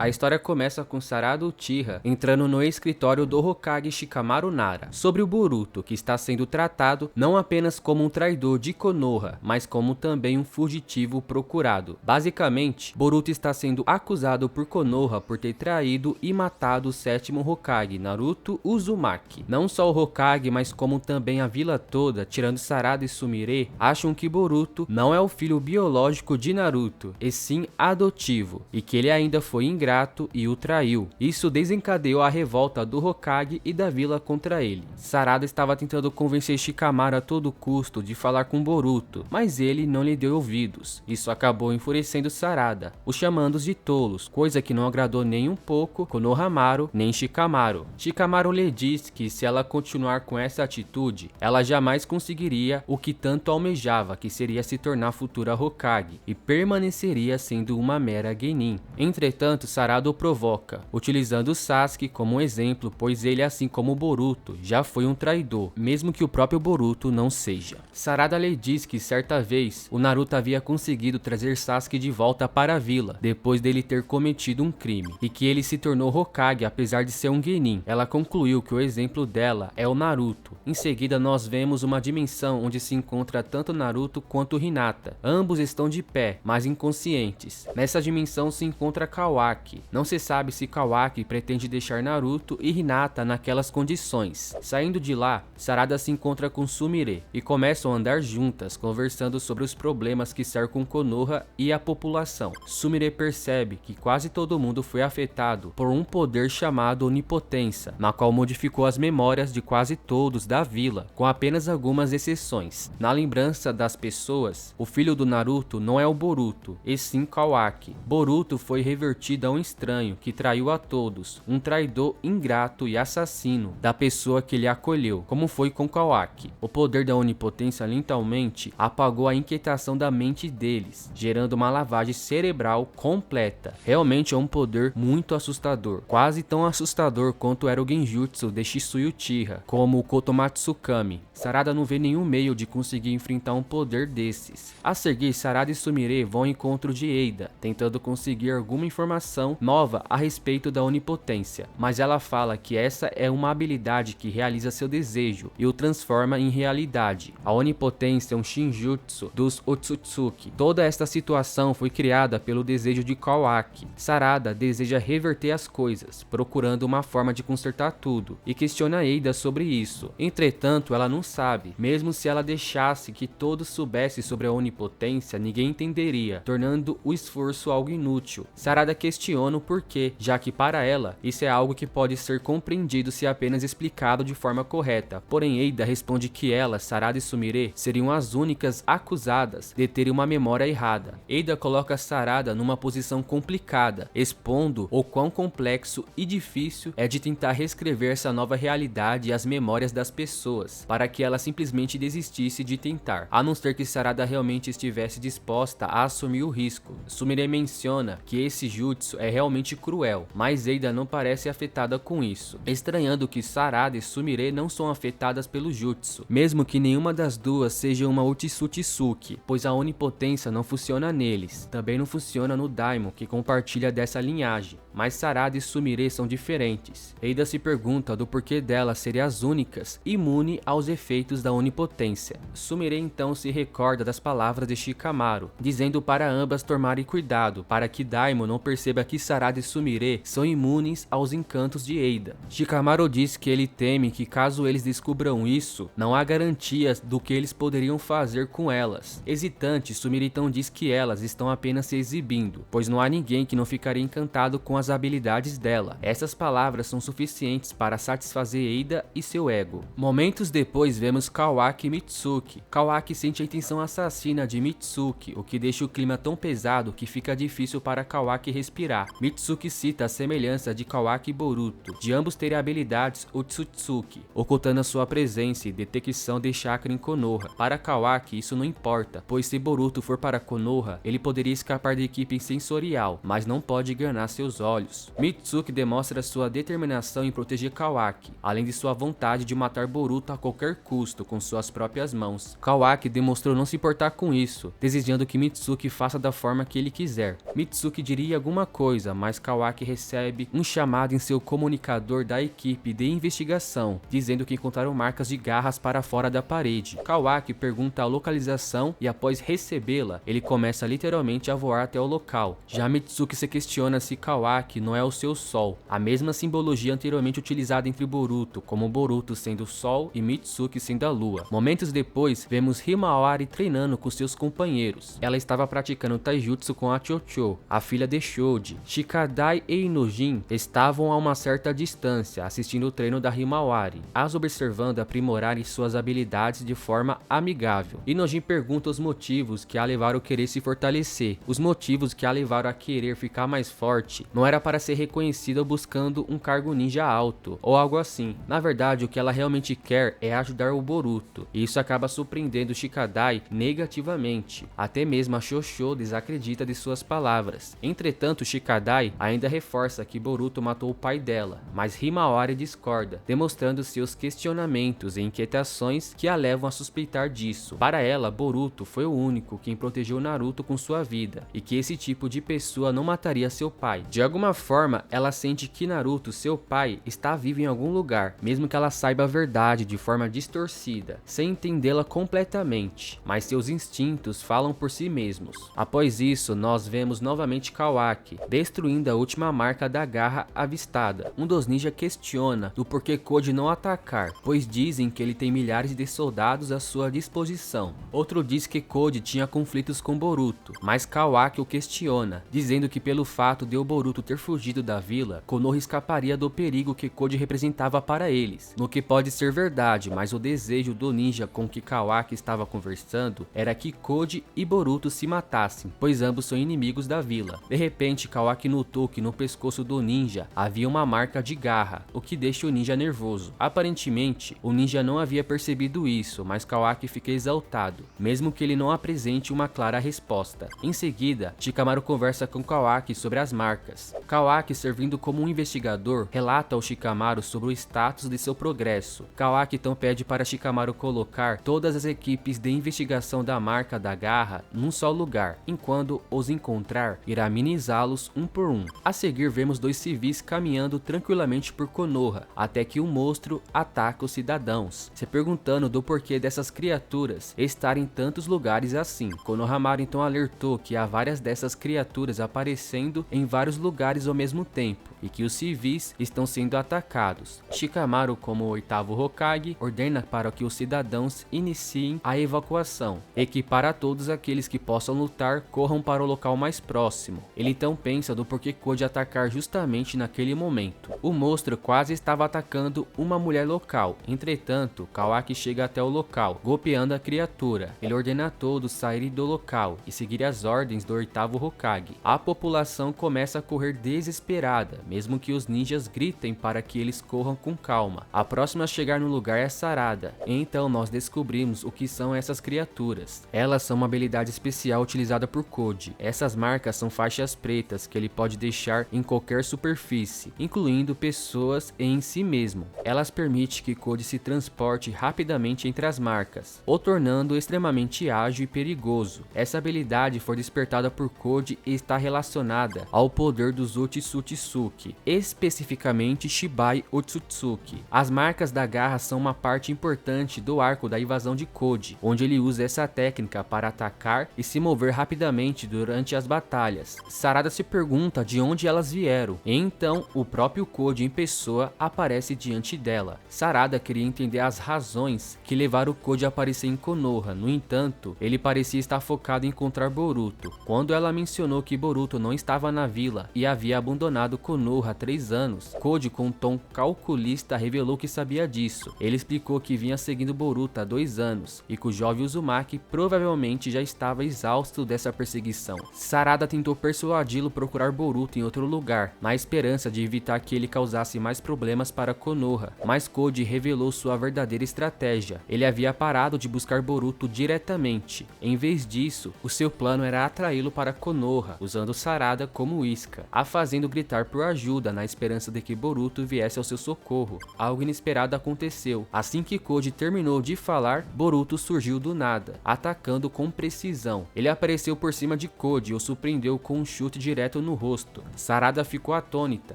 A história começa com Sarada Uchiha entrando no escritório do Hokage Shikamaru Nara, sobre o Boruto, que está sendo tratado não apenas como um traidor de Konoha, mas como também um fugitivo procurado. Basicamente, Boruto está sendo acusado por Konoha por ter traído e matado o sétimo Hokage, Naruto Uzumaki. Não só o Hokage, mas como também a vila toda, tirando Sarada e Sumire, acham que Boruto não é o filho biológico de Naruto, e sim adotivo, e que ele ainda foi ingrato e o traiu. Isso desencadeou a revolta do Hokage e da vila contra ele. Sarada estava tentando convencer Shikamaru a todo custo de falar com Boruto, mas ele não lhe deu ouvidos. Isso acabou enfurecendo Sarada, o chamando de tolos, coisa que não agradou nem um pouco Konohamaru nem Shikamaru. Shikamaru lhe disse que se ela continuar com essa atitude, ela jamais conseguiria o que tanto almejava, que seria se tornar futura Hokage, e permaneceria sendo uma mera genin. Entretanto, Sarada o provoca, utilizando Sasuke como um exemplo, pois ele, assim como Boruto, já foi um traidor, mesmo que o próprio Boruto não seja. Sarada lhe diz que certa vez o Naruto havia conseguido trazer Sasuke de volta para a vila, depois dele ter cometido um crime, e que ele se tornou Hokage apesar de ser um genin. Ela concluiu que o exemplo dela é o Naruto. Em seguida, nós vemos uma dimensão onde se encontra tanto Naruto quanto Hinata. Ambos estão de pé, mas inconscientes. Nessa dimensão se encontra Kawaki. Não se sabe se Kawaki pretende deixar Naruto e Hinata naquelas condições. Saindo de lá, Sarada se encontra com Sumire e começam a andar juntas, conversando sobre os problemas que cercam Konoha e a população. Sumire percebe que quase todo mundo foi afetado por um poder chamado Onipotência, na qual modificou as memórias de quase todos da vila, com apenas algumas exceções. Na lembrança das pessoas, o filho do Naruto não é o Boruto, e sim Kawaki. Boruto foi revertido a um estranho que traiu a todos, um traidor ingrato e assassino da pessoa que ele acolheu, como foi com Kawaki. O poder da Onipotência lentamente apagou a inquietação da mente deles, gerando uma lavagem cerebral completa. Realmente é um poder muito assustador, quase tão assustador quanto era o Genjutsu de Shisui Uchiha, como o Kotomatsukami. Sarada não vê nenhum meio de conseguir enfrentar um poder desses. A seguir, Sarada e Sumire vão ao encontro de Eida, tentando conseguir alguma informação nova a respeito da Onipotência, mas ela fala que essa é uma habilidade que realiza seu desejo e o transforma em realidade. A Onipotência é um Shinjutsu dos Otsutsuki. Toda esta situação foi criada pelo desejo de Kawaki. Sarada deseja reverter as coisas, procurando uma forma de consertar tudo, e questiona Eida sobre isso. Entretanto, ela não sabe. Mesmo se ela deixasse que todos soubessem sobre a Onipotência, ninguém entenderia, tornando o esforço algo inútil. Sarada questiona o porquê, já que para ela, isso é algo que pode ser compreendido se apenas explicado de forma correta. Porém, Eida responde que ela, Sarada e Sumire seriam as únicas acusadas de terem uma memória errada. Eida coloca Sarada numa posição complicada, expondo o quão complexo e difícil é de tentar reescrever essa nova realidade e as memórias das pessoas, para que ela simplesmente desistisse de tentar, a não ser que Sarada realmente estivesse disposta a assumir o risco. Sumire menciona que esse jutsu é realmente cruel, mas Eida não parece afetada com isso, estranhando que Sarada e Sumire não são afetadas pelo jutsu, mesmo que nenhuma das duas seja uma Utsutsuki, pois a Onipotência não funciona neles, também não funciona no Daimon, que compartilha dessa linhagem, mas Sarada e Sumire são diferentes. Eida se pergunta do porquê delas serem as únicas imune aos efeitos da Onipotência. Sumire então se recorda das palavras de Shikamaru, dizendo para ambas tomarem cuidado, para que Daimon não perceba que Sarada e Sumire são imunes aos encantos de Eida. Shikamaru diz que ele teme que caso eles descubram isso, não há garantias do que eles poderiam fazer com elas. Hesitante, Sumire então diz que elas estão apenas se exibindo, pois não há ninguém que não ficaria encantado com as habilidades dela. Essas palavras são suficientes para satisfazer Eida e seu ego. Momentos depois vemos Kawaki e Mitsuki. Kawaki sente a intenção assassina de Mitsuki, o que deixa o clima tão pesado que fica difícil para Kawaki respirar. Mitsuki cita a semelhança de Kawaki e Boruto, de ambos terem habilidades Otsutsuki, ocultando a sua presença e detecção de chakra em Konoha. Para Kawaki isso não importa, pois se Boruto for para Konoha, ele poderia escapar da equipe sensorial, mas não pode enganar seus olhos. Mitsuki demonstra sua determinação em proteger Kawaki, além de sua vontade de matar Boruto a qualquer custo com suas próprias mãos. Kawaki demonstrou não se importar com isso, desejando que Mitsuki faça da forma que ele quiser. Mitsuki diria alguma coisa coisa, mas Kawaki recebe um chamado em seu comunicador da equipe de investigação, dizendo que encontraram marcas de garras para fora da parede. Kawaki pergunta a localização e após recebê-la, ele começa literalmente a voar até o local. Já Mitsuki se questiona se Kawaki não é o seu sol, a mesma simbologia anteriormente utilizada entre Boruto, como Boruto sendo o sol e Mitsuki sendo a lua. Momentos depois, vemos Himawari treinando com seus companheiros. Ela estava praticando taijutsu com a Chocho, a filha de Shoji. Shikadai e Inojin estavam a uma certa distância, assistindo o treino da Himawari, as observando aprimorarem suas habilidades de forma amigável. Inojin pergunta os motivos que a levaram a querer se fortalecer. Os motivos que a levaram a querer ficar mais forte não era para ser reconhecida buscando um cargo ninja alto, ou algo assim. Na verdade, o que ela realmente quer é ajudar o Boruto, e isso acaba surpreendendo Shikadai negativamente. Até mesmo a Chocho desacredita de suas palavras. Entretanto, Shikadai ainda reforça que Boruto matou o pai dela, mas Himawari discorda, demonstrando seus questionamentos e inquietações que a levam a suspeitar disso. Para ela, Boruto foi o único quem protegeu Naruto com sua vida, e que esse tipo de pessoa não mataria seu pai. De alguma forma, ela sente que Naruto, seu pai, está vivo em algum lugar, mesmo que ela saiba a verdade de forma distorcida, sem entendê-la completamente, mas seus instintos falam por si mesmos. Após isso, nós vemos novamente Kawaki, destruindo a última marca da garra avistada. Um dos ninjas questiona do porquê Koji não atacar, pois dizem que ele tem milhares de soldados à sua disposição. Outro diz que Koji tinha conflitos com Boruto, mas Kawaki o questiona, dizendo que pelo fato de o Boruto ter fugido da vila, Konoha escaparia do perigo que Koji representava para eles, no que pode ser verdade, mas o desejo do ninja com que Kawaki estava conversando era que Koji e Boruto se matassem, pois ambos são inimigos da vila. De repente, Kawaki notou que no pescoço do ninja havia uma marca de garra, o que deixa o ninja nervoso. Aparentemente, o ninja não havia percebido isso, mas Kawaki fica exaltado, mesmo que ele não apresente uma clara resposta. Em seguida, Shikamaru conversa com Kawaki sobre as marcas. Kawaki, servindo como um investigador, relata ao Shikamaru sobre o status de seu progresso. Kawaki então pede para Shikamaru colocar todas as equipes de investigação da marca da garra num só lugar, enquanto os encontrar, irá minimizá-los um por um. A seguir, vemos dois civis caminhando tranquilamente por Konoha, até que um monstro ataca os cidadãos, se perguntando do porquê dessas criaturas estarem em tantos lugares assim. Konohamaru então alertou que há várias dessas criaturas aparecendo em vários lugares ao mesmo tempo, e que os civis estão sendo atacados. Shikamaru, como o oitavo Hokage, ordena para que os cidadãos iniciem a evacuação, e que para todos aqueles que possam lutar, corram para o local mais próximo. Ele então pensa do porquê Koji atacar justamente naquele momento. O monstro quase estava atacando uma mulher local, entretanto, Kawaki chega até o local, golpeando a criatura. Ele ordena a todos saírem do local e seguir as ordens do oitavo Hokage. A população começa a correr desesperada, mesmo que os ninjas gritem para que eles corram com calma. A próxima a chegar no lugar é Sarada, e então nós descobrimos o que são essas criaturas. Elas são uma habilidade especial utilizada por Koji. Essas marcas são faixas pretas que ele pode deixar em qualquer superfície, incluindo pessoas e em si mesmo. Elas permitem que Koji se transporte rapidamente entre as marcas, o tornando extremamente ágil e perigoso. Essa habilidade foi despertada por Koji e está relacionada ao poder dos Otsutsuki, especificamente Shibai Otsutsuki. As marcas da garra são uma parte importante do arco da invasão de Koji, onde ele usa essa técnica para atacar e se mover rapidamente durante as batalhas. Sarada se pergunta de onde elas vieram, e então o próprio Koji em pessoa aparece diante dela. Sarada queria entender as razões que levaram o Koji a aparecer em Konoha, no entanto, ele parecia estar focado em encontrar Boruto. Quando ela mencionou que Boruto não estava na vila e havia abandonado Konoha há 3 anos, Koji, com um tom calculista, revelou que sabia disso. Ele explicou que vinha seguindo Boruto há 2 anos e que o jovem Uzumaki provavelmente já estava exausto dessa perseguição. Sarada tentou persuadi-lo a procurar Boruto em outro lugar, na esperança de evitar que ele causasse mais problemas para Konoha, mas Koji revelou sua verdadeira estratégia. Ele havia parado de buscar Boruto diretamente. Em vez disso, o seu plano era atraí-lo para Konoha, usando Sarada como isca, a fazendo gritar por ajuda na esperança de que Boruto viesse ao seu socorro. Algo inesperado aconteceu. Assim que Koji terminou de falar, Boruto surgiu do nada, atacando com precisão. Ele apareceu por cima de Koji e o surpreendeu com um chute direto direto no rosto. Sarada ficou atônita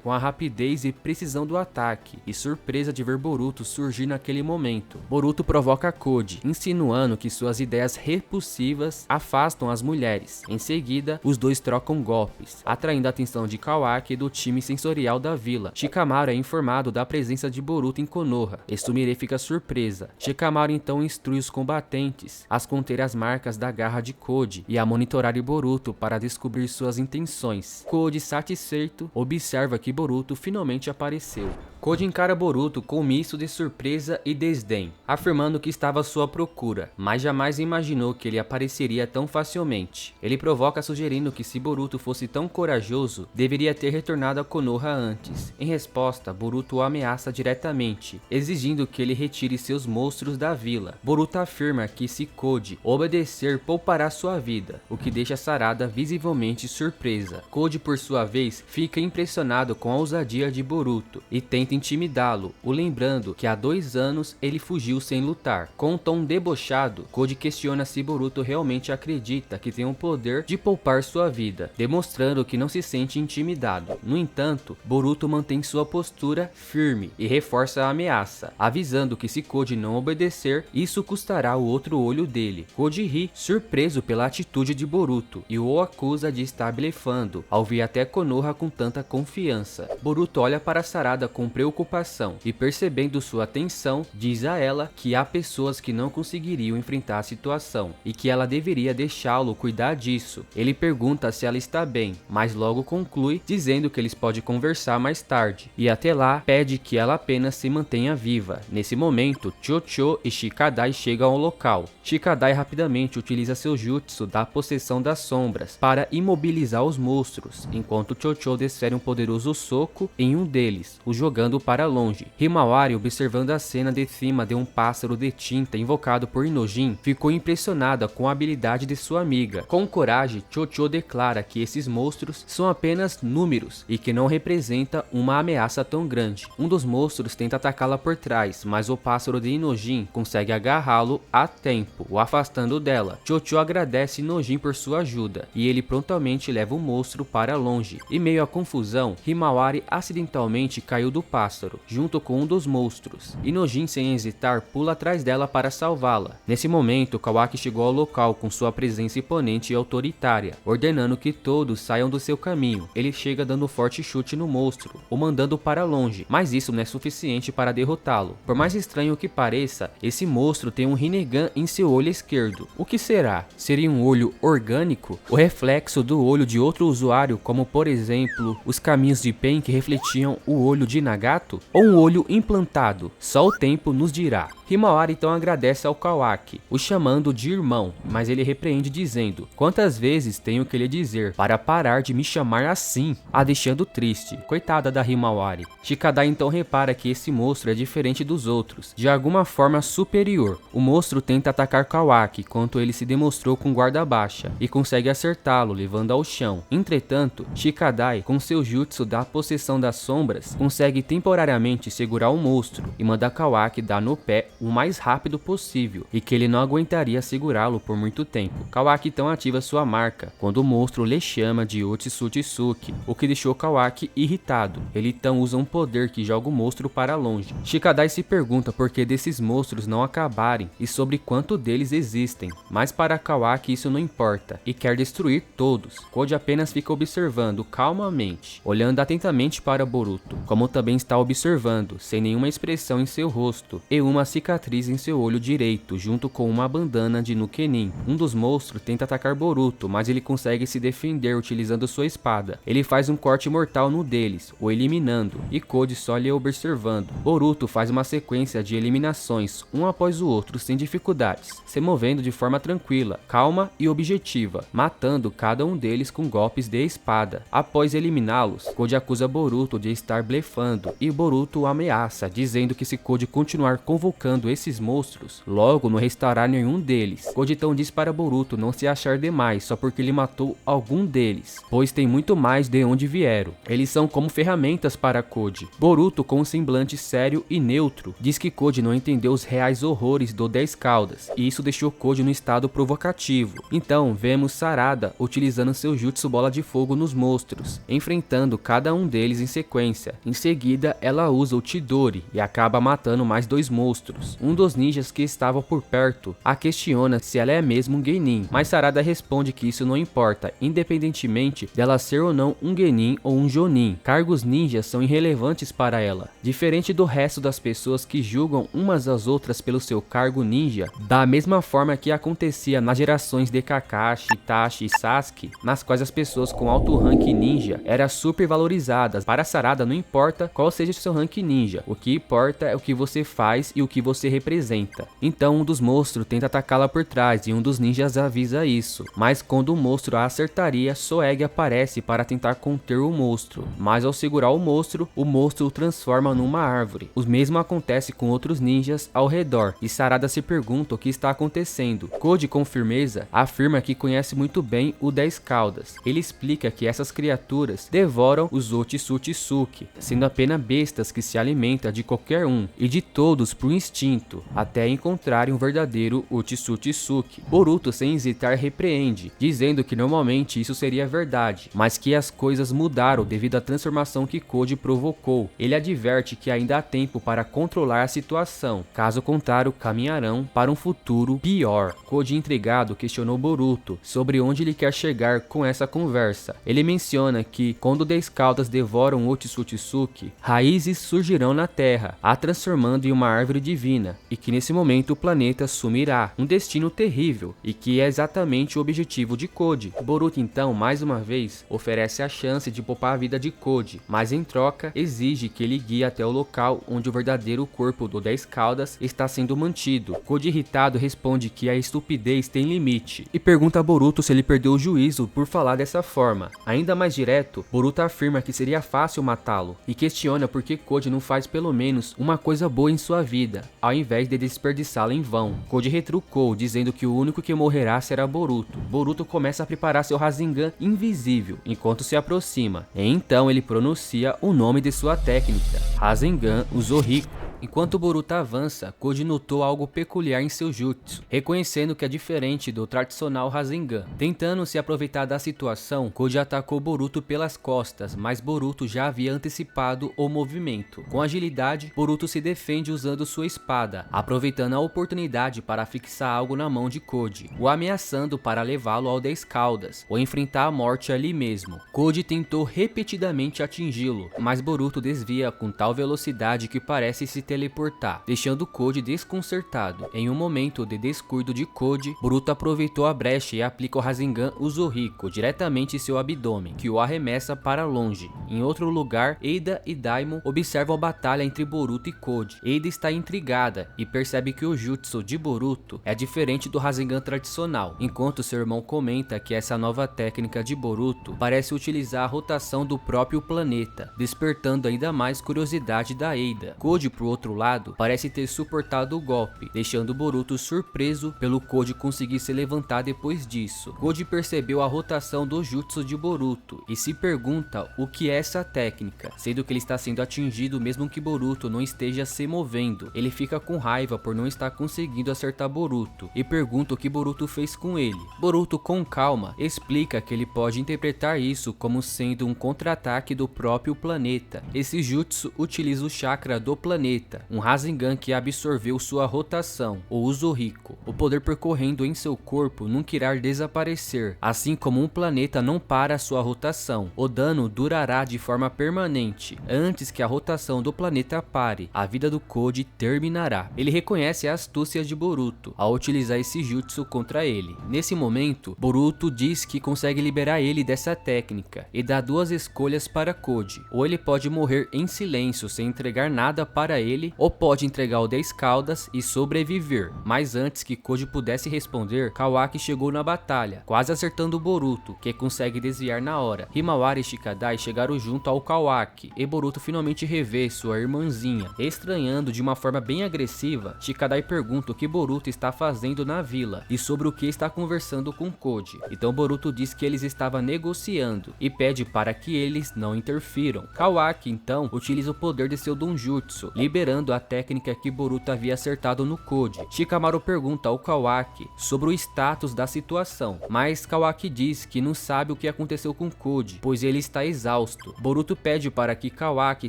com a rapidez e precisão do ataque e surpresa de ver Boruto surgir naquele momento. Boruto provoca Koji, insinuando que suas ideias repulsivas afastam as mulheres. Em seguida, os dois trocam golpes, atraindo a atenção de Kawaki e do time sensorial da vila. Shikamaru é informado da presença de Boruto em Konoha, e Sumire fica surpresa. Shikamaru então instrui os combatentes a conter as marcas da garra de Koji e a monitorar Boruto para descobrir suas intenções. Koji, satisfeito, observa que Boruto finalmente apareceu. Koji encara Boruto com um misto de surpresa e desdém, afirmando que estava à sua procura, mas jamais imaginou que ele apareceria tão facilmente. Ele provoca sugerindo que se Boruto fosse tão corajoso, deveria ter retornado a Konoha antes. Em resposta, Boruto o ameaça diretamente, exigindo que ele retire seus monstros da vila. Boruto afirma que se Koji obedecer, poupará sua vida, o que deixa Sarada visivelmente surpresa. Koji, por sua vez, fica impressionado com a ousadia de Boruto e tenta intimidá-lo, o lembrando que há 2 anos ele fugiu sem lutar. Com um tom debochado, Koji questiona se Boruto realmente acredita que tem o poder de poupar sua vida, demonstrando que não se sente intimidado. No entanto, Boruto mantém sua postura firme e reforça a ameaça, avisando que se Koji não obedecer, isso custará o outro olho dele. Koji ri, surpreso pela atitude de Boruto, e o acusa de estar blefando ao vir até Konoha com tanta confiança. Boruto olha para Sarada com preocupação e, percebendo sua tensão, diz a ela que há pessoas que não conseguiriam enfrentar a situação e que ela deveria deixá-lo cuidar disso. Ele pergunta se ela está bem, mas logo conclui dizendo que eles podem conversar mais tarde, e até lá pede que ela apenas se mantenha viva. Nesse momento, Chocho e Shikadai chegam ao local. Shikadai rapidamente utiliza seu jutsu da possessão das sombras para imobilizar os monstros, enquanto Chocho desfere um poderoso soco em um deles, o jogando para longe. Himawari, observando a cena de cima de um pássaro de tinta invocado por Inojin, ficou impressionada com a habilidade de sua amiga. Com coragem, Chocho declara que esses monstros são apenas números e que não representa uma ameaça tão grande. Um dos monstros tenta atacá-la por trás, mas o pássaro de Inojin consegue agarrá-lo a tempo, o afastando dela. Chocho agradece Inojin por sua ajuda e ele prontamente leva o monstro para longe. Em meio à confusão, Himawari acidentalmente caiu do pássaro, junto com um dos monstros. Inojin, sem hesitar, pula atrás dela para salvá-la. Nesse momento, Kawaki chegou ao local com sua presença imponente e autoritária, ordenando que todos saiam do seu caminho. Ele chega dando um forte chute no monstro, o mandando para longe, mas isso não é suficiente para derrotá-lo. Por mais estranho que pareça, esse monstro tem um Rinnegan em seu olho esquerdo. O que será? Seria um olho orgânico? O reflexo do olho de outro usuário, como por exemplo, os caminhos de Pain que refletiam o olho de Nagato? Ou um olho implantado? Só o tempo nos dirá. Himawari então agradece ao Kawaki, o chamando de irmão, mas ele repreende dizendo: quantas vezes tenho que lhe dizer para parar de me chamar assim? A deixando triste. Coitada da Himawari. Shikadai então repara que esse monstro é diferente dos outros, de alguma forma superior. O monstro tenta atacar Kawaki, enquanto ele se demonstrou com guarda baixa, e consegue acertá-lo, levando ao chão. Entretanto, Shikadai, com seu jutsu da possessão das sombras, consegue temporariamente segurar o monstro e manda Kawaki dar no pé o mais rápido possível, e que ele não aguentaria segurá-lo por muito tempo. Kawaki então ativa sua marca, quando o monstro lhe chama de Otsutsuki, o que deixou Kawaki irritado. Ele então usa um poder que joga o monstro para longe. Shikadai se pergunta por que desses monstros não acabarem e sobre quanto deles existem, mas para Kawaki isso não importa, e quer destruir todos. Koji apenas fica observando calmamente, olhando atentamente para Boruto, como também está observando, sem nenhuma expressão em seu rosto, e uma cicatriz em seu olho direito, junto com uma bandana de Nukenin. Um dos monstros tenta atacar Boruto, mas ele consegue se defender utilizando sua espada. Ele faz um corte mortal no deles, o eliminando, e Koji só lhe observando. Boruto faz uma sequência de eliminações, um após o outro, sem dificuldades, se movendo de forma tranquila, calma e objetiva, matando cada um deles com golpes de espada. Após eliminá-los, Koji acusa Boruto de estar blefando, e Boruto o ameaça, dizendo que se Koji continuar convocando esses monstros, logo não restará nenhum deles. Koji então diz para Boruto não se achar demais só porque ele matou algum deles, pois tem muito mais de onde vieram. Eles são como ferramentas para Koji. Boruto, com um semblante sério e neutro, diz que Koji não entendeu os reais horrores do 10 Caudas, e isso deixou Koji no estado provocativo. Então vemos Sarada utilizando seu jutsu bola de fogo nos monstros, enfrentando cada um deles em sequência. Em seguida, ela usa o Chidori e acaba matando mais 2 monstros. Um dos ninjas que estava por perto a questiona se ela é mesmo um Genin, mas Sarada responde que isso não importa, independentemente dela ser ou não um Genin ou um Jonin. Cargos ninjas são irrelevantes para ela. Diferente do resto das pessoas que julgam umas às outras pelo seu cargo ninja, da mesma forma que acontecia nas gerações de Kakashi, Itachi e Sasuke, nas quais as pessoas com alto rank ninja eram super valorizadas. Para Sarada não importa qual seja o seu rank ninja, o que importa é o que você faz e o que você representa. Então um dos monstros tenta atacá-la por trás e um dos ninjas avisa isso, mas quando o monstro a acertaria, Soeg aparece para tentar conter o monstro, mas ao segurar o monstro o transforma numa árvore. O mesmo acontece com outros ninjas ao redor e Sarada se pergunta o que está acontecendo. Koji com firmeza afirma que conhece muito bem o 10 Caudas. Ele explica que essas criaturas devoram os Otsutsuki, sendo apenas bestas que se alimentam de qualquer um e de todos por instinto, até encontrarem um verdadeiro Otsutsuki. Boruto sem hesitar repreende, dizendo que normalmente isso seria verdade, mas que as coisas mudaram devido à transformação que Koji provocou. Ele adverte que ainda há tempo para controlar a situação, caso contrário caminharão para um futuro pior. Koji intrigado questionou Boruto sobre onde ele quer chegar com essa conversa. Ele menciona que quando 10 Caudas devoram Otsutsuki, raízes surgirão na terra, a transformando em uma árvore divina, e que nesse momento o planeta sumirá, um destino terrível, e que é exatamente o objetivo de Koji. Boruto então mais uma vez oferece a chance de poupar a vida de Koji, mas em troca exige que ele guie até o local onde o verdadeiro corpo do 10 Caudas está sendo mantido. Koji irritado responde que a estupidez tem limite e pergunta a Boruto se ele perdeu o juízo por falar dessa forma. Ainda mais direto, Boruto afirma que seria fácil matá-lo e questiona por que Koji não faz pelo menos uma coisa boa em sua vida, ao invés de desperdiçá-la em vão. Koji retrucou, dizendo que o único que morrerá será Boruto. Boruto começa a preparar seu Rasengan invisível enquanto se aproxima, e então ele pronuncia o nome de sua técnica, Rasengan Uzoriko. Enquanto Boruto avança, Koji notou algo peculiar em seu jutsu, reconhecendo que é diferente do tradicional Rasengan. Tentando se aproveitar da situação, Koji atacou Boruto pelas costas, mas Boruto já havia antecipado o movimento. Com agilidade, Boruto se defende usando sua espada, aproveitando a oportunidade para fixar algo na mão de Koji, o ameaçando para levá-lo ao 10 Caudas, ou enfrentar a morte ali mesmo. Koji tentou repetidamente atingi-lo, mas Boruto desvia com tal velocidade que parece se teleportar, deixando Koji desconcertado. Em um momento de descuido de Koji, Boruto aproveitou a brecha e aplica o Rasengan Uzoriko diretamente em seu abdômen, que o arremessa para longe. Em outro lugar, Eida e Daimon observam a batalha entre Boruto e Koji. Eida está intrigada e percebe que o jutsu de Boruto é diferente do Rasengan tradicional, enquanto seu irmão comenta que essa nova técnica de Boruto parece utilizar a rotação do próprio planeta, despertando ainda mais curiosidade da Eida. Koji, por outro lado, parece ter suportado o golpe, deixando Boruto surpreso pelo Koji conseguir se levantar depois disso. Koji percebeu a rotação do jutsu de Boruto e se pergunta o que é essa técnica, sendo que ele está sendo atingido mesmo que Boruto não esteja se movendo. Ele fica com raiva por não estar conseguindo acertar Boruto e pergunta o que Boruto fez com ele. Boruto, com calma, explica que ele pode interpretar isso como sendo um contra-ataque do próprio planeta. Esse jutsu utiliza o chakra do planeta, um Rasengan que absorveu sua rotação, o Uzoriko. O poder percorrendo em seu corpo nunca irá desaparecer, assim como um planeta não para sua rotação. O dano durará de forma permanente. Antes que a rotação do planeta pare, a vida do Koji terminará. Ele reconhece a astúcia de Boruto ao utilizar esse jutsu contra ele. Nesse momento, Boruto diz que consegue liberar ele dessa técnica e dá 2 escolhas para Koji. Ou ele pode morrer em silêncio sem entregar nada para ele, ou pode entregar o 10 Caudas e sobreviver. Mas antes que Koji pudesse responder, Kawaki chegou na batalha, quase acertando Boruto, que consegue desviar na hora. Himawari e Shikadai chegaram junto ao Kawaki, e Boruto finalmente revê sua irmãzinha. Estranhando de uma forma bem agressiva, Shikadai pergunta o que Boruto está fazendo na vila, e sobre o que está conversando com Koji. Então Boruto diz que eles estavam negociando, e pede para que eles não interfiram. Kawaki então utiliza o poder de seu Donjutsu, liberando ignorando a técnica que Boruto havia acertado no Code. Shikamaru pergunta ao Kawaki sobre o status da situação, mas Kawaki diz que não sabe o que aconteceu com Code, pois ele está exausto. Boruto pede para que Kawaki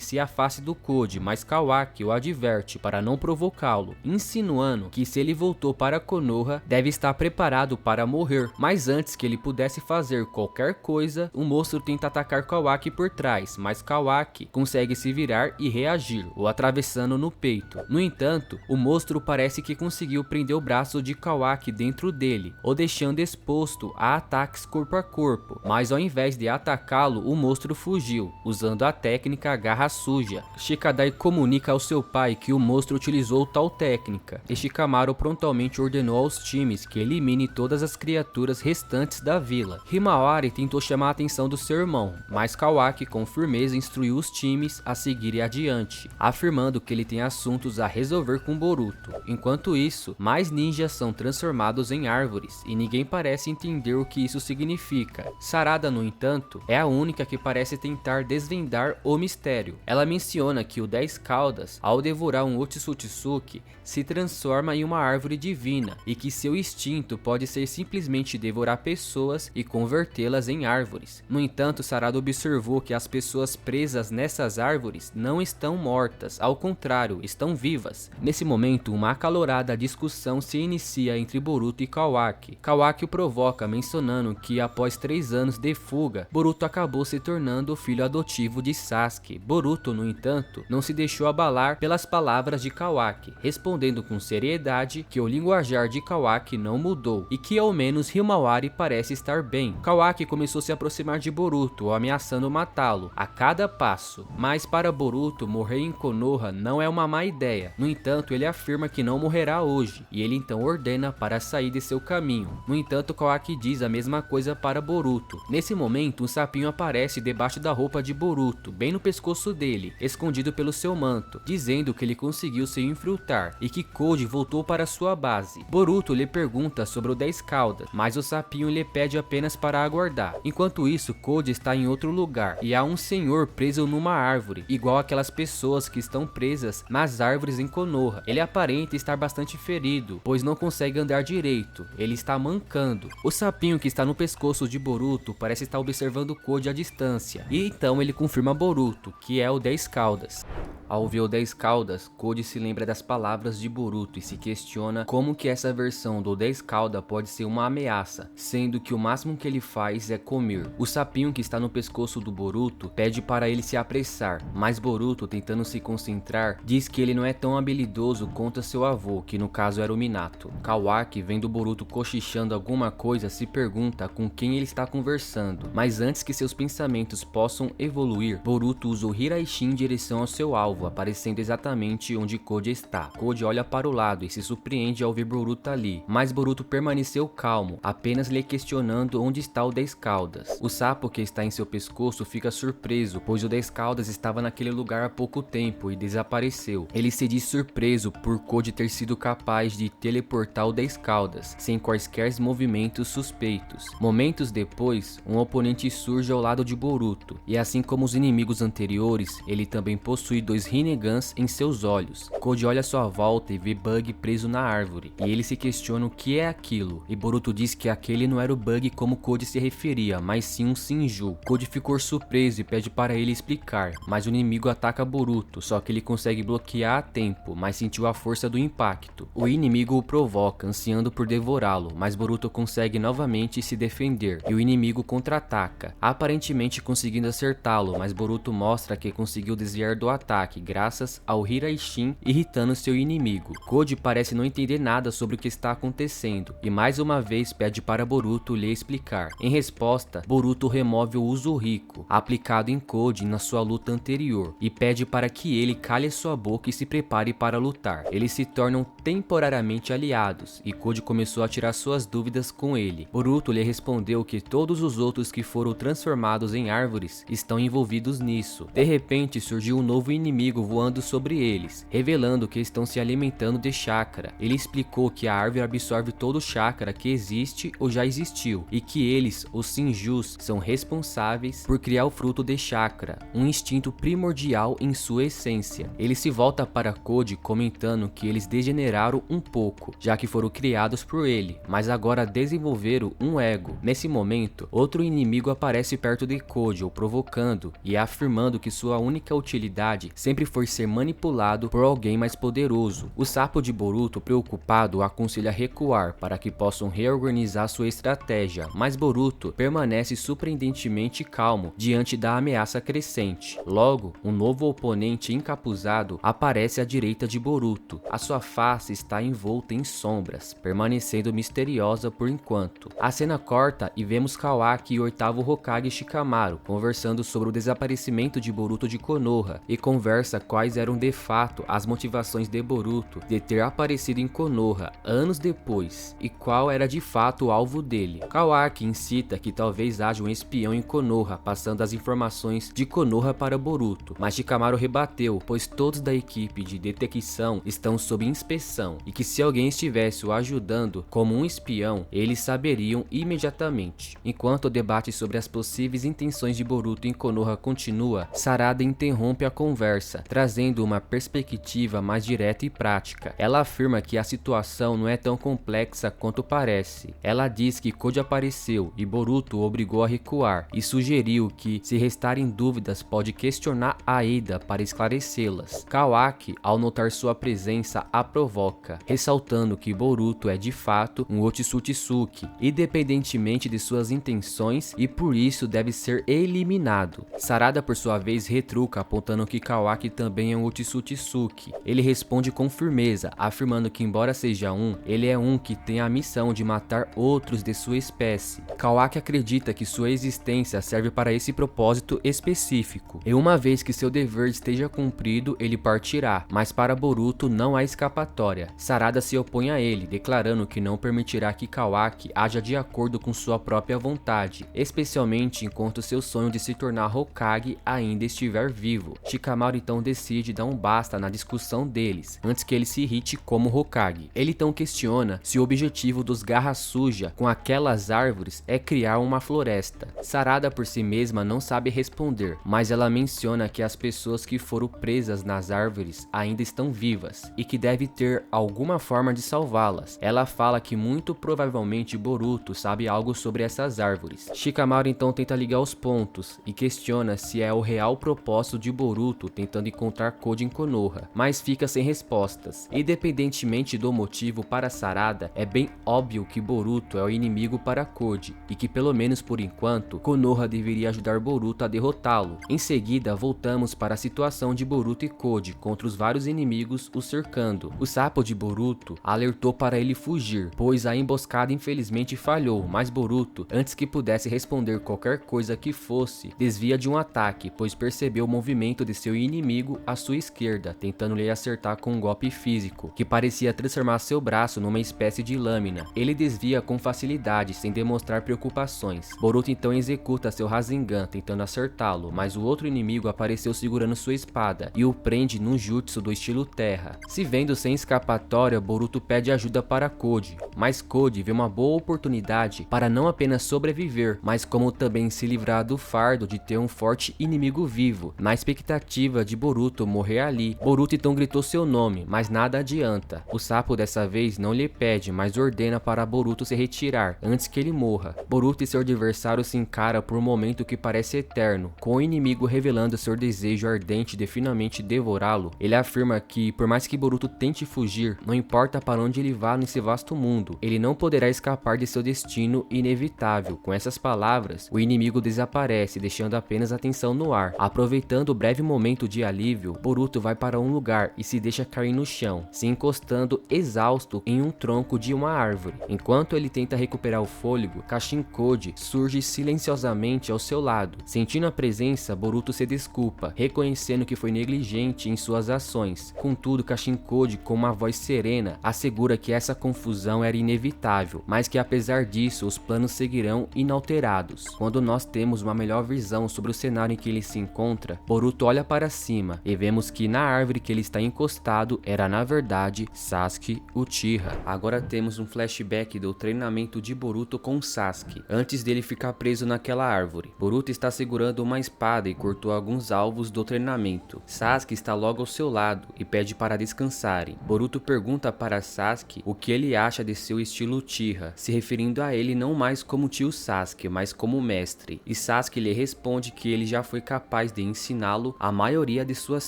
se afaste do Code, mas Kawaki o adverte para não provocá-lo, insinuando que se ele voltou para Konoha, deve estar preparado para morrer. Mas antes que ele pudesse fazer qualquer coisa, o monstro tenta atacar Kawaki por trás, mas Kawaki consegue se virar e reagir, o atravessando no peito. No entanto, o monstro parece que conseguiu prender o braço de Kawaki dentro dele, o deixando exposto a ataques corpo a corpo, mas ao invés de atacá-lo, o monstro fugiu, usando a técnica garra suja. Shikadai comunica ao seu pai que o monstro utilizou tal técnica, e Shikamaru prontamente ordenou aos times que elimine todas as criaturas restantes da vila. Himawari tentou chamar a atenção do seu irmão, mas Kawaki com firmeza instruiu os times a seguirem adiante, afirmando que ele tem assuntos a resolver com Boruto. Enquanto isso, mais ninjas são transformados em árvores, e ninguém parece entender o que isso significa. Sarada, no entanto, é a única que parece tentar desvendar o mistério. Ela menciona que o 10 Caudas, ao devorar um Otsutsuki, se transforma em uma árvore divina, e que seu instinto pode ser simplesmente devorar pessoas e convertê-las em árvores. No entanto, Sarada observou que as pessoas presas nessas árvores não estão mortas, ao contrário, estão vivas. Nesse momento, uma acalorada discussão se inicia entre Boruto e Kawaki. Kawaki o provoca mencionando que após 3 anos de fuga, Boruto acabou se tornando o filho adotivo de Sasuke. Boruto, no entanto, não se deixou abalar pelas palavras de Kawaki, respondendo com seriedade que o linguajar de Kawaki não mudou e que ao menos Himawari parece estar bem. Kawaki começou a se aproximar de Boruto, ameaçando matá-lo a cada passo, mas para Boruto morrer em Konoha não é uma má ideia. No entanto, ele afirma que não morrerá hoje, e ele então ordena para sair de seu caminho. No entanto, Kawaki diz a mesma coisa para Boruto. Nesse momento, um sapinho aparece debaixo da roupa de Boruto, bem no pescoço dele, escondido pelo seu manto, dizendo que ele conseguiu se infiltrar e que Code voltou para sua base. Boruto lhe pergunta sobre o 10 Caudas, mas o sapinho lhe pede apenas para aguardar. Enquanto isso, Code está em outro lugar e há um senhor preso numa árvore, igual aquelas pessoas que estão presas nas árvores em Konoha. Ele aparenta estar bastante ferido, pois não consegue andar direito, ele está mancando. O sapinho que está no pescoço de Boruto parece estar observando Code à distância, e então ele confirma a Boruto que é o 10 Caudas. Ao ver o 10 Caudas, Code se lembra das palavras de Boruto e se questiona como que essa versão do 10 Cauda pode ser uma ameaça, sendo que o máximo que ele faz é comer. O sapinho que está no pescoço do Boruto pede para ele se apressar, mas Boruto, tentando se concentrar, diz que ele não é tão habilidoso quanto seu avô, que no caso era o Minato. Kawaki, vendo Boruto cochichando alguma coisa, se pergunta com quem ele está conversando, mas antes que seus pensamentos possam evoluir, Boruto usa o Hiraishin em direção ao seu alvo, aparecendo exatamente onde Code está. Code olha para o lado e se surpreende ao ver Boruto ali, mas Boruto permaneceu calmo, apenas lhe questionando onde está o 10 Caudas. O sapo que está em seu pescoço fica surpreso, pois o 10 Caudas estava naquele lugar há pouco tempo e desapareceu. Ele se diz surpreso por Code ter sido capaz de teleportar o 10 Caudas, sem quaisquer movimentos suspeitos. Momentos depois, um oponente surge ao lado de Boruto, e assim como os inimigos anteriores, ele também possui 2 Rinegans em seus olhos. Code olha à sua volta e vê Bug preso na árvore, e ele se questiona o que é aquilo, e Boruto diz que aquele não era o Bug como Code se referia, mas sim um Shinju. Code ficou surpreso e pede para ele explicar, mas o inimigo ataca Boruto, só que ele consegue bloquear a tempo, mas sentiu a força do impacto. O inimigo o provoca, ansiando por devorá-lo, mas Boruto consegue novamente se defender, e o inimigo contra-ataca, aparentemente conseguindo acertá-lo, mas Boruto mostra que conseguiu desviar do ataque, graças ao Hiraishin irritando seu inimigo. Code parece não entender nada sobre o que está acontecendo, e mais uma vez pede para Boruto lhe explicar. Em resposta, Boruto remove o Uzuriko, aplicado em Code na sua luta anterior, e pede para que ele cale sua boca e se prepare para lutar. Eles se tornam temporariamente aliados, e Code começou a tirar suas dúvidas com ele. Boruto lhe respondeu que todos os outros que foram transformados em árvores estão envolvidos nisso. De repente surgiu um novo inimigo inimigo voando sobre eles, revelando que estão se alimentando de chakra. Ele explicou que a árvore absorve todo o chakra que existe ou já existiu, e que eles, os Senjus, são responsáveis por criar o fruto de chakra, um instinto primordial em sua essência. Ele se volta para Code comentando que eles degeneraram um pouco, já que foram criados por ele, mas agora desenvolveram um ego. Nesse momento, outro inimigo aparece perto de Code, o provocando e afirmando que sua única utilidade sempre foi ser manipulado por alguém mais poderoso. O sapo de Boruto, preocupado, o aconselha a recuar para que possam reorganizar sua estratégia, mas Boruto permanece surpreendentemente calmo diante da ameaça crescente. Logo, um novo oponente encapuzado aparece à direita de Boruto. A sua face está envolta em sombras, permanecendo misteriosa por enquanto. A cena corta e vemos Kawaki e o oitavo Hokage Shikamaru conversando sobre o desaparecimento de Boruto de Konoha, e conversa quais eram de fato as motivações de Boruto de ter aparecido em Konoha anos depois, e qual era de fato o alvo dele. Kawaki incita que talvez haja um espião em Konoha passando as informações de Konoha para Boruto, mas Shikamaru rebateu, pois todos da equipe de detecção estão sob inspeção, e que se alguém estivesse o ajudando como um espião, eles saberiam imediatamente. Enquanto o debate sobre as possíveis intenções de Boruto em Konoha continua, Sarada interrompe a conversa, trazendo uma perspectiva mais direta e prática. Ela afirma que a situação não é tão complexa quanto parece. Ela diz que Code apareceu e Boruto o obrigou a recuar, e sugeriu que, se restarem dúvidas, pode questionar Aida para esclarecê-las. Kawaki, ao notar sua presença, a provoca, ressaltando que Boruto é de fato um Otsutsuki, independentemente de suas intenções, e por isso deve ser eliminado. Sarada, por sua vez, retruca, apontando que Kawaki também é um Otsutsuki. Ele responde com firmeza, afirmando que, embora seja um, ele é um que tem a missão de matar outros de sua espécie. Kawaki acredita que sua existência serve para esse propósito específico, e uma vez que seu dever esteja cumprido, ele partirá, mas para Boruto não há escapatória. Sarada se opõe a ele, declarando que não permitirá que Kawaki haja de acordo com sua própria vontade, especialmente enquanto seu sonho de se tornar Hokage ainda estiver vivo. Shikamaru então decide dar um basta na discussão deles, antes que ele se irrite como Hokage. Ele então questiona se o objetivo dos Garra Suja com aquelas árvores é criar uma floresta. Sarada por si mesma não sabe responder, mas ela menciona que as pessoas que foram presas nas árvores ainda estão vivas, e que deve ter alguma forma de salvá-las. Ela fala que muito provavelmente Boruto sabe algo sobre essas árvores. Shikamaru então tenta ligar os pontos, e questiona se é o real propósito de Boruto tentando encontrar Code em Konoha, mas fica sem respostas. Independentemente do motivo para Sarada, é bem óbvio que Boruto é o inimigo para Code, e que pelo menos por enquanto, Konoha deveria ajudar Boruto a derrotá-lo. Em seguida, voltamos para a situação de Boruto e Code contra os vários inimigos o cercando. O sapo de Boruto alertou para ele fugir, pois a emboscada infelizmente falhou, mas Boruto, antes que pudesse responder qualquer coisa que fosse, desvia de um ataque, pois percebeu o movimento de seu inimigo à sua esquerda, tentando lhe acertar com um golpe físico, que parecia transformar seu braço numa espécie de lâmina. Ele desvia com facilidade, sem demonstrar preocupações. Boruto então executa seu Rasengan, tentando acertá-lo, mas o outro inimigo apareceu segurando sua espada, e o prende num jutsu do estilo terra. Se vendo sem escapatória, Boruto pede ajuda para Code, mas Code vê uma boa oportunidade para não apenas sobreviver, mas como também se livrar do fardo de ter um forte inimigo vivo. Na expectativa de Boruto morrer ali, Boruto então gritou seu nome, mas nada adianta. O sapo dessa vez não lhe pede, mas ordena para Boruto se retirar antes que ele morra. Boruto e seu adversário se encaram por um momento que parece eterno, com o inimigo revelando seu desejo ardente de finalmente devorá-lo. Ele afirma que, por mais que Boruto tente fugir, não importa para onde ele vá nesse vasto mundo, ele não poderá escapar de seu destino inevitável. Com essas palavras, o inimigo desaparece, deixando apenas a tensão no ar. Aproveitando o breve momento de alívio, Boruto vai para um lugar e se deixa cair no chão, se encostando exausto em um tronco de uma árvore. Enquanto ele tenta recuperar o fôlego, Kashin Code surge silenciosamente ao seu lado. Sentindo a presença, Boruto se desculpa, reconhecendo que foi negligente em suas ações. Contudo, Kashin Code, com uma voz serena, assegura que essa confusão era inevitável, mas que apesar disso, os planos seguirão inalterados. Quando nós temos uma melhor visão sobre o cenário em que ele se encontra, Boruto olha para cima cima e vemos que na árvore que ele está encostado era na verdade Sasuke Uchiha. Agora temos um flashback do treinamento de Boruto com Sasuke, antes dele ficar preso naquela árvore. Boruto está segurando uma espada e cortou alguns alvos do treinamento. Sasuke está logo ao seu lado e pede para descansarem. Boruto pergunta para Sasuke o que ele acha de seu estilo Uchiha, se referindo a ele não mais como tio Sasuke, mas como mestre. E Sasuke lhe responde que ele já foi capaz de ensiná-lo a maioria de suas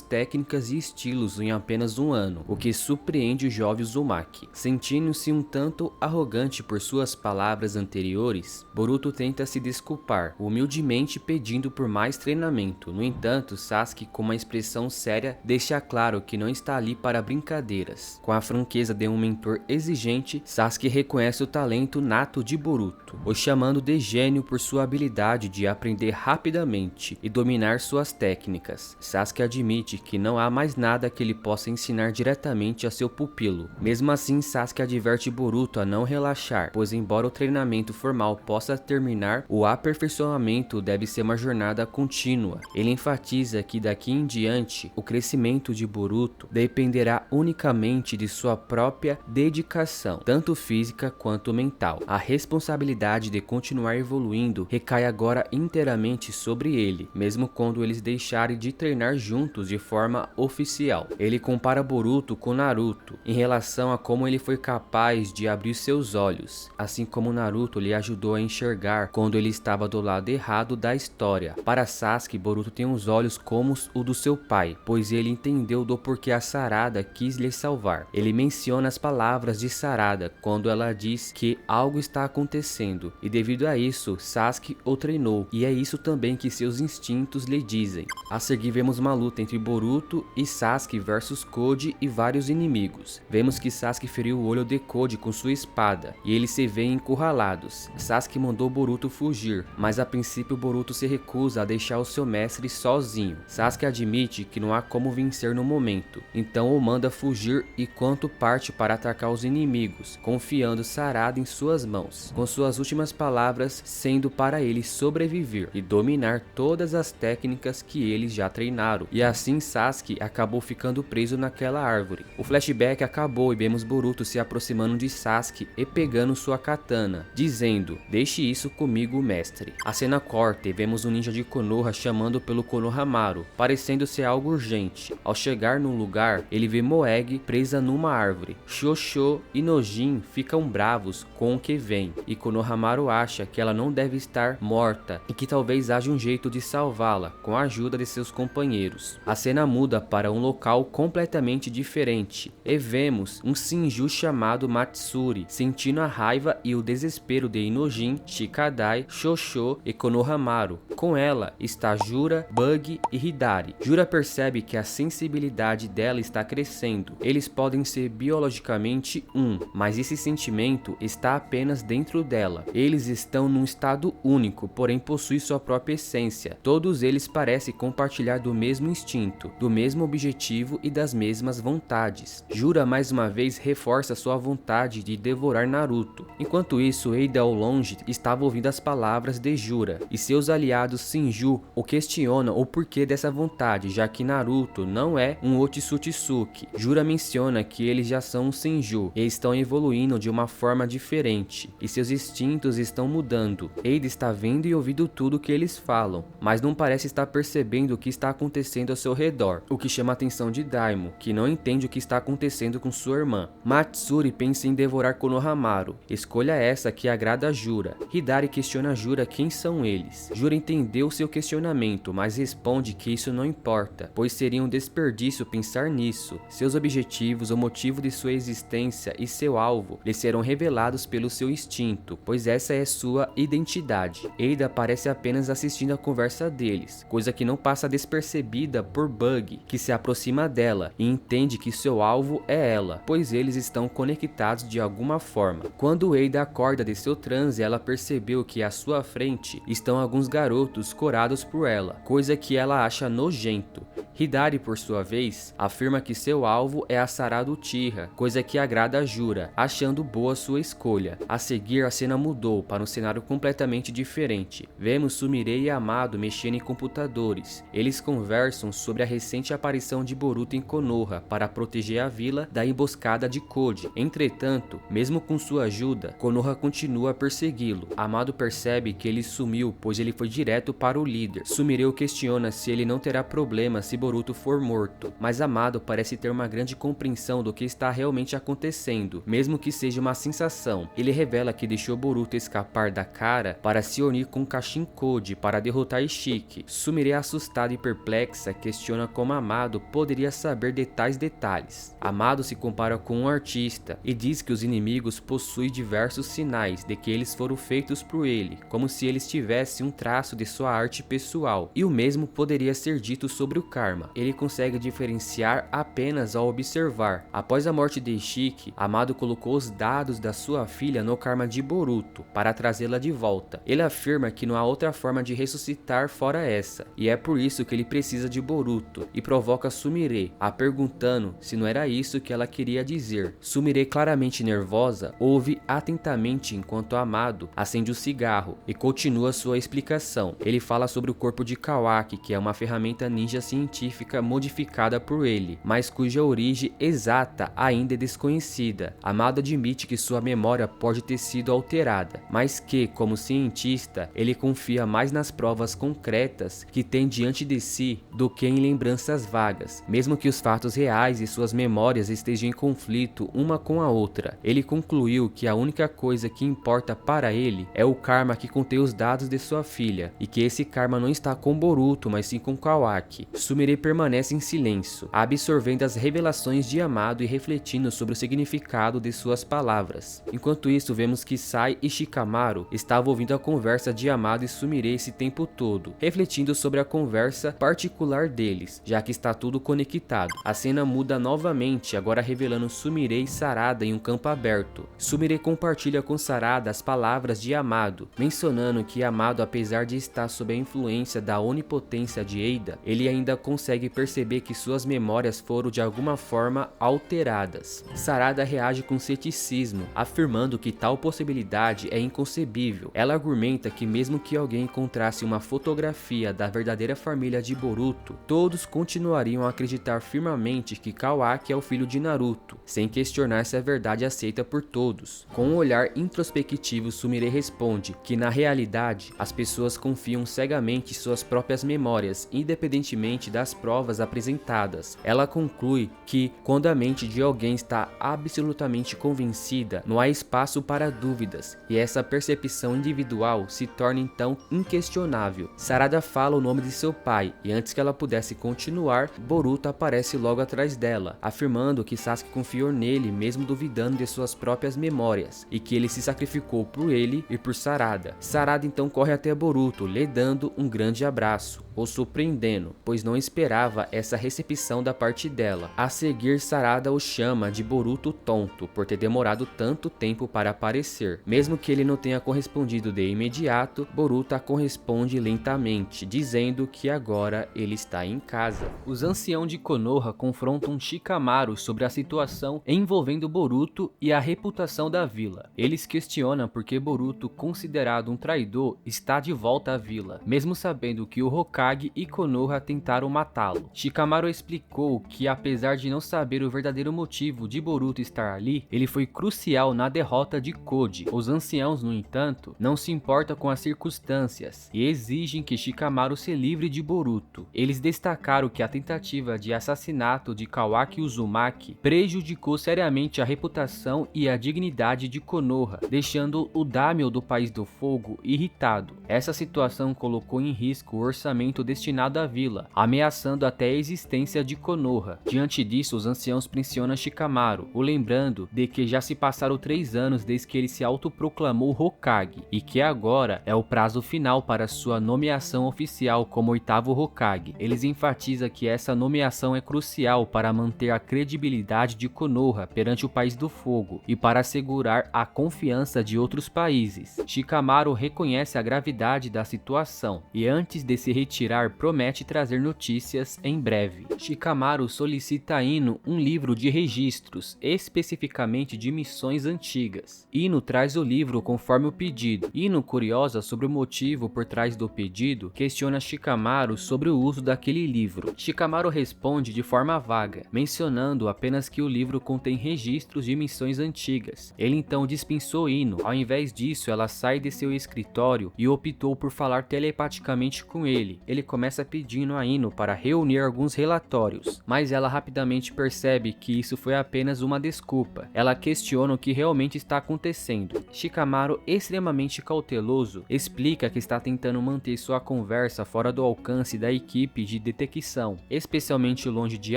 técnicas e estilos em apenas um ano, o que surpreende o jovem Uzumaki. Sentindo-se um tanto arrogante por suas palavras anteriores, Boruto tenta se desculpar, humildemente pedindo por mais treinamento. No entanto, Sasuke, com uma expressão séria, deixa claro que não está ali para brincadeiras. Com a franqueza de um mentor exigente, Sasuke reconhece o talento nato de Boruto, o chamando de gênio por sua habilidade de aprender rapidamente e dominar suas técnicas. Sasuke admite que não há mais nada que ele possa ensinar diretamente a seu pupilo. Mesmo assim, Sasuke adverte Boruto a não relaxar, pois embora o treinamento formal possa terminar, o aperfeiçoamento deve ser uma jornada contínua. Ele enfatiza que daqui em diante, o crescimento de Boruto dependerá unicamente de sua própria dedicação, tanto física quanto mental. A responsabilidade de continuar evoluindo recai agora inteiramente sobre ele, mesmo quando eles deixarem de treinar juntos de forma oficial. Ele compara Boruto com Naruto em relação a como ele foi capaz de abrir seus olhos, assim como Naruto lhe ajudou a enxergar quando ele estava do lado errado da história. Para Sasuke, Boruto tem os olhos como o do seu pai, pois ele entendeu do porquê a Sarada quis lhe salvar. Ele menciona as palavras de Sarada quando ela diz que algo está acontecendo, e devido a isso, Sasuke o treinou, e é isso também que seus instintos lhe dizem. A seguir vemos uma luta entre Boruto e Sasuke versus Koji e vários inimigos. Vemos que Sasuke feriu o olho de Koji com sua espada, e eles se veem encurralados. Sasuke mandou Boruto fugir, mas a princípio Boruto se recusa a deixar o seu mestre sozinho. Sasuke admite que não há como vencer no momento, então o manda fugir enquanto parte para atacar os inimigos, confiando Sarada em suas mãos, com suas últimas palavras sendo para ele sobreviver e dominar todas as técnicas que eles já treinaram. E assim Sasuke acabou ficando preso naquela árvore. O flashback acabou e vemos Boruto se aproximando de Sasuke e pegando sua katana, dizendo: "Deixe isso comigo, mestre." A cena corta e vemos um ninja de Konoha chamando pelo Konohamaru, parecendo ser algo urgente. Ao chegar no lugar, ele vê Moeg presa numa árvore. Shosho e Nojin ficam bravos com o que vem, e Konohamaru acha que ela não deve estar morta e que talvez haja um jeito de salvá-la com a ajuda de seus companheiros. A cena muda para um local completamente diferente e vemos um Shinju chamado Matsuri sentindo a raiva e o desespero de Inojin, Shikadai, Shosho e Konohamaru. Com ela está Jura, Bug e Hidari. Jura percebe que a sensibilidade dela está crescendo. Eles podem ser biologicamente um, mas esse sentimento está apenas dentro dela. Eles estão num estado único, porém possuem sua própria essência. Todos eles parecem compartilhar do mesmo instinto, do mesmo objetivo e das mesmas vontades. Jura mais uma vez reforça sua vontade de devorar Naruto. Enquanto isso, Eida ao longe estava ouvindo as palavras de Jura, e seus aliados Shinju o questionam o porquê dessa vontade, já que Naruto não é um Otsutsuki. Jura menciona que eles já são um Shinju e estão evoluindo de uma forma diferente, e seus instintos estão mudando. Eida está vendo e ouvindo tudo que eles falam, mas não parece estar percebendo o que está acontecendo ao seu redor, o que chama a atenção de Daimon, que não entende o que está acontecendo com sua irmã. Matsuri pensa em devorar Konohamaru, escolha essa que agrada a Jura. Hidari questiona Jura quem são eles. Jura entendeu seu questionamento, mas responde que isso não importa, pois seria um desperdício pensar nisso. Seus objetivos, o motivo de sua existência e seu alvo lhe serão revelados pelo seu instinto, pois essa é sua identidade. Eida parece apenas assistindo a conversa deles, coisa que não passa despercebida por Bug, que se aproxima dela e entende que seu alvo é ela, pois eles estão conectados de alguma forma. Quando Eida acorda de seu transe, ela percebeu que à sua frente estão alguns garotos corados por ela, coisa que ela acha nojento. Hidari, por sua vez, afirma que seu alvo é a Sarada Uchiha, coisa que agrada a Jura, achando boa sua escolha. A seguir, a cena mudou para um cenário completamente diferente. Vemos Sumire e Amado mexendo em computadores. Eles conversam sobre a recente aparição de Boruto em Konoha para proteger a vila da emboscada de Koji. Entretanto, mesmo com sua ajuda, Konoha continua a persegui-lo. Amado percebe que ele sumiu, pois ele foi direto para o líder. Sumire o questiona se ele não terá problema se Boruto for morto, mas Amado parece ter uma grande compreensão do que está realmente acontecendo, mesmo que seja uma sensação. Ele revela que deixou Boruto escapar da cara para se unir com Kashin Koji para derrotar Ishiki. Sumire, assustada e perplexa, questiona como Amado poderia saber de tais detalhes. Amado se compara com um artista e diz que os inimigos possuem diversos sinais de que eles foram feitos por ele, como se eles tivessem um traço de sua arte pessoal, e o mesmo poderia ser dito sobre o karma. Ele consegue diferenciar apenas ao observar. Após a morte de Ishiki, Amado colocou os dados da sua filha no karma de Boruto para trazê-la de volta. Ele afirma que não há outra forma de ressuscitar fora essa, e é por isso que ele precisa de Boruto, e provoca Sumire, a perguntando se não era isso que ela queria dizer. Sumire, claramente nervosa, ouve atentamente enquanto Amado acende o cigarro e continua sua explicação. Ele fala sobre o corpo de Kawaki, que é uma ferramenta ninja científica modificada por ele, mas cuja origem exata ainda é desconhecida. Amado admite que sua memória pode ter sido alterada, mas que, como cientista, ele confia mais nas provas concretas que tem diante de si do que em lembranças vagas, mesmo que os fatos reais e suas memórias estejam em conflito uma com a outra. Ele concluiu que a única coisa que importa para ele é o karma que contém os dados de sua filha, e que esse karma não está com Boruto, mas sim com Kawaki. Sumire permanece em silêncio, absorvendo as revelações de Amado e refletindo sobre o significado de suas palavras. Enquanto isso, vemos que Sai e Shikamaru estavam ouvindo a conversa de Amado e Sumire esse tempo todo, refletindo sobre a conversa particular deles, já que está tudo conectado. A cena muda novamente, agora revelando Sumire e Sarada em um campo aberto. Sumire compartilha com Sarada as palavras de Amado, mencionando que Amado, apesar de estar sob a influência da onipotência de Eida, ele ainda consegue perceber que suas memórias foram de alguma forma alteradas. Sarada reage com ceticismo, afirmando que tal possibilidade é inconcebível. Ela argumenta que mesmo que alguém encontrasse uma fotografia da verdadeira família de Boruto, todos continuariam a acreditar firmemente que Kawaki é o filho de Naruto, sem questionar se a verdade é aceita por todos. Com um olhar introspectivo, Sumire responde que na realidade as pessoas confiam cegamente em suas próprias memórias, independentemente das provas apresentadas. Ela conclui que quando a mente de alguém está absolutamente convencida, não há espaço para dúvidas, e essa percepção individual se torna então inquestionável. Sarada fala o nome de seu pai, e antes que ela pudesse continuar, Boruto aparece logo atrás dela, afirmando que Sasuke confiou nele mesmo duvidando de suas próprias memórias, e que ele se sacrificou por ele e por Sarada. Sarada então corre até Boruto, lhe dando um grande abraço, o surpreendendo, pois não esperava essa recepção da parte dela. A seguir, Sarada o chama de Boruto tonto, por ter demorado tanto tempo para aparecer. Mesmo que ele não tenha correspondido de imediato, Boruto a corresponde lentamente, dizendo que agora ele está em casa. Os anciãos de Konoha confrontam Shikamaru sobre a situação envolvendo Boruto e a reputação da vila. Eles questionam por que Boruto, considerado um traidor, está de volta à vila, mesmo sabendo que o Hokage e Konoha tentaram matá-lo. Shikamaru explicou que, apesar de não saber o verdadeiro motivo de Boruto estar ali, ele foi crucial na derrota de Koji. Os anciãos, no entanto, não se importam com as circunstâncias e exigem que Shikamaru se livre de Boruto. Eles destacaram que a tentativa de assassinato de Kawaki Uzumaki prejudicou seriamente a reputação e a dignidade de Konoha, deixando o daimyo do País do Fogo irritado. Essa situação colocou em risco o orçamento destinado à vila, ameaçando até a existência de Konoha. Diante disso, os anciãos pressionam Shikamaru, o lembrando de que já se passaram 3 anos desde que ele se autoproclamou Hokage, e que agora é o prazo final para sua nomeação oficial como 8º Hokage. Eles enfatizam que essa nomeação é crucial para manter a credibilidade de Konoha perante o País do Fogo e para assegurar a confiança de outros países. Shikamaru reconhece a gravidade da situação e, antes de se retirar retirar promete trazer notícias em breve. Shikamaru solicita a Ino um livro de registros, especificamente de missões antigas. Ino traz o livro conforme o pedido. Ino, curiosa sobre o motivo por trás do pedido, questiona Shikamaru sobre o uso daquele livro. Shikamaru responde de forma vaga, mencionando apenas que o livro contém registros de missões antigas. Ele então dispensou Ino. Ao invés disso, ela sai de seu escritório e optou por falar telepaticamente com ele. Ele começa pedindo a Ino para reunir alguns relatórios, mas ela rapidamente percebe que isso foi apenas uma desculpa. Ela questiona o que realmente está acontecendo. Shikamaru, extremamente cauteloso, explica que está tentando manter sua conversa fora do alcance da equipe de detecção, especialmente longe de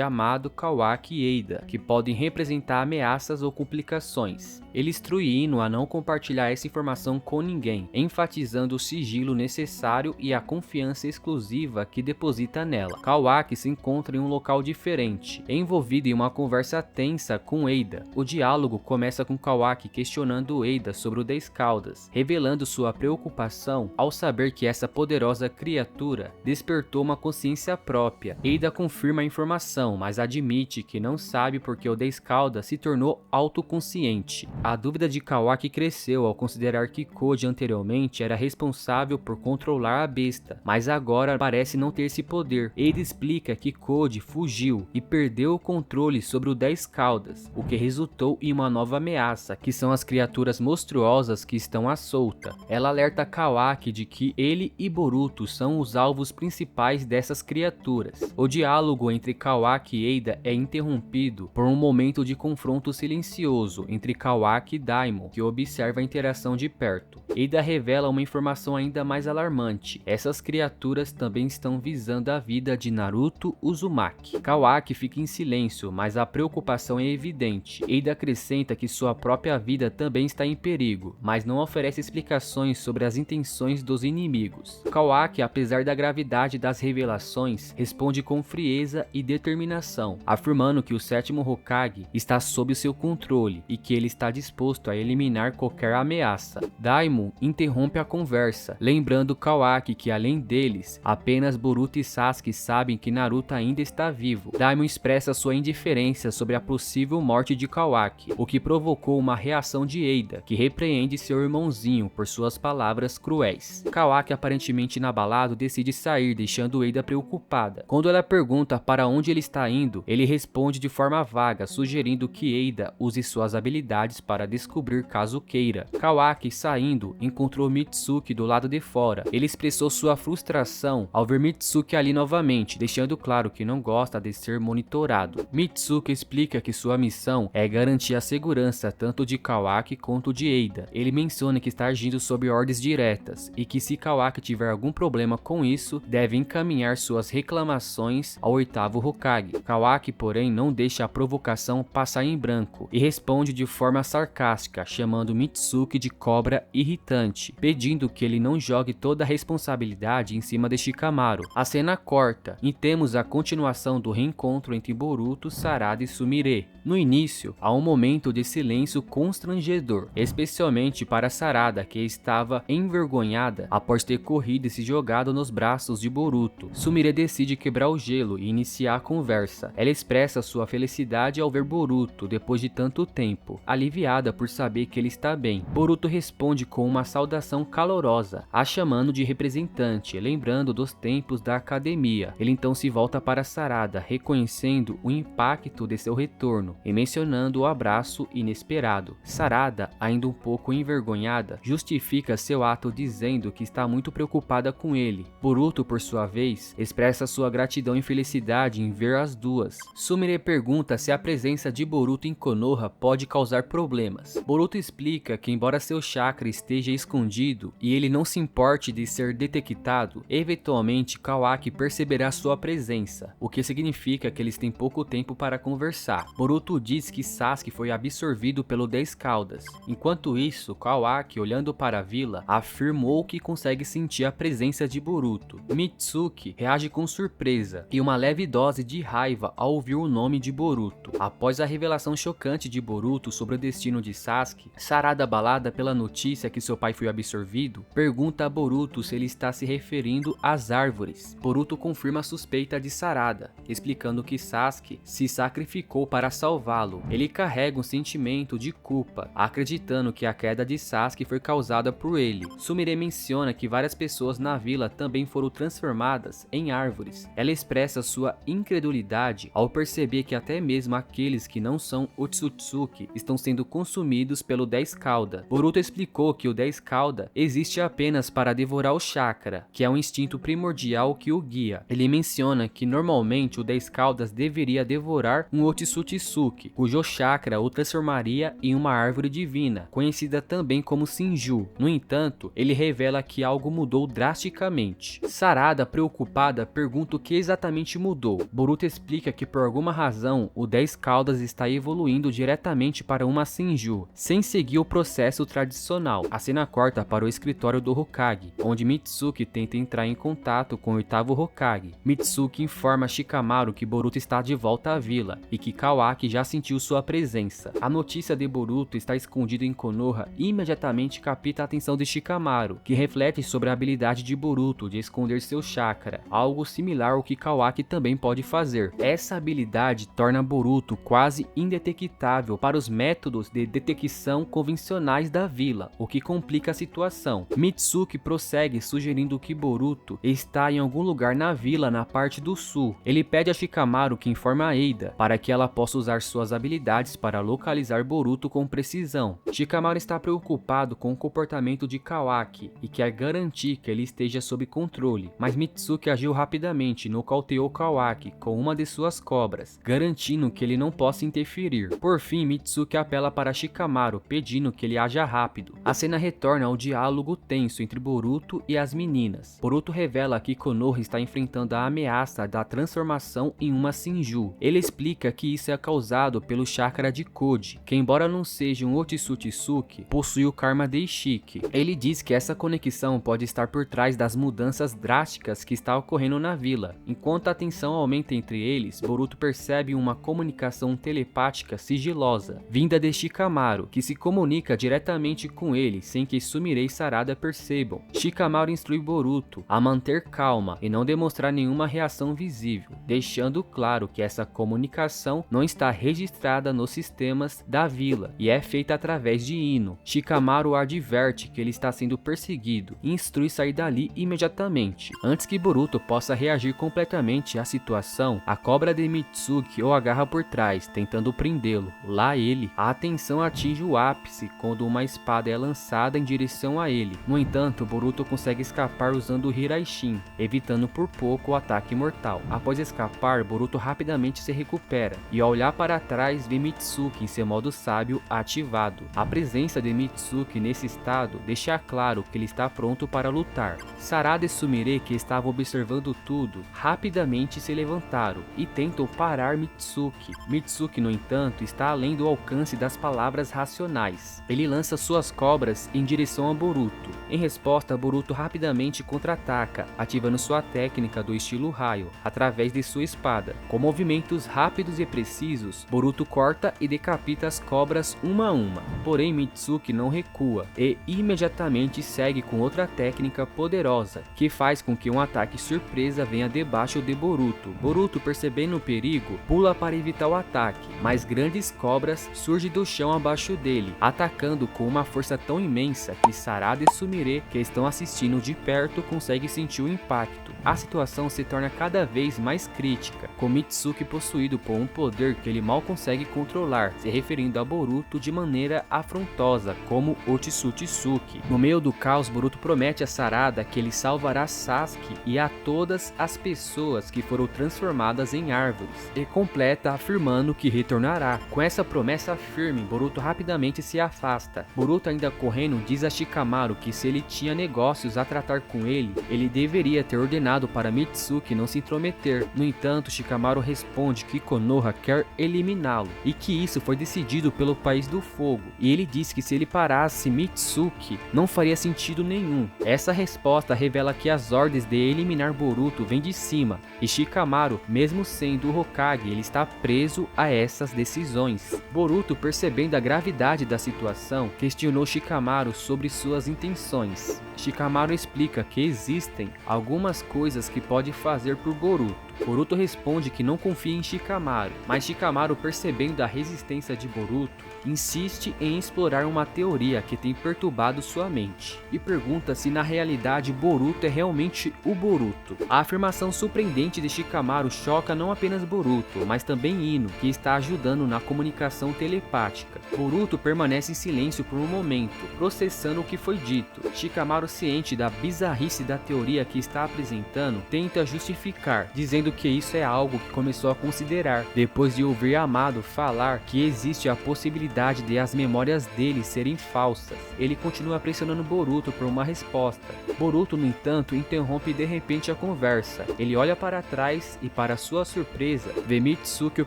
Amado, Kawaki e Eida, que podem representar ameaças ou complicações. Ele instrui Ino a não compartilhar essa informação com ninguém, enfatizando o sigilo necessário e a confiança exclusiva que deposita nela. Kawaki se encontra em um local diferente, envolvido em uma conversa tensa com Eida. O diálogo começa com Kawaki questionando Eida sobre o 10 Caudas, revelando sua preocupação ao saber que essa poderosa criatura despertou uma consciência própria. Eida confirma a informação, mas admite que não sabe porque o 10 Caudas se tornou autoconsciente. A dúvida de Kawaki cresceu ao considerar que Koji anteriormente era responsável por controlar a besta, mas agora parece não ter esse poder. Eida explica que Koji fugiu e perdeu o controle sobre o 10 Caudas, o que resultou em uma nova ameaça, que são as criaturas monstruosas que estão à solta. Ela alerta Kawaki de que ele e Boruto são os alvos principais dessas criaturas. O diálogo entre Kawaki e Eida é interrompido por um momento de confronto silencioso entre Kawaki e Daimon, que observa a interação de perto. Eida revela uma informação ainda mais alarmante: essas criaturas também estão visando a vida de Naruto Uzumaki. Kawaki fica em silêncio, mas a preocupação é evidente. Eida acrescenta que sua própria vida também está em perigo, mas não oferece explicações sobre as intenções dos inimigos. Kawaki, apesar da gravidade das revelações, responde com frieza e determinação, afirmando que o 7º Hokage está sob seu controle e que ele está disposto a eliminar qualquer ameaça. Daimon interrompe a conversa, lembrando Kawaki que além deles, apenas Boruto e Sasuke sabem que Naruto ainda está vivo. Daimon expressa sua indiferença sobre a possível morte de Kawaki, o que provocou uma reação de Eida, que repreende seu irmãozinho por suas palavras cruéis. Kawaki, aparentemente inabalado, decide sair, deixando Eida preocupada. Quando ela pergunta para onde ele está indo, ele responde de forma vaga, sugerindo que Eida use suas habilidades para descobrir caso queira. Kawaki, saindo, encontrou Mitsuki do lado de fora. Ele expressou sua frustração ao ver Mitsuki ali novamente, deixando claro que não gosta de ser monitorado. Mitsuki explica que sua missão é garantir a segurança tanto de Kawaki quanto de Eida. Ele menciona que está agindo sob ordens diretas e que se Kawaki tiver algum problema com isso, deve encaminhar suas reclamações ao 8º Hokage. Kawaki, porém, não deixa a provocação passar em branco e responde de forma sarcástica, chamando Mitsuki de cobra irritante, pedindo que ele não jogue toda a responsabilidade em cima de Shikamaru. A cena corta e temos a continuação do reencontro entre Boruto, Sarada e Sumire. No início, há um momento de silêncio constrangedor, especialmente para Sarada, que estava envergonhada após ter corrido e se jogado nos braços de Boruto. Sumire decide quebrar o gelo e iniciar a conversa. Ela expressa sua felicidade ao ver Boruto depois de tanto tempo, aliviada por saber que ele está bem. Boruto responde com uma saudação calorosa, a chamando de representante, lembrando dos tempos da academia. Ele então se volta para Sarada, reconhecendo o impacto de seu retorno e mencionando o abraço inesperado. Sarada, ainda um pouco envergonhada, justifica seu ato dizendo que está muito preocupada com ele. Boruto, por sua vez, expressa sua gratidão e felicidade em ver as duas. Sumire pergunta se a presença de Boruto em Konoha pode causar problemas. Boruto explica que embora seu chakra esteja escondido e ele não se importe de ser detectado, eventualmente Kawaki perceberá sua presença, o que significa que eles têm pouco tempo para conversar. Boruto diz que Sasuke foi absorvido pelo 10 Caudas. Enquanto isso, Kawaki, olhando para a vila, afirmou que consegue sentir a presença de Boruto. Mitsuki reage com surpresa e uma leve dose de raiva ao ouvir o nome de Boruto. Após a revelação chocante de Boruto sobre o destino de Sasuke, Sarada, abalada pela notícia que seu pai foi absorvido, pergunta a Boruto se ele está se referindo a as árvores. Boruto confirma a suspeita de Sarada, explicando que Sasuke se sacrificou para salvá-lo. Ele carrega um sentimento de culpa, acreditando que a queda de Sasuke foi causada por ele. Sumire menciona que várias pessoas na vila também foram transformadas em árvores. Ela expressa sua incredulidade ao perceber que até mesmo aqueles que não são Otsutsuki estão sendo consumidos pelo 10 cauda. Boruto explicou que o 10 cauda existe apenas para devorar o chakra, que é um instinto primordial que o guia. Ele menciona que normalmente o 10 caudas deveria devorar um Otsutsuki, cujo chakra o transformaria em uma árvore divina, conhecida também como Shinju. No entanto, ele revela que algo mudou drasticamente. Sarada, preocupada, pergunta o que exatamente mudou. Boruto explica que por alguma razão o 10 caudas está evoluindo diretamente para uma Shinju, sem seguir o processo tradicional. A cena corta para o escritório do Hokage, onde Mitsuki tenta entrar em contato com o 8º Hokage. Mitsuki informa Shikamaru que Boruto está de volta à vila e que Kawaki já sentiu sua presença. A notícia de Boruto estar escondido em Konoha imediatamente capta a atenção de Shikamaru, que reflete sobre a habilidade de Boruto de esconder seu chakra, algo similar ao que Kawaki também pode fazer. Essa habilidade torna Boruto quase indetectável para os métodos de detecção convencionais da vila, o que complica a situação. Mitsuki prossegue sugerindo que Boruto está em algum lugar na vila na parte do sul. Ele pede a Shikamaru que informe a Eida para que ela possa usar suas habilidades para localizar Boruto com precisão. Shikamaru está preocupado com o comportamento de Kawaki e quer garantir que ele esteja sob controle, mas Mitsuki agiu rapidamente e nocauteou Kawaki com uma de suas cobras, garantindo que ele não possa interferir. Por fim, Mitsuki apela para Shikamaru, pedindo que ele haja rápido. A cena retorna ao diálogo tenso entre Boruto e as meninas. Boruto revela que Konoha está enfrentando a ameaça da transformação em uma Shinju. Ele explica que isso é causado pelo chakra de Koji, que embora não seja um Otsutsuki, possui o karma de Ishiki. Ele diz que essa conexão pode estar por trás das mudanças drásticas que está ocorrendo na vila. Enquanto a tensão aumenta entre eles, Boruto percebe uma comunicação telepática sigilosa, vinda de Shikamaru, que se comunica diretamente com ele sem que Sumire e Sarada percebam. Shikamaru instrui Boruto a manter calma e não demonstrar nenhuma reação visível, deixando claro que essa comunicação não está registrada nos sistemas da vila e é feita através de Ino. Shikamaru adverte que ele está sendo perseguido e instrui sair dali imediatamente. Antes que Boruto possa reagir completamente à situação, a cobra de Mitsuki o agarra por trás, tentando prendê-lo. Lá ele, a atenção atinge o ápice quando uma espada é lançada em direção a ele. No entanto, Boruto consegue escapar usando o Hiraishin, evitando por pouco o ataque mortal. Após escapar, Boruto rapidamente se recupera e ao olhar para trás vê Mitsuki em seu modo sábio ativado. A presença de Mitsuki nesse estado deixa claro que ele está pronto para lutar. Sarada e Sumire, que estavam observando tudo, rapidamente se levantaram e tentam parar Mitsuki. Mitsuki, no entanto, está além do alcance das palavras racionais. Ele lança suas cobras em direção a Boruto. Em resposta, Boruto rapidamente contra-ataca, ativando sua técnica do estilo raio, através de sua espada. Com movimentos rápidos e precisos, Boruto corta e decapita as cobras uma a uma. Porém, Mitsuki não recua e imediatamente segue com outra técnica poderosa, que faz com que um ataque surpresa venha debaixo de Boruto. Boruto, percebendo o perigo, pula para evitar o ataque, mas grandes cobras surgem do chão abaixo dele, atacando com uma força tão imensa que Sarada e Sumire, que estão assistindo de perto, conseguem sentir o impacto. A situação se torna cada vez mais crítica, com Mitsuki possuído por um poder que ele mal consegue controlar, se referindo a Boruto de maneira afrontosa, como Otsutsuki. No meio do caos, Boruto promete a Sarada que ele salvará Sasuke e a todas as pessoas que foram transformadas em árvores, e completa afirmando que retornará. Com essa promessa firme, Boruto rapidamente se afasta. Boruto, ainda correndo, diz a Shikamaru que se ele tinha negócios a tratar com ele, ele deveria ter ordenado para Mitsuki não se intrometer. No entanto, Shikamaru responde que Konoha quer eliminá-lo e que isso foi decidido pelo País do Fogo, e ele diz que se ele parasse Mitsuki não faria sentido nenhum. Essa resposta revela que as ordens de eliminar Boruto vêm de cima, e Shikamaru, mesmo sendo o Hokage, ele está preso a essas decisões. Boruto, percebendo a gravidade da situação, questionou Shikamaru sobre suas intenções. Shikamaru explica que existem bem, algumas coisas que pode fazer por Boruto. Boruto responde que não confia em Shikamaru, mas Shikamaru, percebendo a resistência de Boruto, insiste em explorar uma teoria que tem perturbado sua mente, e pergunta se na realidade Boruto é realmente o Boruto. A afirmação surpreendente de Shikamaru choca não apenas Boruto, mas também Ino, que está ajudando na comunicação telepática. Boruto permanece em silêncio por um momento, processando o que foi dito. Shikamaru, ciente da bizarrice da teoria que está apresentando, tenta justificar, dizendo que isso é algo que começou a considerar depois de ouvir Amado falar que existe a possibilidade de as memórias dele serem falsas. Ele continua pressionando Boruto por uma resposta. Boruto, no entanto, interrompe de repente a conversa. Ele olha para trás e, para sua surpresa, vê Mitsuki o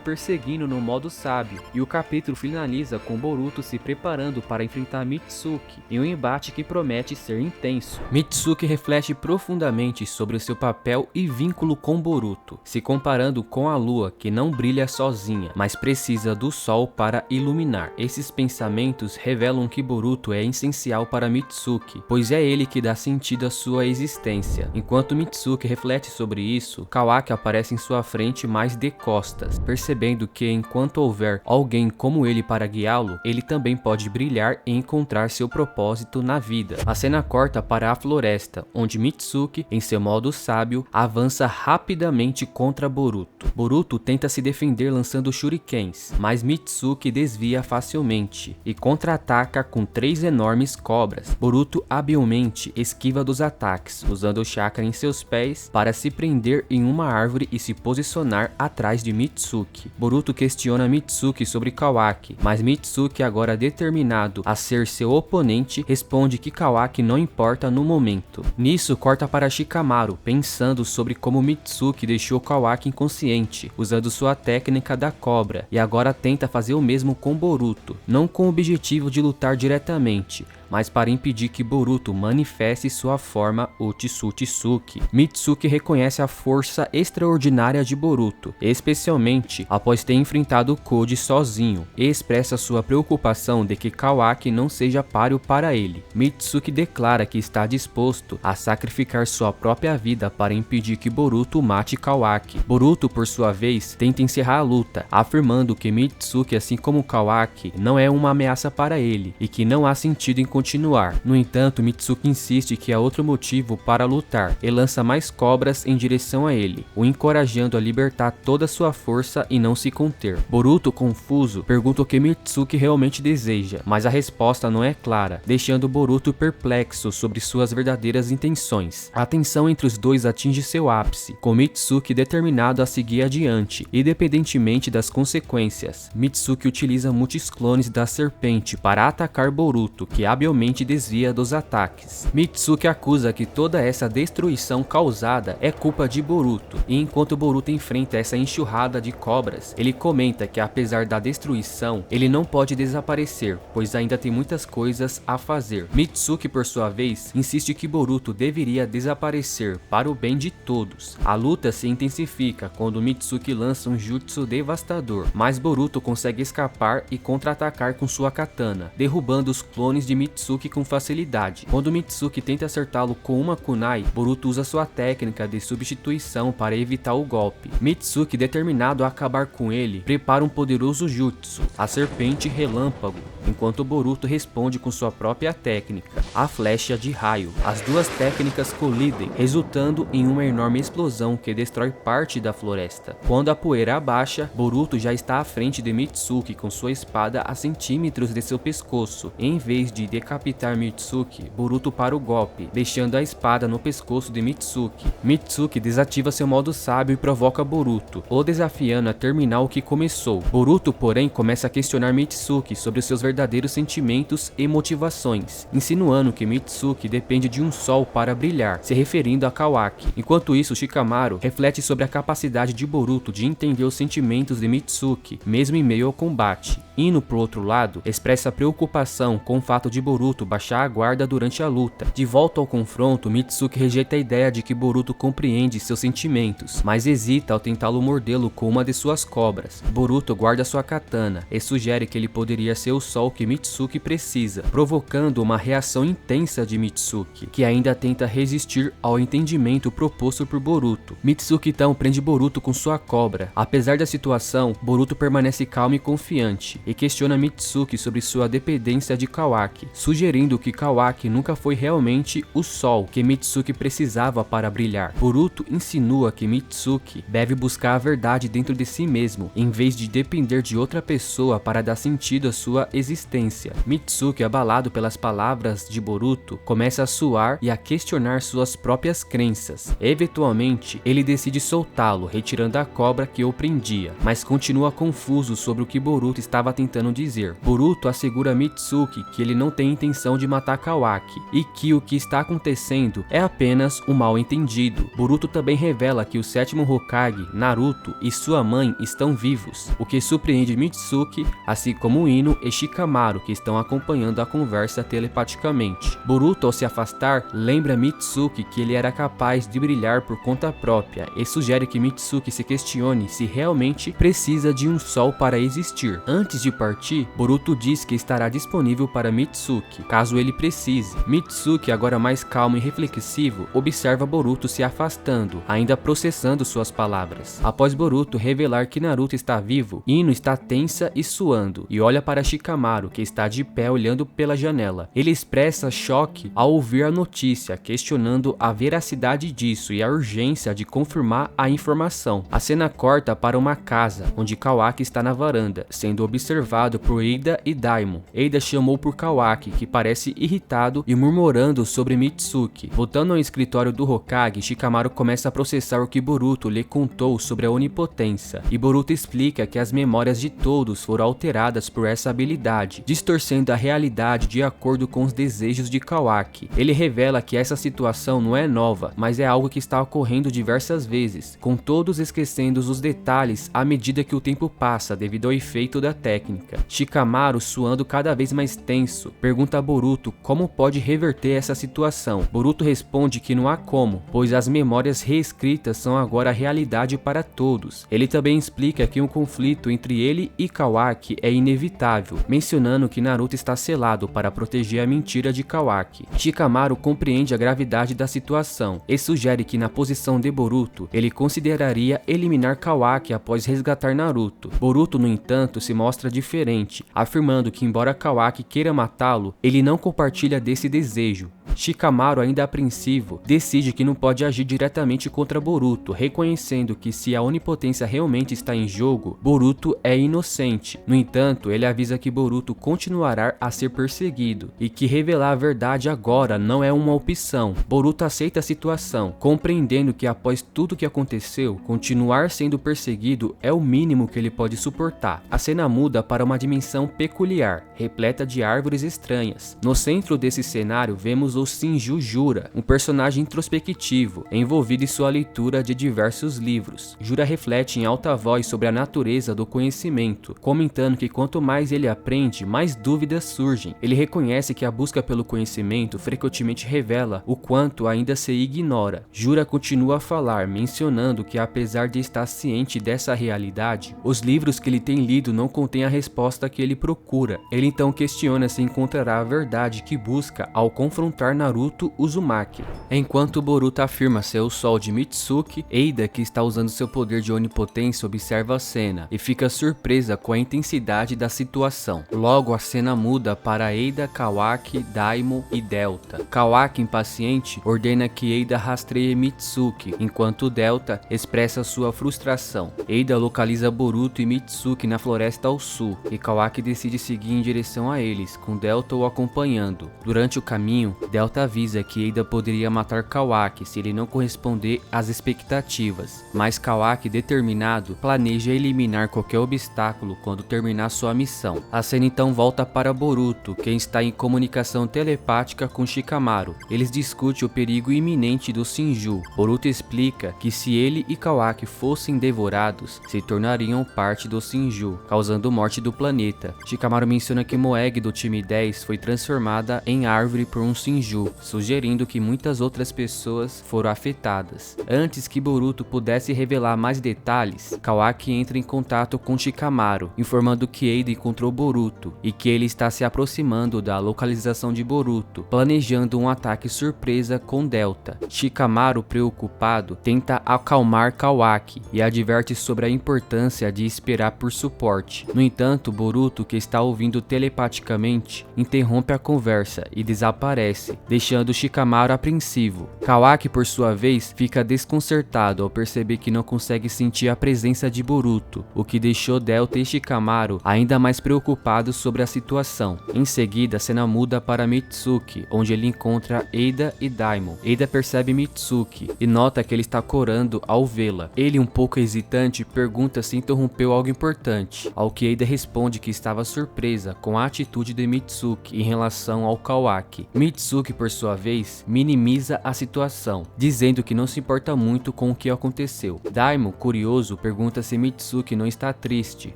perseguindo no modo sábio, e o capítulo finaliza com Boruto se preparando para enfrentar Mitsuki em um embate que promete ser intenso. Mitsuki reflete profundamente sobre o seu papel e vínculo com Boruto, se comparando com a lua, que não brilha sozinha, mas precisa do sol para iluminar. Esses pensamentos revelam que Boruto é essencial para Mitsuki, pois é ele que dá sentido à sua existência. Enquanto Mitsuki reflete sobre isso, Kawaki aparece em sua frente, mais de costas, percebendo que enquanto houver alguém como ele para guiá-lo, ele também pode brilhar e encontrar seu propósito na vida. A cena corta para a floresta, onde Mitsuki, em seu modo sábio, avança rapidamente contra Boruto. Boruto tenta se defender lançando shurikens, mas Mitsuki desvia facilmente e contra-ataca com 3 enormes cobras. Boruto habilmente esquiva dos ataques, usando o chakra em seus pés para se prender em uma árvore e se posicionar atrás de Mitsuki. Boruto questiona Mitsuki sobre Kawaki, mas Mitsuki, agora determinado a ser seu oponente, responde que Kawaki não importa no momento. Nisso, corta para Shikamaru, pensando sobre como Mitsuki deixou Kawaki inconsciente, usando sua técnica da cobra, e agora tenta fazer o mesmo com Boruto, não com o objetivo de lutar diretamente, mas para impedir que Boruto manifeste sua forma Otsutsuki. Mitsuki reconhece a força extraordinária de Boruto, especialmente após ter enfrentado Koji sozinho, e expressa sua preocupação de que Kawaki não seja páreo para ele. Mitsuki declara que está disposto a sacrificar sua própria vida para impedir que Boruto mate Kawaki. Boruto, por sua vez, tenta encerrar a luta, afirmando que Mitsuki, assim como Kawaki, não é uma ameaça para ele e que não há sentido em continuar. No entanto, Mitsuki insiste que há outro motivo para lutar e lança mais cobras em direção a ele, o encorajando a libertar toda sua força e não se conter. Boruto, confuso, pergunta o que Mitsuki realmente deseja, mas a resposta não é clara, deixando Boruto perplexo sobre suas verdadeiras intenções. A tensão entre os dois atinge seu ápice, com Mitsuki determinado a seguir adiante, independentemente das consequências. Mitsuki utiliza muitos clones da serpente para atacar Boruto, que habilmente desvia dos ataques. Mitsuki acusa que toda essa destruição causada é culpa de Boruto, e enquanto Boruto enfrenta essa enxurrada de cobras, ele comenta que apesar da destruição, ele não pode desaparecer, pois ainda tem muitas coisas a fazer. Mitsuki, por sua vez, insiste que Boruto deveria desaparecer para o bem de todos. A luta se intensifica quando Mitsuki lança um jutsu devastador, mas Boruto consegue escapar e contra-atacar com sua katana, derrubando os clones de Mitsuki com facilidade. Quando Mitsuki tenta acertá-lo com uma kunai, Boruto usa sua técnica de substituição para evitar o golpe. Mitsuki, determinado a acabar com ele, prepara um poderoso jutsu, a serpente relâmpago, enquanto Boruto responde com sua própria técnica, a flecha de raio. As duas técnicas colidem, resultando em uma enorme explosão que destrói parte da floresta. Quando a poeira abaixa, Boruto já está à frente de Mitsuki com sua espada a centímetros de seu pescoço. Em vez de decapitar Mitsuki, Boruto para o golpe, deixando a espada no pescoço de Mitsuki. Mitsuki desativa seu modo sábio e provoca Boruto, o desafiando a terminar o que começou. Boruto, porém, começa a questionar Mitsuki sobre os seus verdadeiros sentimentos e motivações, insinuando que Mitsuki depende de um sol para brilhar, se referindo a Kawaki. Enquanto isso, Shikamaru reflete sobre a capacidade de Boruto de entender os sentimentos de Mitsuki, mesmo em meio ao combate. Ino, por outro lado, expressa preocupação com o fato de Boruto Boruto baixar a guarda durante a luta. De volta ao confronto, Mitsuki rejeita a ideia de que Boruto compreende seus sentimentos, mas hesita ao tentá-lo mordê-lo com uma de suas cobras. Boruto guarda sua katana e sugere que ele poderia ser o sol que Mitsuki precisa, provocando uma reação intensa de Mitsuki, que ainda tenta resistir ao entendimento proposto por Boruto. Mitsuki então prende Boruto com sua cobra. Apesar da situação, Boruto permanece calmo e confiante, e questiona Mitsuki sobre sua dependência de Kawaki, sugerindo que Kawaki nunca foi realmente o sol que Mitsuki precisava para brilhar. Boruto insinua que Mitsuki deve buscar a verdade dentro de si mesmo, em vez de depender de outra pessoa para dar sentido à sua existência. Mitsuki, abalado pelas palavras de Boruto, começa a suar e a questionar suas próprias crenças. Eventualmente, ele decide soltá-lo, retirando a cobra que o prendia, mas continua confuso sobre o que Boruto estava tentando dizer. Boruto assegura a Mitsuki que ele não tem intenção de matar Kawaki e que o que está acontecendo é apenas um mal-entendido. Boruto também revela que o sétimo Hokage, Naruto, e sua mãe estão vivos, o que surpreende Mitsuki, assim como Ino e Shikamaru, que estão acompanhando a conversa telepaticamente. Boruto, ao se afastar, lembra Mitsuki que ele era capaz de brilhar por conta própria e sugere que Mitsuki se questione se realmente precisa de um sol para existir. Antes de partir, Boruto diz que estará disponível para Mitsuki, caso ele precise. Mitsuki, agora mais calmo e reflexivo, observa Boruto se afastando, ainda processando suas palavras. Após Boruto revelar que Naruto está vivo, Ino está tensa e suando, e olha para Shikamaru, que está de pé olhando pela janela. Ele expressa choque ao ouvir a notícia, questionando a veracidade disso e a urgência de confirmar a informação. A cena corta para uma casa, onde Kawaki está na varanda, sendo observado por Eida e Daimon. Eida chamou por Kawaki, que parece irritado e murmurando sobre Mitsuki. Voltando ao escritório do Hokage, Shikamaru começa a processar o que Boruto lhe contou sobre a onipotência, e Boruto explica que as memórias de todos foram alteradas por essa habilidade, distorcendo a realidade de acordo com os desejos de Kawaki. Ele revela que essa situação não é nova, mas é algo que está ocorrendo diversas vezes, com todos esquecendo os detalhes à medida que o tempo passa devido ao efeito da técnica. Shikamaru, suando cada vez mais tenso, pergunta a Boruto como pode reverter essa situação. Boruto responde que não há como, pois as memórias reescritas são agora a realidade para todos. Ele também explica que um conflito entre ele e Kawaki é inevitável, mencionando que Naruto está selado para proteger a mentira de Kawaki. Shikamaru compreende a gravidade da situação e sugere que na posição de Boruto, ele consideraria eliminar Kawaki após resgatar Naruto. Boruto, no entanto, se mostra diferente, afirmando que embora Kawaki queira matá-lo, ele não compartilha desse desejo. Shikamaru, ainda apreensivo, decide que não pode agir diretamente contra Boruto, reconhecendo que se a onipotência realmente está em jogo, Boruto é inocente. No entanto, ele avisa que Boruto continuará a ser perseguido e que revelar a verdade agora não é uma opção. Boruto aceita a situação, compreendendo que após tudo que aconteceu, continuar sendo perseguido é o mínimo que ele pode suportar. A cena muda para uma dimensão peculiar, repleta de árvores estranhas. No centro desse cenário vemos o Shinju Jura, um personagem introspectivo, envolvido em sua leitura de diversos livros. Jura reflete em alta voz sobre a natureza do conhecimento, comentando que quanto mais ele aprende, mais dúvidas surgem. Ele reconhece que a busca pelo conhecimento frequentemente revela o quanto ainda se ignora. Jura continua a falar, mencionando que apesar de estar ciente dessa realidade, os livros que ele tem lido não contêm a resposta que ele procura. Ele então questiona se encontrará a verdade que busca ao confrontar Naruto Uzumaki. Enquanto Boruto afirma ser o sol de Mitsuki, Eida, que está usando seu poder de onipotência, observa a cena e fica surpresa com a intensidade da situação. Logo a cena muda para Eida, Kawaki, Daimon e Delta. Kawaki, impaciente, ordena que Eida rastreie Mitsuki, enquanto Delta expressa sua frustração. Eida localiza Boruto e Mitsuki na floresta ao sul, e Kawaki decide seguir em direção a eles, com Delta o acompanhando. Durante o caminho, Delta Delta avisa que Eida poderia matar Kawaki se ele não corresponder às expectativas, mas Kawaki, determinado, planeja eliminar qualquer obstáculo quando terminar sua missão. A cena então volta para Boruto, quem está em comunicação telepática com Shikamaru. Eles discutem o perigo iminente do Shinju. Boruto explica que se ele e Kawaki fossem devorados, se tornariam parte do Shinju, causando morte do planeta. Shikamaru menciona que Moeg do time 10 foi transformada em árvore por um Shinju, sugerindo que muitas outras pessoas foram afetadas. Antes que Boruto pudesse revelar mais detalhes, Kawaki entra em contato com Shikamaru, informando que Eida encontrou Boruto e que ele está se aproximando da localização de Boruto, planejando um ataque surpresa com Delta. Shikamaru, preocupado, tenta acalmar Kawaki e adverte sobre a importância de esperar por suporte. No entanto, Boruto, que está ouvindo telepaticamente, interrompe a conversa e desaparece, deixando Shikamaru apreensivo. Kawaki, por sua vez, fica desconcertado ao perceber que não consegue sentir a presença de Boruto, o que deixou Delta e Shikamaru ainda mais preocupados sobre a situação. Em seguida, a cena muda para Mitsuki, onde ele encontra Eida e Daimon. Eida percebe Mitsuki e nota que ele está corando ao vê-la. Ele, um pouco hesitante, pergunta se interrompeu algo importante, ao que Eida responde que estava surpresa com a atitude de Mitsuki em relação ao Kawaki. Mitsuki, por sua vez, minimiza a situação, dizendo que não se importa muito com o que aconteceu. Daimon, curioso, pergunta se Mitsuki não está triste,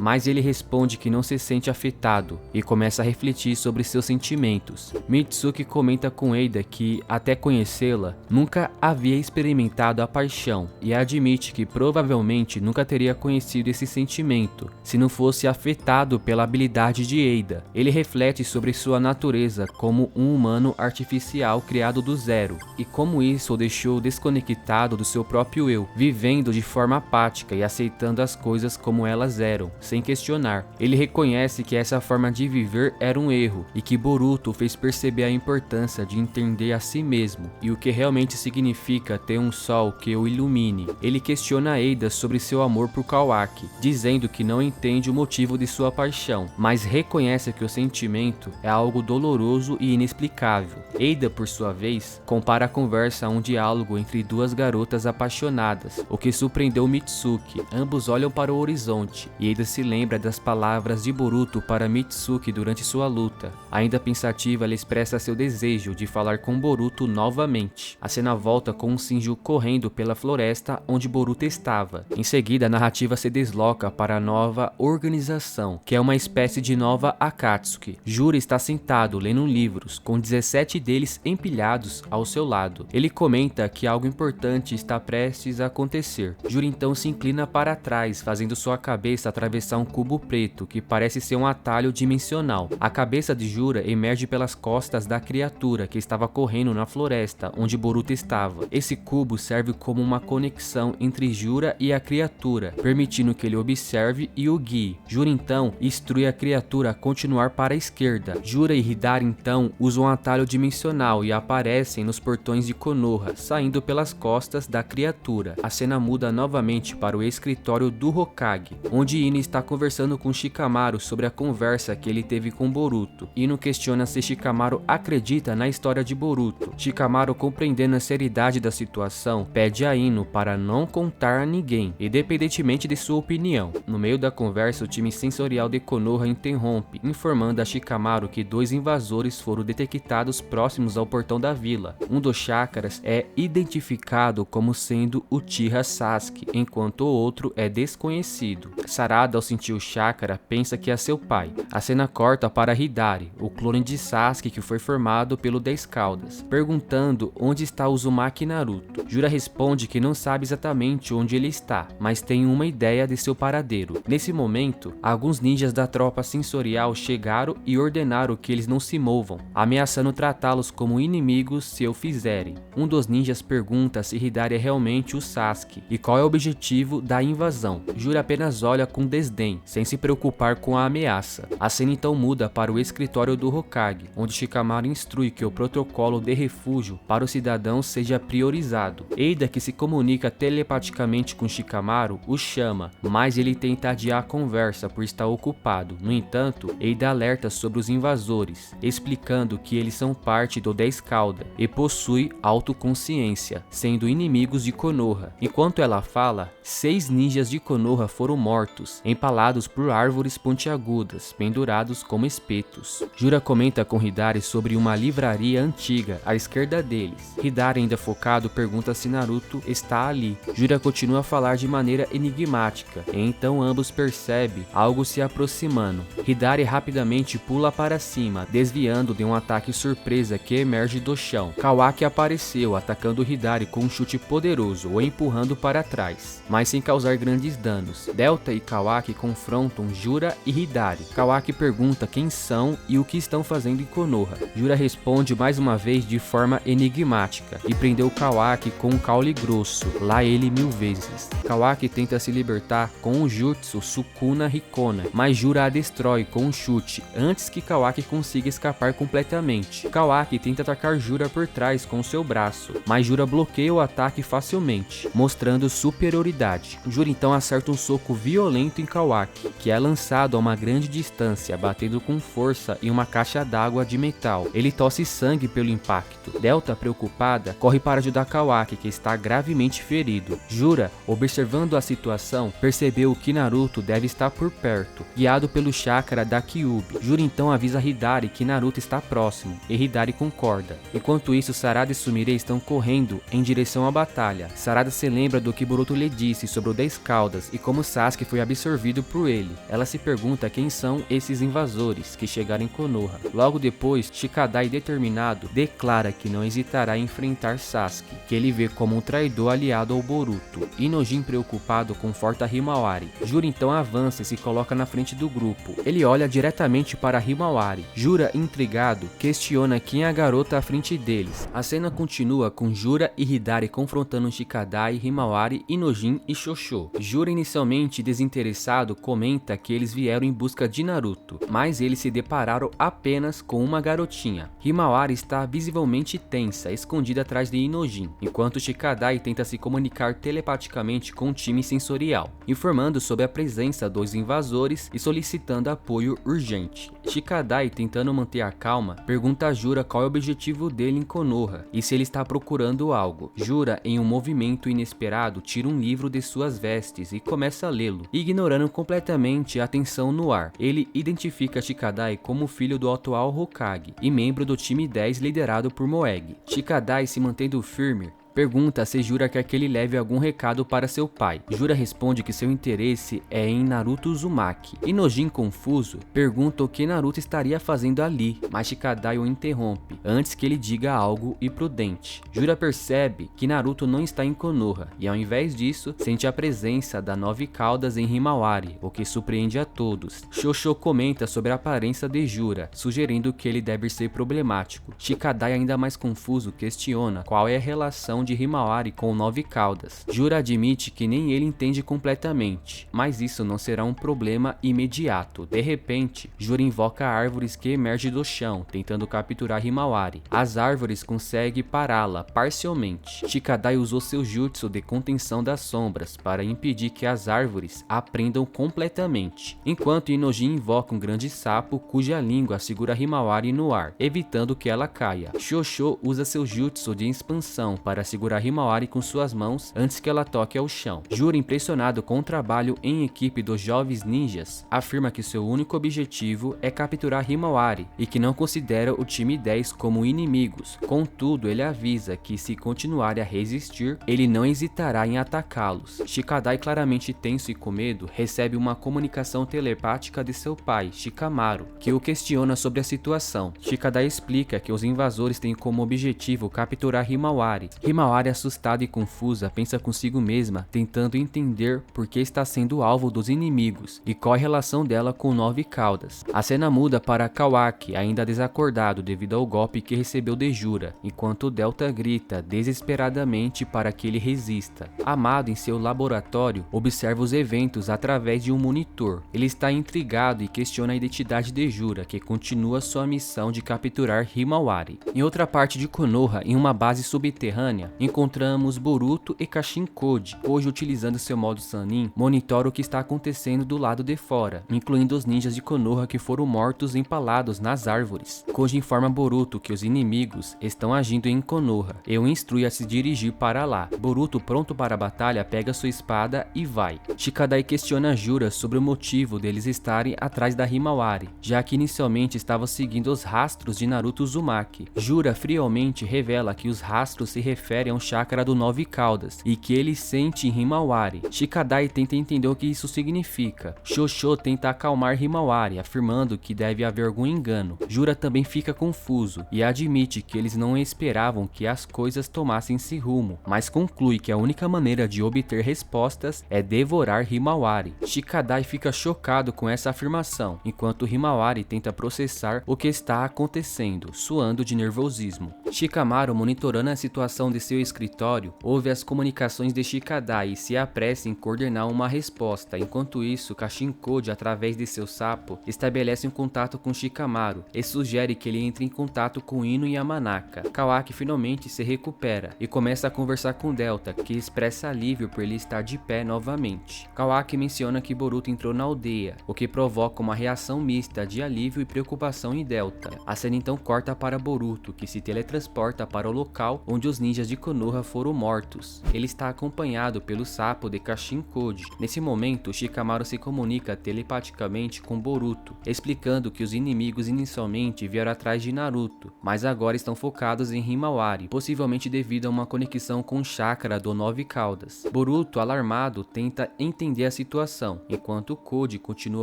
mas ele responde que não se sente afetado e começa a refletir sobre seus sentimentos. Mitsuki comenta com Eida que, até conhecê-la, nunca havia experimentado a paixão e admite que provavelmente nunca teria conhecido esse sentimento se não fosse afetado pela habilidade de Eida. Ele reflete sobre sua natureza como um humano artificial criado do zero e como isso o deixou desconectado do seu próprio eu, vivendo de forma apática e aceitando as coisas como elas eram, sem questionar. Ele reconhece que essa forma de viver era um erro e que Boruto fez perceber a importância de entender a si mesmo e o que realmente significa ter um sol que o ilumine. Ele questiona Eida sobre seu amor por Kawaki, dizendo que não entende o motivo de sua paixão, mas reconhece que o sentimento é algo doloroso e inexplicável. Eida, por sua vez, compara a conversa a um diálogo entre duas garotas apaixonadas, o que surpreendeu Mitsuki. Ambos olham para o horizonte e Eida se lembra das palavras de Boruto para Mitsuki durante sua luta. Ainda pensativa, ela expressa seu desejo de falar com Boruto novamente. A cena volta com um Shinju correndo pela floresta onde Boruto estava. Em seguida, a narrativa se desloca para a nova organização, que é uma espécie de nova Akatsuki. Jura está sentado lendo livros, com 17 deles empilhados ao seu lado. Ele comenta que algo importante está prestes a acontecer. Jura então se inclina para trás, fazendo sua cabeça atravessar um cubo preto, que parece ser um atalho dimensional. A cabeça de Jura emerge pelas costas da criatura que estava correndo na floresta onde Boruto estava. Esse cubo serve como uma conexão entre Jura e a criatura, permitindo que ele observe e o guie. Jura então instrui a criatura a continuar para a esquerda. Jura e Hidari então usam um atalho dimensional e aparecem nos portões de Konoha, saindo pelas costas da criatura. A cena muda novamente para o escritório do Hokage, onde Ino está conversando com Shikamaru sobre a conversa que ele teve com Boruto. Ino questiona se Shikamaru acredita na história de Boruto. Shikamaru, compreendendo a seriedade da situação, pede a Ino para não contar a ninguém, independentemente de sua opinião. No meio da conversa, o time sensorial de Konoha interrompe, informando a Shikamaru que 2 invasores foram detectados próximos ao portão da vila. Um dos chakras é identificado como sendo o Uchiha Sasuke, enquanto o outro é desconhecido. Sarada, ao sentir o chakra, pensa que é seu pai. A cena corta para Hidari, o clone de Sasuke que foi formado pelo 10 Caudas, perguntando onde está Uzumaki Naruto. Jura responde que não sabe exatamente onde ele está, mas tem uma ideia de seu paradeiro. Nesse momento, alguns ninjas da tropa sensorial chegaram e ordenaram que eles não se movam, ameaçando tratá-los como inimigos se o fizerem. Um dos ninjas pergunta se Hidari é realmente o Sasuke e qual é o objetivo da invasão. Jura apenas olha com desdém, sem se preocupar com a ameaça. A cena então muda para o escritório do Hokage, onde Shikamaru instrui que o protocolo de refúgio para os cidadãos seja priorizado. Eida, que se comunica telepaticamente com Shikamaru, o chama, mas ele tenta adiar a conversa por estar ocupado. No entanto, Eida alerta sobre os invasores, explicando que eles são parte parte do 10 cauda e possui autoconsciência, sendo inimigos de Konoha. Enquanto ela fala, 6 ninjas de Konoha foram mortos, empalados por árvores pontiagudas, pendurados como espetos. Jura comenta com Hidari sobre uma livraria antiga à esquerda deles. Hidari, ainda focado, pergunta se Naruto está ali. Jura continua a falar de maneira enigmática, e então ambos percebem algo se aproximando. Hidari rapidamente pula para cima, desviando de um ataque surpresa que emerge do chão. Kawaki apareceu, atacando Hidari com um chute poderoso, o empurrando para trás, mas sem causar grandes danos. Delta e Kawaki confrontam Jura e Hidari. Kawaki pergunta quem são e o que estão fazendo em Konoha. Jura responde mais uma vez de forma enigmática e prendeu Kawaki com um caule grosso, lá ele 1000 vezes. Kawaki tenta se libertar com o jutsu Sukuna Hikona, mas Jura a destrói com um chute antes que Kawaki consiga escapar completamente. Kawaki tenta atacar Jura por trás com seu braço, mas Jura bloqueia o ataque facilmente, mostrando superioridade. Jura então acerta um soco violento em Kawaki, que é lançado a uma grande distância, batendo com força em uma caixa d'água de metal. Ele tosse sangue pelo impacto. Delta, preocupada, corre para ajudar Kawaki, que está gravemente ferido. Jura, observando a situação, percebeu que Naruto deve estar por perto, guiado pelo chakra da Kyuubi. Jura então avisa Hidari que Naruto está próximo, e Hidari concorda. Enquanto isso, Sarada e Sumire estão correndo em direção à batalha. Sarada se lembra do que Boruto lhe disse sobre o 10 caudas e como Sasuke foi absorvido por ele. Ela se pergunta quem são esses invasores que chegaram em Konoha. Logo depois, Shikadai, determinado, declara que não hesitará em enfrentar Sasuke, que ele vê como um traidor aliado ao Boruto. Inojin, preocupado, conforta Himawari. Jura então avança e se coloca na frente do grupo. Ele olha diretamente para Himawari. Jura, intrigado, questiona quem é a garota à frente deles. A cena continua com Jura e Hidari confrontando Shikadai, Himawari, Inojin e Shosho. Jura, inicialmente desinteressado, comenta que eles vieram em busca de Naruto, mas eles se depararam apenas com uma garotinha. Himawari está visivelmente tensa, escondida atrás de Inojin, enquanto Shikadai tenta se comunicar telepaticamente com o time sensorial, informando sobre a presença dos invasores e solicitando apoio urgente. Shikadai, tentando manter a calma, pergunta a Jura qual é o objetivo dele em Konoha e se ele está procurando algo. Jura, em um movimento inesperado, tira um livro de suas vestes e começa a lê-lo, ignorando completamente a tensão no ar. Ele identifica Shikadai como filho do atual Hokage e membro do time 10 liderado por Moegi. Shikadai, se mantendo firme, pergunta se Jura quer que ele leve algum recado para seu pai. Jura responde que seu interesse é em Naruto Uzumaki. Inojin, confuso, pergunta o que Naruto estaria fazendo ali, mas Shikadai o interrompe antes que ele diga algo imprudente. Jura percebe que Naruto não está em Konoha e, ao invés disso, sente a presença da 9 caudas em Himawari, o que surpreende a todos. Shosho comenta sobre a aparência de Jura, sugerindo que ele deve ser problemático. Shikadai, ainda mais confuso, questiona qual é a relação de Himawari com 9 caudas. Jura admite que nem ele entende completamente, mas isso não será um problema imediato. De repente, Jura invoca árvores que emergem do chão, tentando capturar Himawari. As árvores conseguem pará-la parcialmente. Shikadai usou seu jutsu de contenção das sombras para impedir que as árvores a prendam completamente, enquanto Inojin invoca um grande sapo cuja língua segura Himawari no ar, evitando que ela caia. Shosho usa seu jutsu de expansão para segurar Himawari com suas mãos antes que ela toque ao chão. Jura, impressionado com o trabalho em equipe dos jovens ninjas, afirma que seu único objetivo é capturar Himawari e que não considera o time 10 como inimigos. Contudo, ele avisa que se continuarem a resistir, ele não hesitará em atacá-los. Shikadai, claramente tenso e com medo, recebe uma comunicação telepática de seu pai, Shikamaru, que o questiona sobre a situação. Shikadai explica que os invasores têm como objetivo capturar Himawari. Himawari, assustada e confusa, pensa consigo mesma, tentando entender por que está sendo alvo dos inimigos e qual a relação dela com 9 caudas. A cena muda para Kawaki, ainda desacordado devido ao golpe que recebeu de Jura, enquanto Delta grita desesperadamente para que ele resista. Amado, em seu laboratório, observa os eventos através de um monitor. Ele está intrigado e questiona a identidade de Jura, que continua sua missão de capturar Himawari. Em outra parte de Konoha, em uma base subterrânea, montanha. Encontramos Boruto e Kashin Koji. Koji, utilizando seu modo Sannin, monitora o que está acontecendo do lado de fora, incluindo os ninjas de Konoha que foram mortos empalados nas árvores. Koji informa Boruto que os inimigos estão agindo em Konoha e o instrui a se dirigir para lá. Boruto, pronto para a batalha, pega sua espada e vai. Shikadai questiona Jura sobre o motivo deles estarem atrás da Himawari, já que inicialmente estava seguindo os rastros de Naruto Uzumaki. Jura friamente revela que os rastros se referem ao chakra do Nove Caudas e que ele sente em Himawari. Shikadai tenta entender o que isso significa. Shosho tenta acalmar Himawari, afirmando que deve haver algum engano. Jura também fica confuso e admite que eles não esperavam que as coisas tomassem esse rumo, mas conclui que a única maneira de obter respostas é devorar Himawari. Shikadai fica chocado com essa afirmação, enquanto Himawari tenta processar o que está acontecendo, suando de nervosismo. Shikamaru, monitorando a situação de seu escritório, ouve as comunicações de Shikadai e se apressa em coordenar uma resposta. Enquanto isso, Kashin Koji, através de seu sapo, estabelece um contato com Shikamaru e sugere que ele entre em contato com Ino e Yamanaka. Kawaki finalmente se recupera e começa a conversar com Delta, que expressa alívio por ele estar de pé novamente. Kawaki menciona que Boruto entrou na aldeia, o que provoca uma reação mista de alívio e preocupação em Delta. A cena então corta para Boruto, que se teletransporta para o local onde os ninjas de Konoha foram mortos. Ele está acompanhado pelo sapo de Kashin Koji. Nesse momento, Shikamaru se comunica telepaticamente com Boruto, explicando que os inimigos inicialmente vieram atrás de Naruto, mas agora estão focados em Himawari, possivelmente devido a uma conexão com o chakra do Nove Caudas. Boruto, alarmado, tenta entender a situação, enquanto Koji continua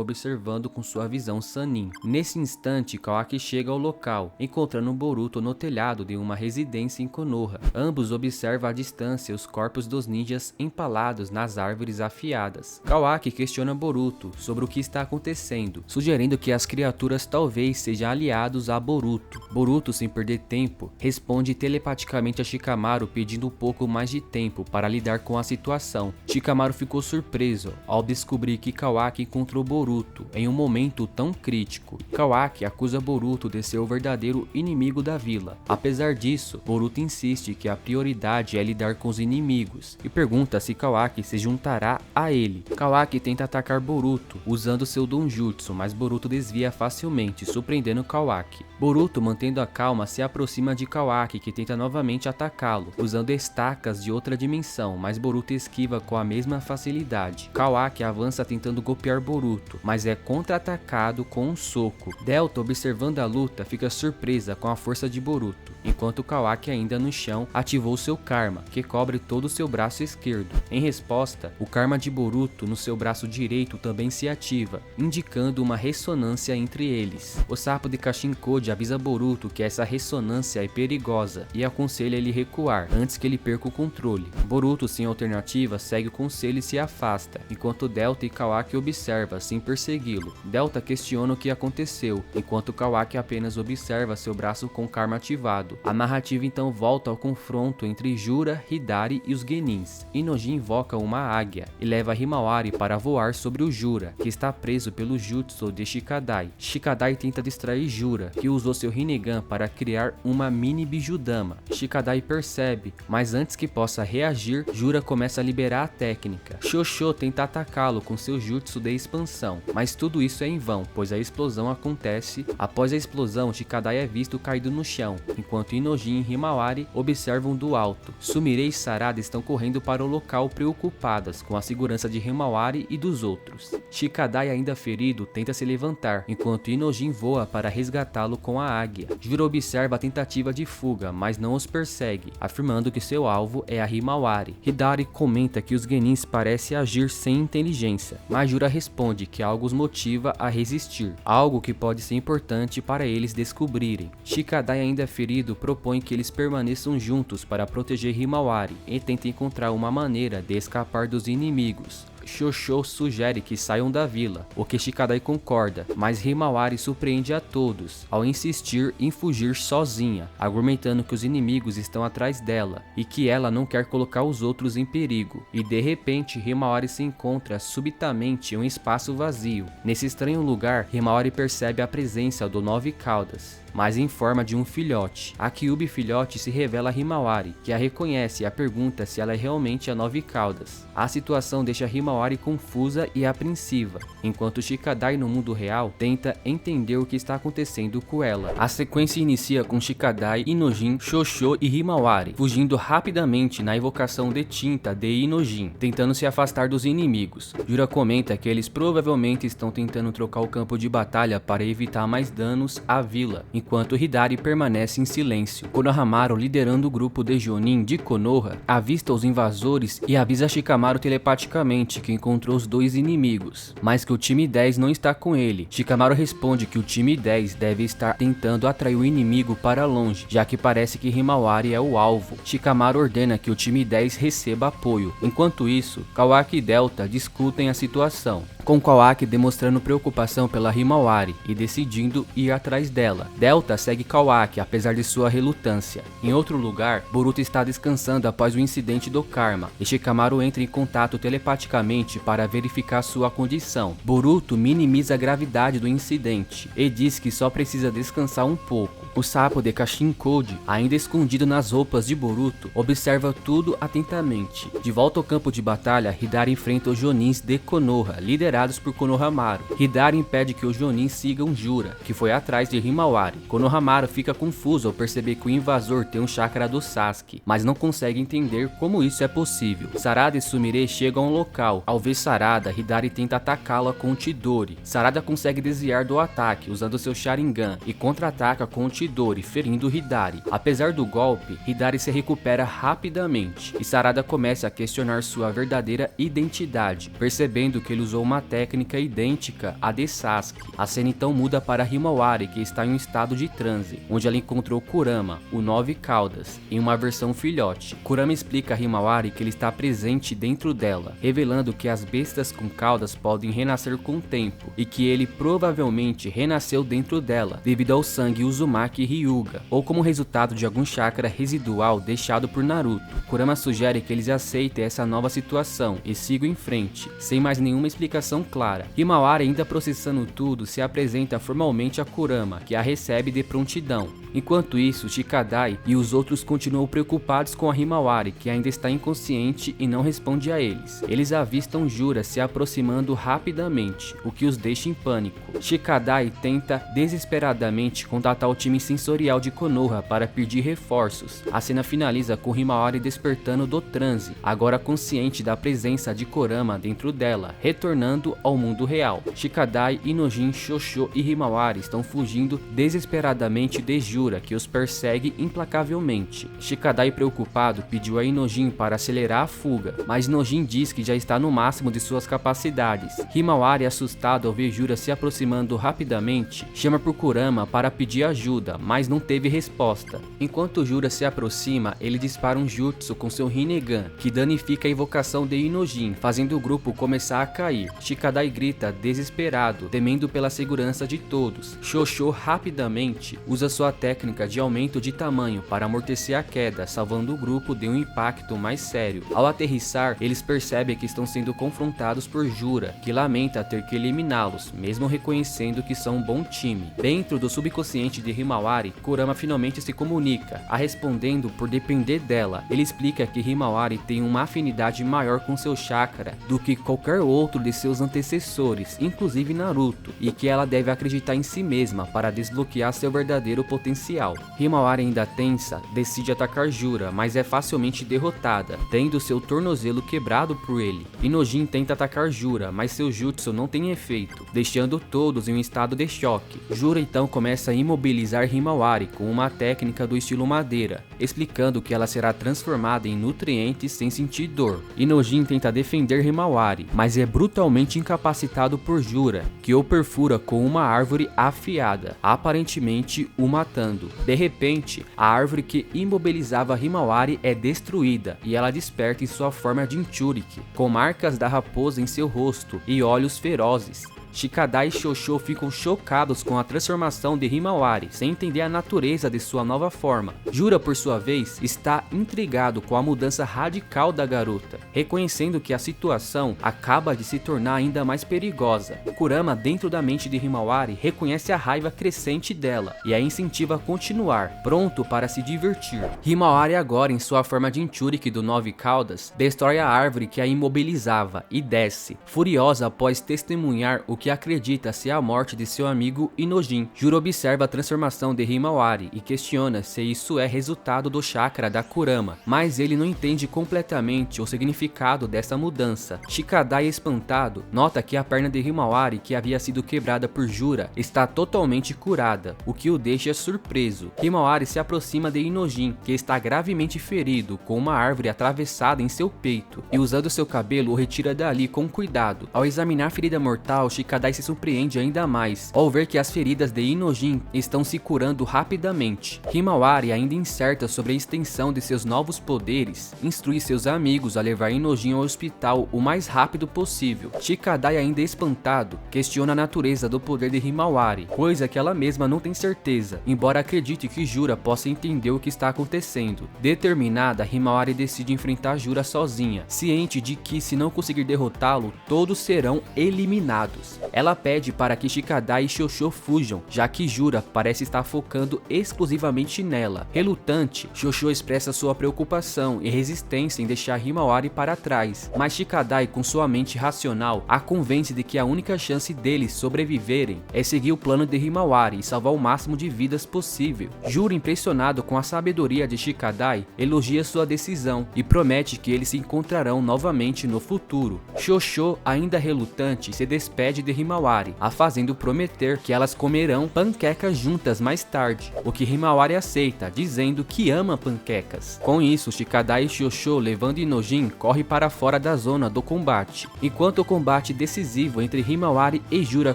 observando com sua visão Sannin. Nesse instante, Kawaki chega ao local, encontrando Boruto no telhado de uma residência em Konoha. Ambos observam à distância os corpos dos ninjas empalados nas árvores afiadas. Kawaki questiona Boruto sobre o que está acontecendo, sugerindo que as criaturas talvez sejam aliados a Boruto. Boruto, sem perder tempo, responde telepaticamente a Shikamaru pedindo um pouco mais de tempo para lidar com a situação. Shikamaru ficou surpreso ao descobrir que Kawaki encontrou Boruto em um momento tão crítico. Kawaki acusa Boruto de ser o verdadeiro inimigo da vila. Apesar disso, Boruto insiste que a prioridade é lidar com os inimigos e pergunta se Kawaki se juntará a ele. Kawaki tenta atacar Boruto usando seu Donjutsu, mas Boruto desvia facilmente, surpreendendo Kawaki. Boruto, mantendo a calma, se aproxima de Kawaki, que tenta novamente atacá-lo, usando estacas de outra dimensão, mas Boruto esquiva com a mesma facilidade. Kawaki avança tentando golpear Boruto, mas é contra-atacado com um soco. Delta, observando a luta, fica surpresa com a força de Boruto, enquanto Kawaki, ainda no chão, ativou seu Karma, que cobre todo o seu braço esquerdo. Em resposta, o Karma de Boruto no seu braço direito também se ativa, indicando uma ressonância entre eles. O sapo de Kashin Koji avisa Boruto que essa ressonância é perigosa e aconselha ele recuar antes que ele perca o controle. Boruto, sem alternativa, segue o conselho e se afasta, enquanto Delta e Kawaki observam sem persegui-lo. Delta questiona o que aconteceu, enquanto Kawaki apenas observa seu braço com Karma ativado. A narrativa então volta ao confronto entre Jura, Hidari e os Genins. Inoji invoca uma águia e leva Himawari para voar sobre o Jura, que está preso pelo jutsu de Shikadai. Shikadai tenta distrair Jura, que usou seu Rinnegan para criar uma mini Bijudama. Shikadai percebe, mas antes que possa reagir, Jura começa a liberar a técnica. Shosho tenta atacá-lo com seu jutsu de expansão, mas tudo isso é em vão, pois a explosão acontece. Após a explosão, Shikadai é visto caído no chão, enquanto Inojin e Himawari observam do alto. Sumire e Sarada estão correndo para o local preocupadas com a segurança de Himawari e dos outros. Shikadai, ainda ferido, tenta se levantar, enquanto Inojin voa para resgatá-lo com a águia. Jura observa a tentativa de fuga, mas não os persegue, afirmando que seu alvo é a Himawari. Hidari comenta que os Genins parecem agir sem inteligência, mas Jura responde que algo os motiva a resistir, algo que pode ser importante para eles descobrirem. Shikadai, ainda ferido, propõe que eles permaneçam juntos para proteger Himawari e tenta encontrar uma maneira de escapar dos inimigos. Shosho sugere que saiam da vila, o que Shikadai concorda, mas Himawari surpreende a todos ao insistir em fugir sozinha, argumentando que os inimigos estão atrás dela e que ela não quer colocar os outros em perigo. E de repente Himawari se encontra subitamente em um espaço vazio. Nesse estranho lugar, Himawari percebe a presença do Nove Caudas, mas em forma de um filhote. A Kyuubi filhote se revela a Himawari, que a reconhece e a pergunta se ela é realmente a Nove Caudas. A situação deixa Himawari confusa e apreensiva, enquanto Shikadai no mundo real tenta entender o que está acontecendo com ela. A sequência inicia com Shikadai, Inojin, Shosho e Himawari fugindo rapidamente na invocação de tinta de Inojin, tentando se afastar dos inimigos. Jura comenta que eles provavelmente estão tentando trocar o campo de batalha para evitar mais danos à vila, enquanto Hidari permanece em silêncio. Konohamaru, liderando o grupo de Jonin de Konoha, avista os invasores e avisa Shikamaru telepaticamente que encontrou os dois inimigos, mas que o time 10 não está com ele. Shikamaru responde que o time 10 deve estar tentando atrair o inimigo para longe, já que parece que Himawari é o alvo. Shikamaru ordena que o time 10 receba apoio. Enquanto isso, Kawaki e Delta discutem a situação, com Kawaki demonstrando preocupação pela Himawari e decidindo ir atrás dela. Delta segue Kawaki apesar de sua relutância. Em outro lugar, Boruto está descansando após o incidente do Karma, e Shikamaru entra em contato telepaticamente para verificar sua condição. Boruto minimiza a gravidade do incidente e diz que só precisa descansar um pouco. O sapo de Kashin Code, ainda escondido nas roupas de Boruto, observa tudo atentamente. De volta ao campo de batalha, Hidari enfrenta os Jonins de Konoha, liderados por Konohamaru. Hidari impede que os Jonins sigam Jura, que foi atrás de Himawari. Konohamaru fica confuso ao perceber que o invasor tem um chakra do Sasuke, mas não consegue entender como isso é possível. Sarada e Sumire chegam ao local. Ao ver Sarada, Hidari tenta atacá-la com o Chidori. Sarada consegue desviar do ataque usando seu Sharingan e contra-ataca com o Chidori, ferindo Hidari. Apesar do golpe, Hidari se recupera rapidamente e Sarada começa a questionar sua verdadeira identidade, percebendo que ele usou uma técnica idêntica à de Sasuke. A cena então muda para Himawari, que está em um estado de transe, onde ela encontrou Kurama, o Nove Caudas, em uma versão filhote. Kurama explica a Himawari que ele está presente dentro dela, revelando que as bestas com caudas podem renascer com o tempo e que ele provavelmente renasceu dentro dela devido ao sangue Uzumaki Hyuga, ou como resultado de algum chakra residual deixado por Naruto. Kurama sugere que eles aceitem essa nova situação e sigam em frente, sem mais nenhuma explicação clara. Himawari, ainda processando tudo, se apresenta formalmente a Kurama, que a recebe de prontidão. Enquanto isso, Shikadai e os outros continuam preocupados com a Himawari, que ainda está inconsciente e não responde a eles. Eles avistam Jura se aproximando rapidamente, o que os deixa em pânico. Shikadai tenta desesperadamente contatar o time sensorial de Konoha para pedir reforços. A cena finaliza com Himawari despertando do transe, agora consciente da presença de Kurama dentro dela, retornando ao mundo real. Shikadai, Inojin, Shosho e Himawari estão fugindo desesperadamente de Jura, que os persegue implacavelmente. Shikadai, preocupado, pediu a Inojin para acelerar a fuga, mas Inojin diz que já está no máximo de suas capacidades. Himawari, assustado ao ver Jura se aproximando rapidamente, chama por Kurama para pedir ajuda, mas não teve resposta. Enquanto Jura se aproxima, ele dispara um jutsu com seu Rinnegan, que danifica a invocação de Inojin, fazendo o grupo começar a cair. Shikadai grita desesperado, temendo pela segurança de todos. Shosho rapidamente usa sua técnica de aumento de tamanho para amortecer a queda, salvando o grupo de um impacto mais sério. Ao aterrissar, eles percebem que estão sendo confrontados por Jura, que lamenta ter que eliminá-los, mesmo reconhecendo que são um bom time. Dentro do subconsciente de Himawari, Kurama finalmente se comunica, a respondendo por depender dela. Ele explica que Himawari tem uma afinidade maior com seu chakra do que qualquer outro de seus antecessores, inclusive Naruto, e que ela deve acreditar em si mesma para desbloquear seu verdadeiro potencial. Himawari, ainda tensa, decide atacar Jura, mas é facilmente derrotada, tendo seu tornozelo quebrado por ele. Inojin tenta atacar Jura, mas seu jutsu não tem efeito, deixando todos em um estado de choque. Jura então começa a imobilizar curar Himawari com uma técnica do estilo madeira, explicando que ela será transformada em nutrientes sem sentir dor. Inojin tenta defender Himawari, mas é brutalmente incapacitado por Jura, que o perfura com uma árvore afiada, aparentemente o matando. De repente, a árvore que imobilizava Himawari é destruída e ela desperta em sua forma de Jinchuriki, com marcas da raposa em seu rosto e olhos ferozes. Shikadai e Shosho ficam chocados com a transformação de Himawari, sem entender a natureza de sua nova forma. Jura, por sua vez, está intrigado com a mudança radical da garota, reconhecendo que a situação acaba de se tornar ainda mais perigosa. Kurama, dentro da mente de Himawari, reconhece a raiva crescente dela e a incentiva a continuar, pronto para se divertir. Himawari, agora em sua forma de Jinchuriki do 9 caudas, destrói a árvore que a imobilizava e desce, furiosa após testemunhar o que acredita ser a morte de seu amigo Inojin. Juro observa a transformação de Himawari e questiona se isso é resultado do chakra da Kurama, mas ele não entende completamente o significado dessa mudança. Shikadai, espantado, nota que a perna de Himawari, que havia sido quebrada por Jura, está totalmente curada, o que o deixa surpreso. Himawari se aproxima de Inojin, que está gravemente ferido com uma árvore atravessada em seu peito, e usando seu cabelo o retira dali com cuidado. Ao examinar a ferida mortal, Shikadai se surpreende ainda mais ao ver que as feridas de Inojin estão se curando rapidamente. Himawari, ainda incerta sobre a extensão de seus novos poderes, instrui seus amigos a levar Inojin ao hospital o mais rápido possível. Shikadai, ainda espantado, questiona a natureza do poder de Himawari, coisa que ela mesma não tem certeza, embora acredite que Jura possa entender o que está acontecendo. Determinada, Himawari decide enfrentar Jura sozinha, ciente de que, se não conseguir derrotá-lo, todos serão eliminados. Ela pede para que Shikadai e Shosho fujam, já que Jura parece estar focando exclusivamente nela. Relutante, Shosho expressa sua preocupação e resistência em deixar Himawari para trás, mas Shikadai, com sua mente racional, a convence de que a única chance deles sobreviverem é seguir o plano de Himawari e salvar o máximo de vidas possível. Jura, impressionado com a sabedoria de Shikadai, elogia sua decisão e promete que eles se encontrarão novamente no futuro. Shosho, ainda relutante, se despede de Himawari, a fazendo prometer que elas comerão panquecas juntas mais tarde, o que Himawari aceita, dizendo que ama panquecas. Com isso, Shikadai e Shosho, levando Inojin, corre para fora da zona do combate. Enquanto o combate decisivo entre Himawari e Jura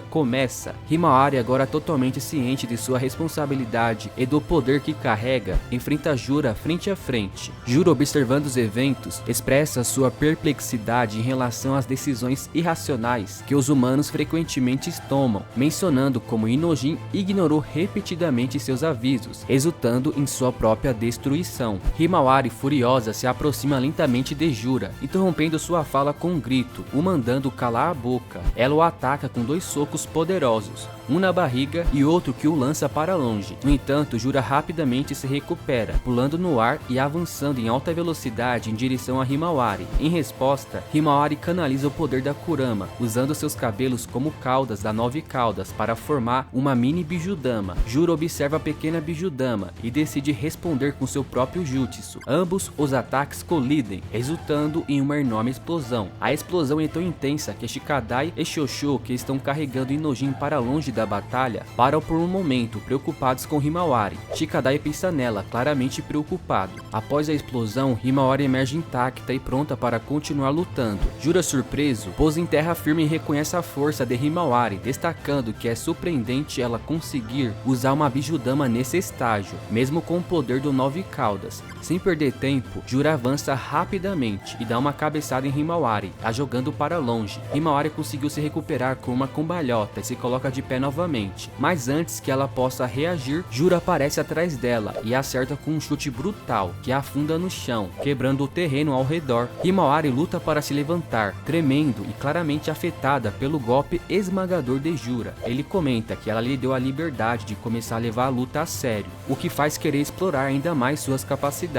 começa, Himawari, agora totalmente ciente de sua responsabilidade e do poder que carrega, enfrenta Jura frente a frente. Jura, observando os eventos, expressa sua perplexidade em relação às decisões irracionais que os humanos frequentemente tomam, mencionando como Inojin ignorou repetidamente seus avisos, resultando em sua própria destruição. Himawari, furiosa, se aproxima lentamente de Jura, interrompendo sua fala com um grito, o mandando calar a boca. Ela o ataca com 2 socos poderosos, um na barriga e outro que o lança para longe. No entanto, Jura rapidamente se recupera, pulando no ar e avançando em alta velocidade em direção a Himawari. Em resposta, Himawari canaliza o poder da Kurama, usando seus cabelos como caudas da 9 caudas para formar uma mini Bijudama. Jura observa a pequena Bijudama e decide responder com seu próprio jutsu. Ambos os ataques colidem, resultando em uma enorme explosão. A explosão é tão intensa que Shikadai e Shosho, que estão carregando Inojin para longe da batalha, param por um momento, preocupados com Himawari. Shikadai pensa nela, claramente preocupado. Após a explosão, Himawari emerge intacta e pronta para continuar lutando. Jura, surpreso, pousa em terra firme e reconhece a força de Himawari, destacando que é surpreendente ela conseguir usar uma Bijudama nesse estágio, mesmo com o poder do 9 caudas. Sem perder tempo, Jura avança rapidamente e dá uma cabeçada em Himawari, a jogando para longe. Himawari conseguiu se recuperar com uma cambalhota e se coloca de pé novamente, mas antes que ela possa reagir, Jura aparece atrás dela e acerta com um chute brutal que a afunda no chão, quebrando o terreno ao redor. Himawari luta para se levantar, tremendo e claramente afetada pelo golpe esmagador de Jura. Ele comenta que ela lhe deu a liberdade de começar a levar a luta a sério, o que faz querer explorar ainda mais suas capacidades.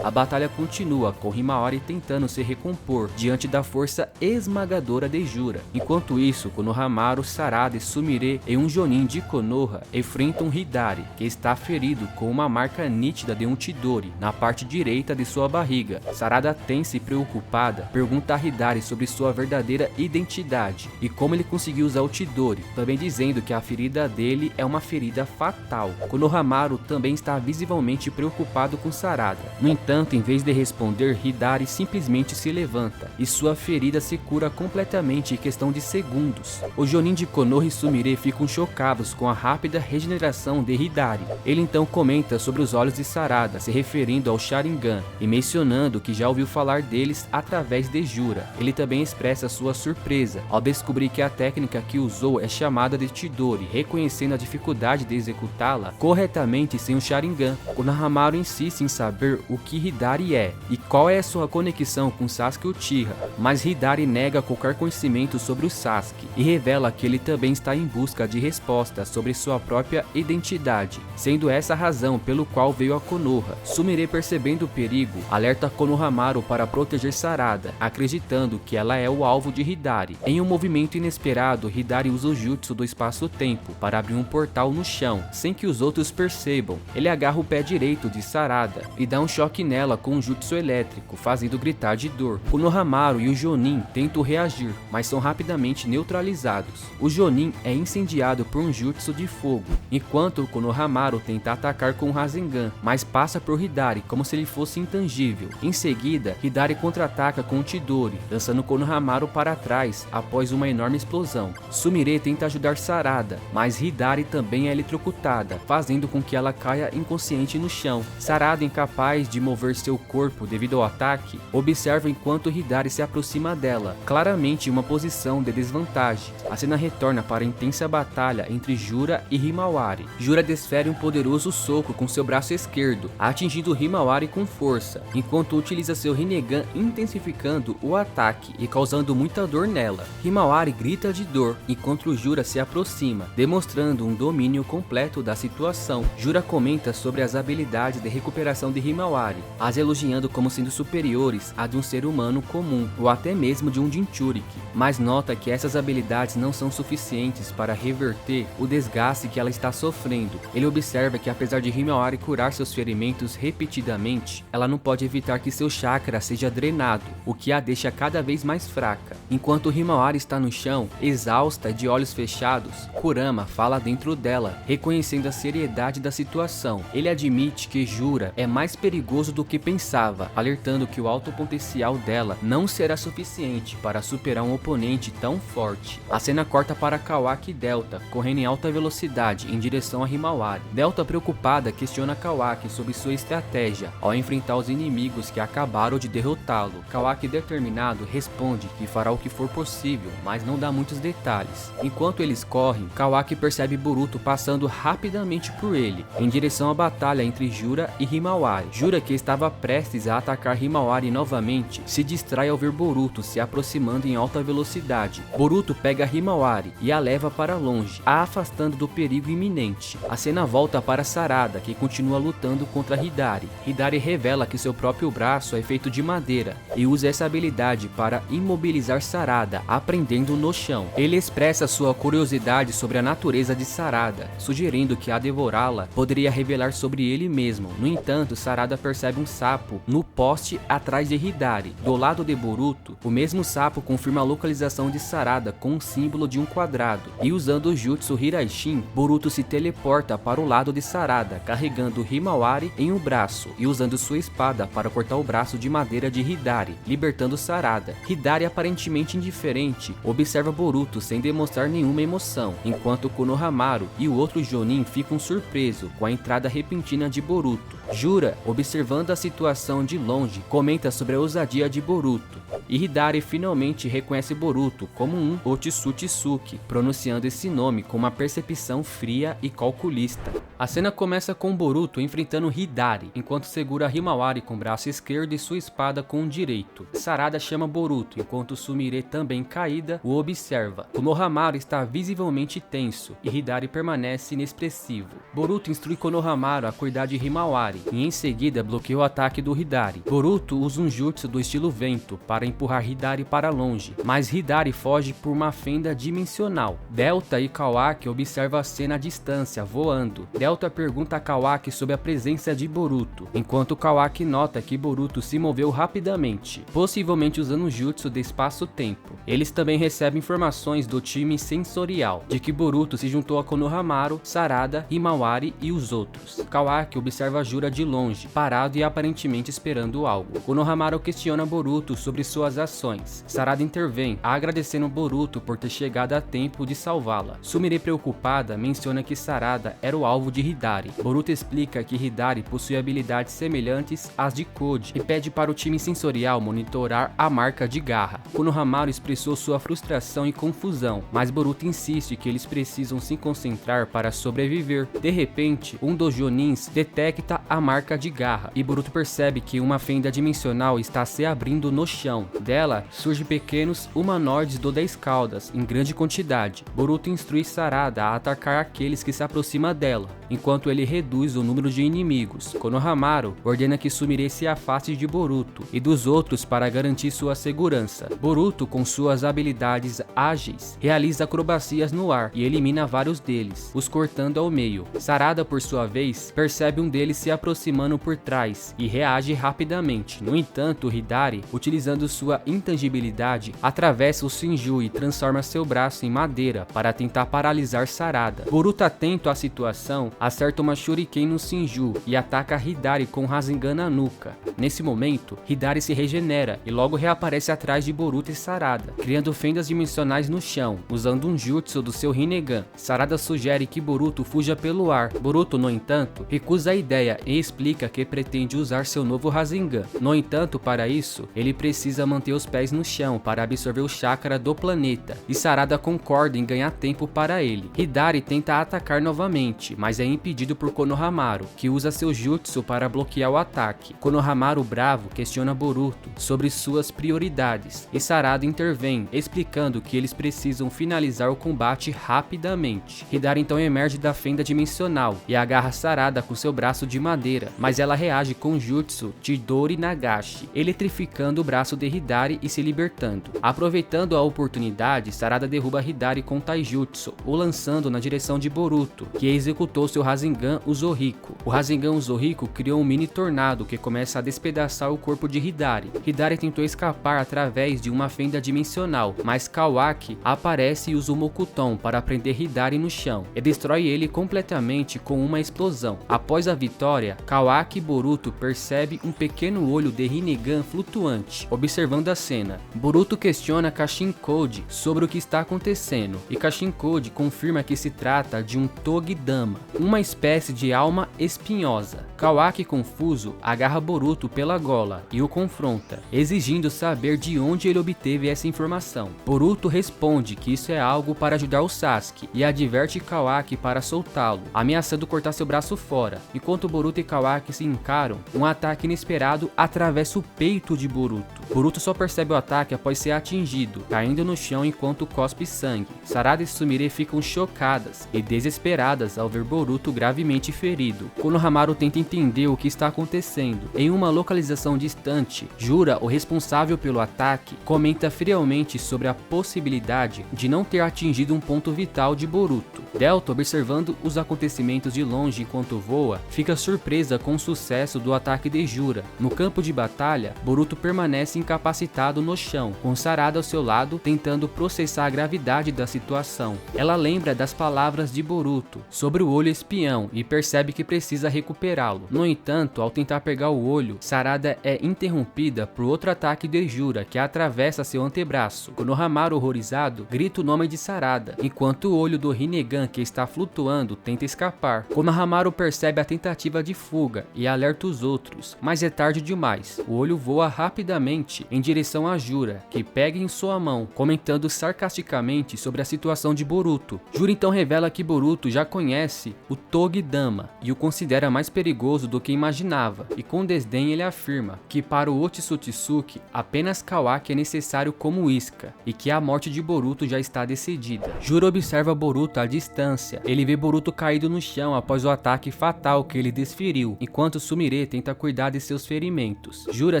A batalha continua, com Himawari tentando se recompor diante da força esmagadora de Jura. Enquanto isso, Konohamaru, Sarada e Sumire e um Jonin de Konoha enfrentam Hidari, que está ferido com uma marca nítida de um Chidori na parte direita de sua barriga. Sarada, tensa e preocupada, pergunta a Hidari sobre sua verdadeira identidade e como ele conseguiu usar o Chidori, também dizendo que a ferida dele é uma ferida fatal. Konohamaru também está visivelmente preocupado com Sarada. No entanto, em vez de responder, Hidari simplesmente se levanta e sua ferida se cura completamente em questão de segundos. O Jonin de Konoha e Sumire ficam chocados com a rápida regeneração de Hidari. Ele então comenta sobre os olhos de Sarada, se referindo ao Sharingan e mencionando que já ouviu falar deles através de Jura. Ele também expressa sua surpresa ao descobrir que a técnica que usou é chamada de Chidori, reconhecendo a dificuldade de executá-la corretamente sem o Sharingan. Konohamaru insiste em saber o que Hidari é e qual é sua conexão com Sasuke Uchiha, mas Hidari nega qualquer conhecimento sobre o Sasuke e revela que ele também está em busca de respostas sobre sua própria identidade, sendo essa a razão pelo qual veio a Konoha. Sumire, percebendo o perigo, alerta Konohamaru para proteger Sarada, acreditando que ela é o alvo de Hidari. Em um movimento inesperado, Hidari usa o jutsu do espaço-tempo para abrir um portal no chão, sem que os outros percebam. Ele agarra o pé direito de Sarada e dá um choque nela com um jutsu elétrico, fazendo gritar de dor. Konohamaru e o Jonin tentam reagir, mas são rapidamente neutralizados. O Jonin é incendiado por um jutsu de fogo, enquanto o Konohamaru tenta atacar com o Rasengan, mas passa por Hidari como se ele fosse intangível. Em seguida, Hidari contra-ataca com o Chidori, lançando Konohamaru para trás após uma enorme explosão. Sumire tenta ajudar Sarada, mas Hidari também é eletrocutada, fazendo com que ela caia inconsciente no chão. Sarada, incapaz de mover seu corpo devido ao ataque, observa enquanto Hidari se aproxima dela, claramente em uma posição de desvantagem. A cena retorna para a intensa batalha entre Jura e Himawari. Jura desfere um poderoso soco com seu braço esquerdo, atingindo Himawari com força, enquanto utiliza seu Rinnegan, intensificando o ataque e causando muita dor nela. Himawari grita de dor enquanto Jura se aproxima, demonstrando um domínio completo da situação. Jura comenta sobre as habilidades de recuperação de Himawari, as elogiando como sendo superiores a de um ser humano comum, ou até mesmo de um Jinchuriki, mas nota que essas habilidades não são suficientes para reverter o desgaste que ela está sofrendo. Ele observa que apesar de Himawari curar seus ferimentos repetidamente, ela não pode evitar que seu chakra seja drenado, o que a deixa cada vez mais fraca. Enquanto Himawari está no chão, exausta e de olhos fechados, Kurama fala dentro dela, reconhecendo a seriedade da situação. Ele admite que Jura é mais perigoso do que pensava, alertando que o alto potencial dela não será suficiente para superar um oponente tão forte. A cena corta para Kawaki e Delta, correndo em alta velocidade em direção a Himawari. Delta, preocupada, questiona Kawaki sobre sua estratégia ao enfrentar os inimigos que acabaram de derrotá-lo. Kawaki, determinado, responde que fará o que for possível, mas não dá muitos detalhes. Enquanto eles correm, Kawaki percebe Boruto passando rapidamente por ele, em direção à batalha entre Jura e Himawari. Jura, que estava prestes a atacar Himawari novamente, se distrai ao ver Boruto se aproximando em alta velocidade. Boruto pega Himawari e a leva para longe, a afastando do perigo iminente. A cena volta para Sarada, que continua lutando contra Hidari. Hidari revela que seu próprio braço é feito de madeira e usa essa habilidade para imobilizar Sarada, aprendendo no chão. Ele expressa sua curiosidade sobre a natureza de Sarada, sugerindo que a devorá-la poderia revelar sobre ele mesmo. No entanto, Sarada percebe um sapo no poste atrás de Hidari. Do lado de Boruto, o mesmo sapo confirma a localização de Sarada com um símbolo de um quadrado, e usando o jutsu Hiraishin, Boruto se teleporta para o lado de Sarada, carregando Himawari em um braço e usando sua espada para cortar o braço de madeira de Hidari, libertando Sarada. Hidari, aparentemente indiferente, observa Boruto sem demonstrar nenhuma emoção, enquanto Konohamaru e o outro Jonin ficam surpresos com a entrada repentina de Boruto. Jura, observando a situação de longe, comenta sobre a ousadia de Boruto, e Hidari finalmente reconhece Boruto como um Otsutsuki, pronunciando esse nome com uma percepção fria e calculista. A cena começa com Boruto enfrentando Hidari, enquanto segura Himawari com o braço esquerdo e sua espada com o direito. Sarada chama Boruto, enquanto Sumire, também caída, o observa. Konohamaru está visivelmente tenso, e Hidari permanece inexpressivo. Boruto instrui Konohamaru a cuidar de Himawari, e em seguida bloqueia o ataque do Hidari. Boruto usa um jutsu do estilo vento para empurrar Hidari para longe, mas Hidari foge por uma fenda dimensional. Delta e Kawaki observa a cena à distância, voando. Delta pergunta a Kawaki sobre a presença de Boruto, enquanto Kawaki nota que Boruto se moveu rapidamente, possivelmente usando o jutsu de espaço-tempo. Eles também recebem informações do time sensorial, de que Boruto se juntou a Konohamaru, Sarada, Himawari e os outros. Kawaki observa Jura de longe, parado e aparentemente esperando algo. Konohamaru questiona Boruto sobre suas ações. Sarada intervém, agradecendo Boruto por ter chegado a tempo de salvá-la. Sumire, preocupada, menciona que Sarada era o alvo de Hidari. Boruto explica que Hidari possui habilidades semelhantes às de Koji e pede para o time sensorial monitorar a marca de garra. Konohamaru expressou sua frustração e confusão, mas Boruto insiste que eles precisam se concentrar para sobreviver. De repente, um dos Jonins detecta a marca de garra e Boruto percebe que uma fenda dimensional está se abrindo no chão. Dela surgem pequenos humanoides do 10 caudas em grande quantidade. Boruto instrui Sarada a atacar aqueles que se aproximam dela, enquanto ele reduz o número de inimigos. Konohamaru ordena que Sumire se afaste de Boruto e dos outros para garantir sua segurança. Boruto, com suas habilidades ágeis, realiza acrobacias no ar e elimina vários deles, os cortando ao meio. Sarada, por sua vez, percebe um deles se aproximando por trás e reage rapidamente. No entanto, Hidari, utilizando sua intangibilidade, atravessa o Shinju e transforma seu braço em madeira para tentar paralisar Sarada. Boruto, atento à situação, acerta uma Shuriken no Shinju e ataca Hidari com Rasengan na nuca. Nesse momento, Hidari se regenera e logo reaparece atrás de Boruto e Sarada, criando fendas dimensionais no chão, usando um jutsu do seu Rinnegan. Sarada sugere que Boruto fuja pelo ar. Boruto, no entanto, recusa a ideia e explica que pretende usar seu novo Rasengan. No entanto, para isso, ele precisa manter os pés no chão para absorver o chakra do planeta, e Sarada concorda em ganhar tempo para ele. Hidari tenta atacar novamente, mas é impedido por Konohamaru, que usa seu jutsu para bloquear o ataque. Konohamaru, bravo, questiona Boruto sobre suas prioridades, e Sarada intervém, explicando que eles precisam finalizar o combate rapidamente. Hidari então emerge da fenda dimensional e agarra Sarada com seu braço de madeira, mas ela reage com o jutsu Chidori Nagashi, eletrificando o braço de Hidari e se libertando. Aproveitando a oportunidade, Sarada derruba Hidari com Taijutsu, o lançando na direção de Boruto, que executou seu Rasengan Uzoriko. O Rasengan Uzoriko criou um mini tornado que começa a despedaçar o corpo de Hidari. Hidari tentou escapar através de uma fenda dimensional, mas Kawaki aparece e usa o Mokuton para prender Hidari no chão e destrói ele completamente com uma explosão. Após a vitória, Kawaki e Boruto percebem um pequeno olho de Rinnegan flutuante, observando a cena. Boruto questiona Kashin Code sobre o que está acontecendo, e Kashin Code confirma que se trata de um Togedama, uma espécie de alma espinhosa. Kawaki, confuso, agarra Boruto pela gola e o confronta, exigindo saber de onde ele obteve essa informação. Boruto responde que isso é algo para ajudar o Sasuke e adverte Kawaki para soltá-lo, ameaçando cortar seu braço fora. Enquanto Boruto e Kawaki se encaram, um ataque inesperado atravessa o peito de Boruto. Boruto só percebe o ataque após ser atingido, caindo no chão enquanto cospe sangue. Sarada e Sumire ficam chocadas e desesperadas ao ver Boruto gravemente ferido. Konohamaru tenta entender o que está acontecendo. Em uma localização distante, Jura, o responsável pelo ataque, comenta friamente sobre a possibilidade de não ter atingido um ponto vital de Boruto. Delta, observando os acontecimentos de longe enquanto voa, fica surpresa com o sucesso do ataque de Jura. No campo de batalha, Boruto permanece incapacitado no chão, com Sarada ao seu lado tentando processar a gravidade da situação. Ela lembra das palavras de Boruto sobre o olho espião e percebe que precisa recuperá-lo. No entanto, ao tentar pegar o olho, Sarada é interrompida por outro ataque de Jura que atravessa seu antebraço. Konohamaru, horrorizado, grita o nome de Sarada, enquanto o olho do Rinnegan, que está flutuando, tenta escapar. Konohamaru percebe a tentativa de fuga e alerta os outros, mas é tarde demais. O olho voa rapidamente em direção a Jura, que pega em sua mão, comentando sarcasticamente sobre a situação de Boruto. Jura então revela que Boruto já conhece o Togedama e o considera mais perigoso do que imaginava, e com desdém ele afirma que para o Otsutsuki apenas Kawaki é necessário como isca e que a morte de Boruto já está decidida. Jura observa Boruto à distância. Ele vê Boruto caído no chão após o ataque fatal que ele desferiu, enquanto Sumire tenta cuidar de seus ferimentos. Jura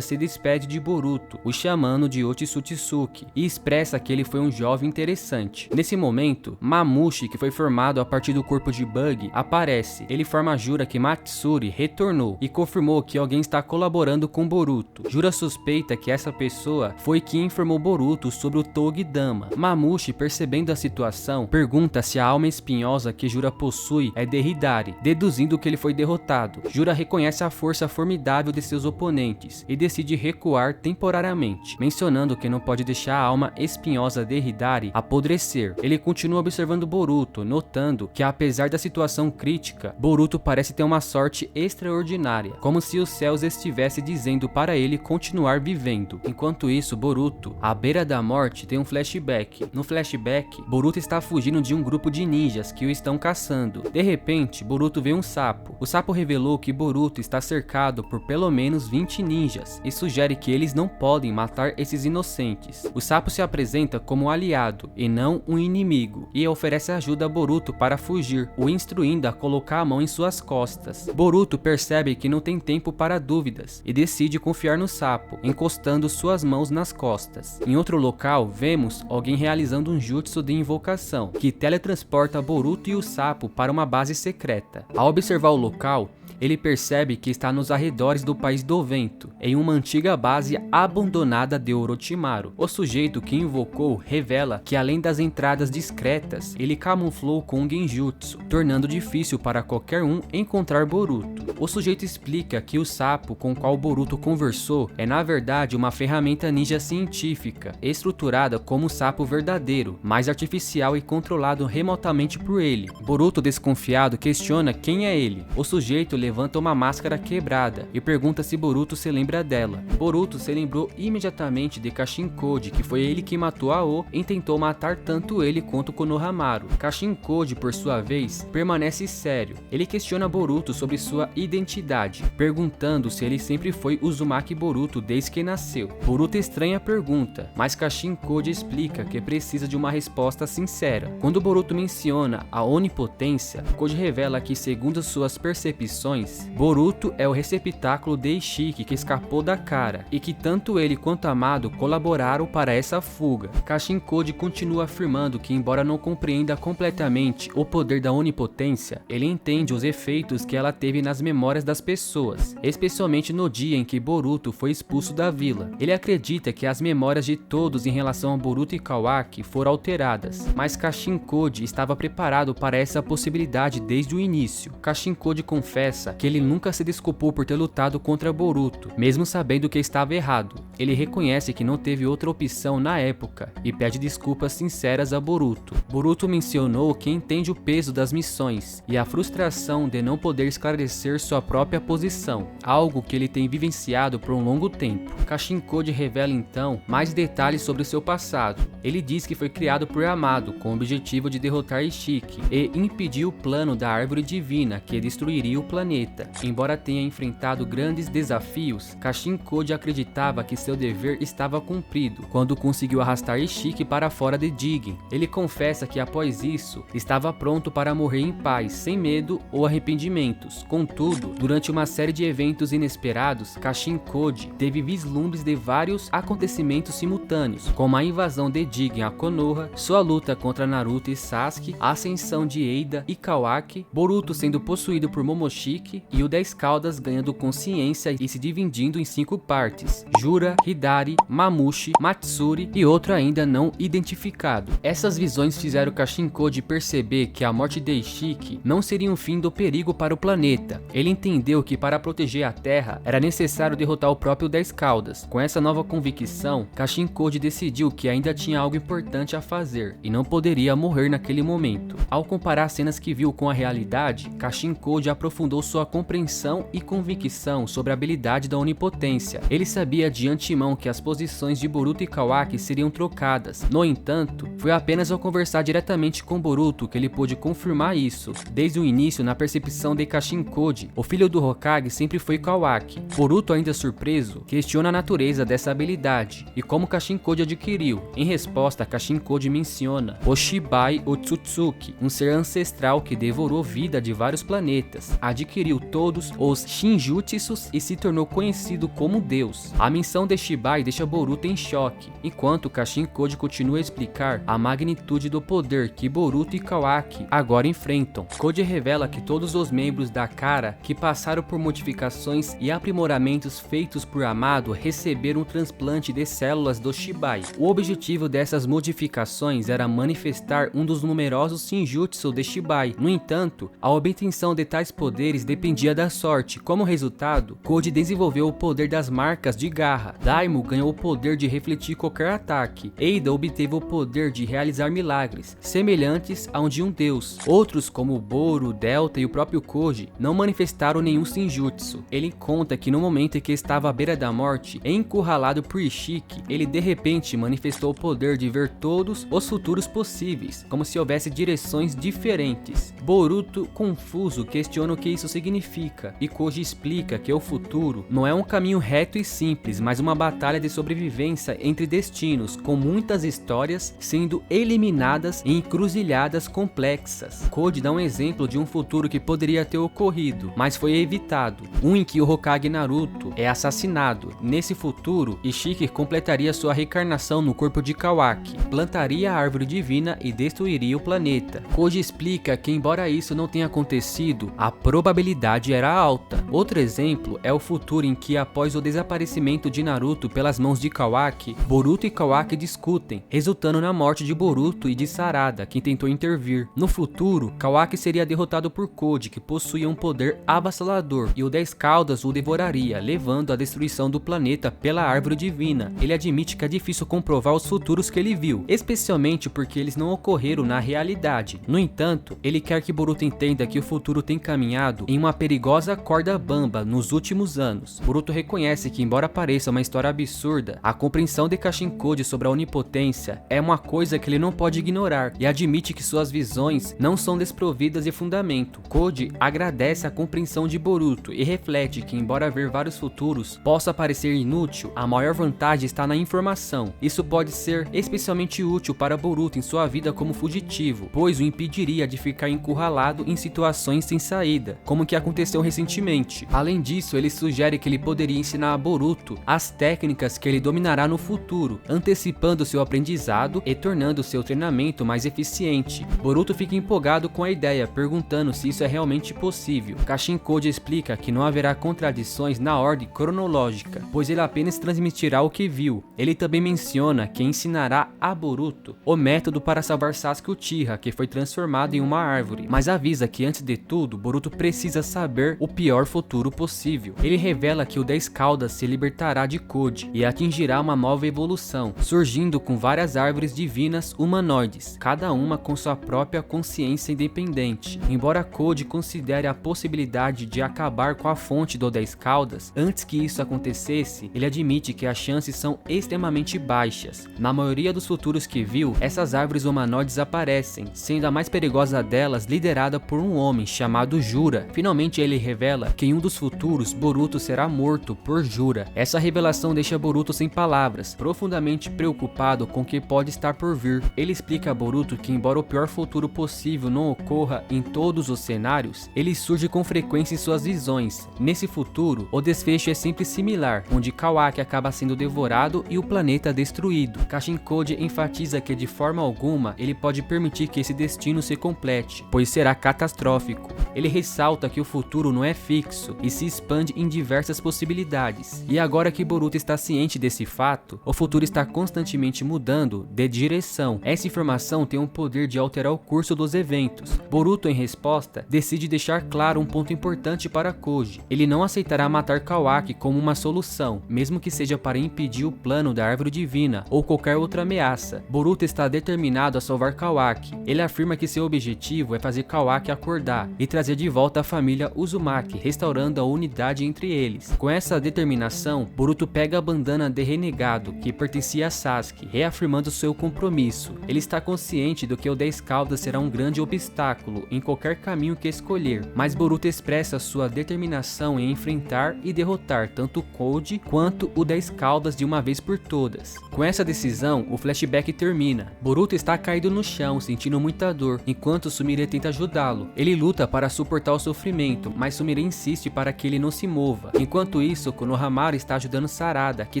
se despede de Boruto, o chamando de Otsutsuki, e expressa que ele foi um jovem interessante. Nesse momento, momento, Mamushi, que foi formado a partir do corpo de Bug, aparece. Ele jura que Matsuri retornou e confirmou que alguém está colaborando com Boruto. Jura suspeita que essa pessoa foi quem informou Boruto sobre o Togedama. Mamushi, percebendo a situação, pergunta se a alma espinhosa que Jura possui é de Hidari, deduzindo que ele foi derrotado. Jura reconhece a força formidável de seus oponentes e decide recuar temporariamente, mencionando que não pode deixar a alma espinhosa de Hidari apodrecer. Ele continua observando Boruto, notando que apesar da situação crítica, Boruto parece ter uma sorte extraordinária, como se os céus estivessem dizendo para ele continuar vivendo. Enquanto isso, Boruto, à beira da morte, tem um flashback. No flashback, Boruto está fugindo de um grupo de ninjas que o estão caçando. De repente, Boruto vê um sapo. O sapo revelou que Boruto está cercado por pelo menos 20 ninjas e sugere que eles não podem matar esses inocentes. O sapo se apresenta como um aliado e não um inimigo e oferece ajuda a Boruto para fugir, o instruindo a colocar a mão em suas costas. Boruto percebe que não tem tempo para dúvidas e decide confiar no sapo, encostando suas mãos nas costas. Em outro local, vemos alguém realizando um jutsu de invocação, que teletransporta Boruto e o sapo para uma base secreta. Ao observar o local, ele percebe que está nos arredores do País do Vento, em uma antiga base abandonada de Orochimaru. O sujeito que invocou revela que além das entradas discretas, ele camuflou com um genjutsu, tornando difícil para qualquer um encontrar Boruto. O sujeito explica que o sapo com o qual Boruto conversou é na verdade uma ferramenta ninja científica, estruturada como o sapo verdadeiro, mais artificial e controlado remotamente por ele. Boruto, desconfiado, questiona quem é ele. O sujeito levanta uma máscara quebrada e pergunta se Boruto se lembra dela. Boruto se lembrou imediatamente de Kashinkode, que foi ele que matou Ao e tentou matar tanto ele quanto Konohamaru. Kashinkode, por sua vez, permanece sério. Ele questiona Boruto sobre sua identidade, perguntando se ele sempre foi Uzumaki Boruto desde que nasceu. Boruto estranha a pergunta, mas Kashinkode explica que precisa de uma resposta sincera. Quando Boruto menciona a onipotência, Koji revela que, segundo suas percepções, Boruto é o receptáculo de Ishiki que escapou da cara, e que tanto ele quanto Amado colaboraram para essa fuga. Kashinkode continua afirmando que, embora não compreenda completamente o poder da onipotência, ele entende os efeitos que ela teve nas memórias das pessoas, especialmente no dia em que Boruto foi expulso da vila. Ele acredita que as memórias de todos em relação a Boruto e Kawaki foram alteradas, mas Kashinkode estava preparado para essa possibilidade desde o início. Kashinkode confessa que ele nunca se desculpou por ter lutado contra Boruto, mesmo sabendo que estava errado. Ele reconhece que não teve outra opção na época e pede desculpas sinceras a Boruto. Boruto mencionou que entende o peso das missões e a frustração de não poder esclarecer sua própria posição, algo que ele tem vivenciado por um longo tempo. Kashinkode revela então mais detalhes sobre seu passado. Ele diz que foi criado por Amado com o objetivo de derrotar Ishiki e impedir o plano da Árvore Divina que destruiria o planeta. Embora tenha enfrentado grandes desafios, Kashinkode acreditava que seu dever estava cumprido quando conseguiu arrastar Ishiki para fora de Jigen. Ele confessa que após isso, estava pronto para morrer em paz, sem medo ou arrependimentos. Contudo, durante uma série de eventos inesperados, Kashinkode teve vislumbres de vários acontecimentos simultâneos, como a invasão de Jigen a Konoha, sua luta contra Naruto e Sasuke, a ascensão de Eida e Kawaki, Boruto sendo possuído por Momoshiki e o 10 Caudas ganhando consciência e se dividindo em 5 partes: Jura, Hidari, Mamushi, Matsuri e outro ainda não identificado. Essas visões fizeram Kashinkode perceber que a morte de Ishiki não seria um fim do perigo para o planeta. Ele entendeu que para proteger a Terra era necessário derrotar o próprio 10 Caudas. Com essa nova convicção, Kashinkode decidiu que ainda tinha algo importante a fazer e não poderia morrer naquele momento. Ao comparar as cenas que viu com a realidade, Kashinkode aprofundou sua compreensão e convicção sobre a habilidade da onipotência. Ele sabia de antemão que as posições de Boruto e Kawaki seriam trocadas. No entanto, foi apenas ao conversar diretamente com Boruto que ele pôde confirmar isso. Desde o início, na percepção de Kashinkode, o filho do Hokage sempre foi Kawaki. Boruto, ainda surpreso, questiona a natureza dessa habilidade e como Kashin Koji adquiriu. Em resposta, Kashin Koji menciona o Shibai Otsutsuki, um ser ancestral que devorou vida de vários planetas, adquiriu todos os Shinjutsus e se tornou conhecido como Deus. A menção de Shibai deixa Boruto em choque, enquanto Kashin Koji continua a explicar a magnitude do poder que Boruto e Kawaki agora enfrentam. Koji revela que todos os membros da Kara que passaram por modificações e aprimoramentos feitos por Amado receberam um transplante de células do Shibai. O objetivo dessas modificações era manifestar um dos numerosos Shinjutsu de Shibai. No entanto, a obtenção de tais poderes dependia da sorte. Como resultado, Koji desenvolveu o poder das marcas de garra. Daimo ganhou o poder de refletir qualquer ataque. Eida obteve o poder de realizar milagres, semelhantes ao de um deus. Outros, como Boro, Delta e o próprio Koji, não manifestaram nenhum Shinjutsu. Ele conta que no momento em que estava à beira da morte, encurralado por Ishiki, ele de repente manifestou o poder de ver todos os futuros possíveis, como se houvesse direções diferentes. Boruto, confuso, questiona o que isso significa, e Koji explica que o futuro não é um caminho reto e simples, mas uma batalha de sobrevivência entre destinos, com muitas histórias sendo eliminadas em encruzilhadas complexas. Koji dá um exemplo de um futuro que poderia ter ocorrido, mas foi evitado, um em que o Hokage Naruto é assassinado. Nesse futuro, Ishiki completaria sua reencarnação no corpo de Kawaki, plantaria a árvore divina e destruiria o planeta. Koji explica que, embora isso não tenha acontecido, a probabilidade era alta. Outro exemplo é o futuro em que, após o desaparecimento de Naruto pelas mãos de Kawaki, Boruto e Kawaki discutem, resultando na morte de Boruto e de Sarada, quem tentou intervir. No futuro, Kawaki seria derrotado por Koji, que possuía um poder avassalador, e o 10 Caudas o devoraria, levando à destruição do planeta pela árvore divina. Ele admite que é difícil comprovar os futuros que ele viu, especialmente porque eles não ocorreram na realidade. No entanto, ele quer que Boruto entenda que o futuro tem caminhado em uma perigosa corda bamba nos últimos anos. Boruto reconhece que, embora pareça uma história absurda, a compreensão de Kashin Koji sobre a onipotência é uma coisa que ele não pode ignorar, e admite que suas visões não são desprovidas de fundamento. Koji agradece a compreensão de Boruto e reflete que, embora ver vários futuros possa parecer inútil, a maior vantagem está na informação. Isso pode ser especialmente útil para Boruto em sua vida como fugitivo, pois o impediria de ficar encurralado em situações sem saída, como o que aconteceu recentemente. Além disso, ele sugere que ele poderia ensinar a Boruto as técnicas que ele dominará no futuro, antecipando seu aprendizado e tornando seu treinamento mais eficiente. Boruto fica empolgado com a ideia, perguntando se isso é realmente possível. Kashin Koji explica que não haverá contradições na ordem cronológica, pois ele apenas transmitirá o que viu. Ele também menciona que ensinará a Boruto o método para salvar Sasuke Uchiha, que foi transformado em uma árvore, mas avisa que antes de tudo, Boruto precisa saber o pior futuro possível. Ele revela que o 10 Caudas se libertará de Koji e atingirá uma nova evolução, surgindo com várias árvores divinas humanoides, cada uma com sua própria consciência independente. Embora Koji considere a possibilidade de acabar com a fonte do 10 Caudas, antes que isso acontecesse, ele admite que as chances são extremamente baixas. Na maioria dos futuros que viu, essas árvores humanoides aparecem, sendo a mais perigosa delas liderada por um homem chamado Jura. Finalmente ele revela que em um dos futuros, Boruto será morto por Jura. Essa revelação deixa Boruto sem palavras, profundamente preocupado com o que pode estar por vir. Ele explica a Boruto que, embora o pior futuro possível não ocorra em todos os cenários, ele surge com frequência em suas visões. Nesse futuro, o desfecho é sempre similar, onde Kawaki acaba sendo devorado e o planeta destruído. Kashin Koji enfatiza que de forma alguma ele pode permitir que esse destino se complete, pois será catastrófico. Ele ressalta que o futuro não é fixo e se expande em diversas possibilidades. E agora que Boruto está ciente desse fato, o futuro está constantemente mudando de direção. Essa informação tem o poder de alterar o curso dos eventos. Boruto, em resposta, decide deixar claro um ponto importante para Koji. Ele não aceitará matar Kawaki como uma solução, mesmo que seja para impedir o plano da árvore divina ou qualquer outra ameaça. Boruto está determinado a salvar Kawaki. Ele afirma que seu objetivo é fazer Kawaki acordar e trazer de volta a família Uzumaki, restaurando a unidade entre eles. Com essa determinação, Boruto pega a bandana de renegado que pertencia a Sasuke, reafirmando seu compromisso. Ele está consciente do que o 10 Caudas será um grande obstáculo em qualquer caminho que escolher, mas Boruto expressa sua determinação em enfrentar e derrotar tanto Code quanto o 10 Caudas de uma vez por todas. Com essa decisão, o flashback termina. Boruto está caído no chão, sentindo muita dor, enquanto Sumire tenta ajudá-lo. Ele luta para suportar o sofrimento, mas Sumire insiste para que ele não se mova. Enquanto isso, Konohamaru está ajudando Sarada, que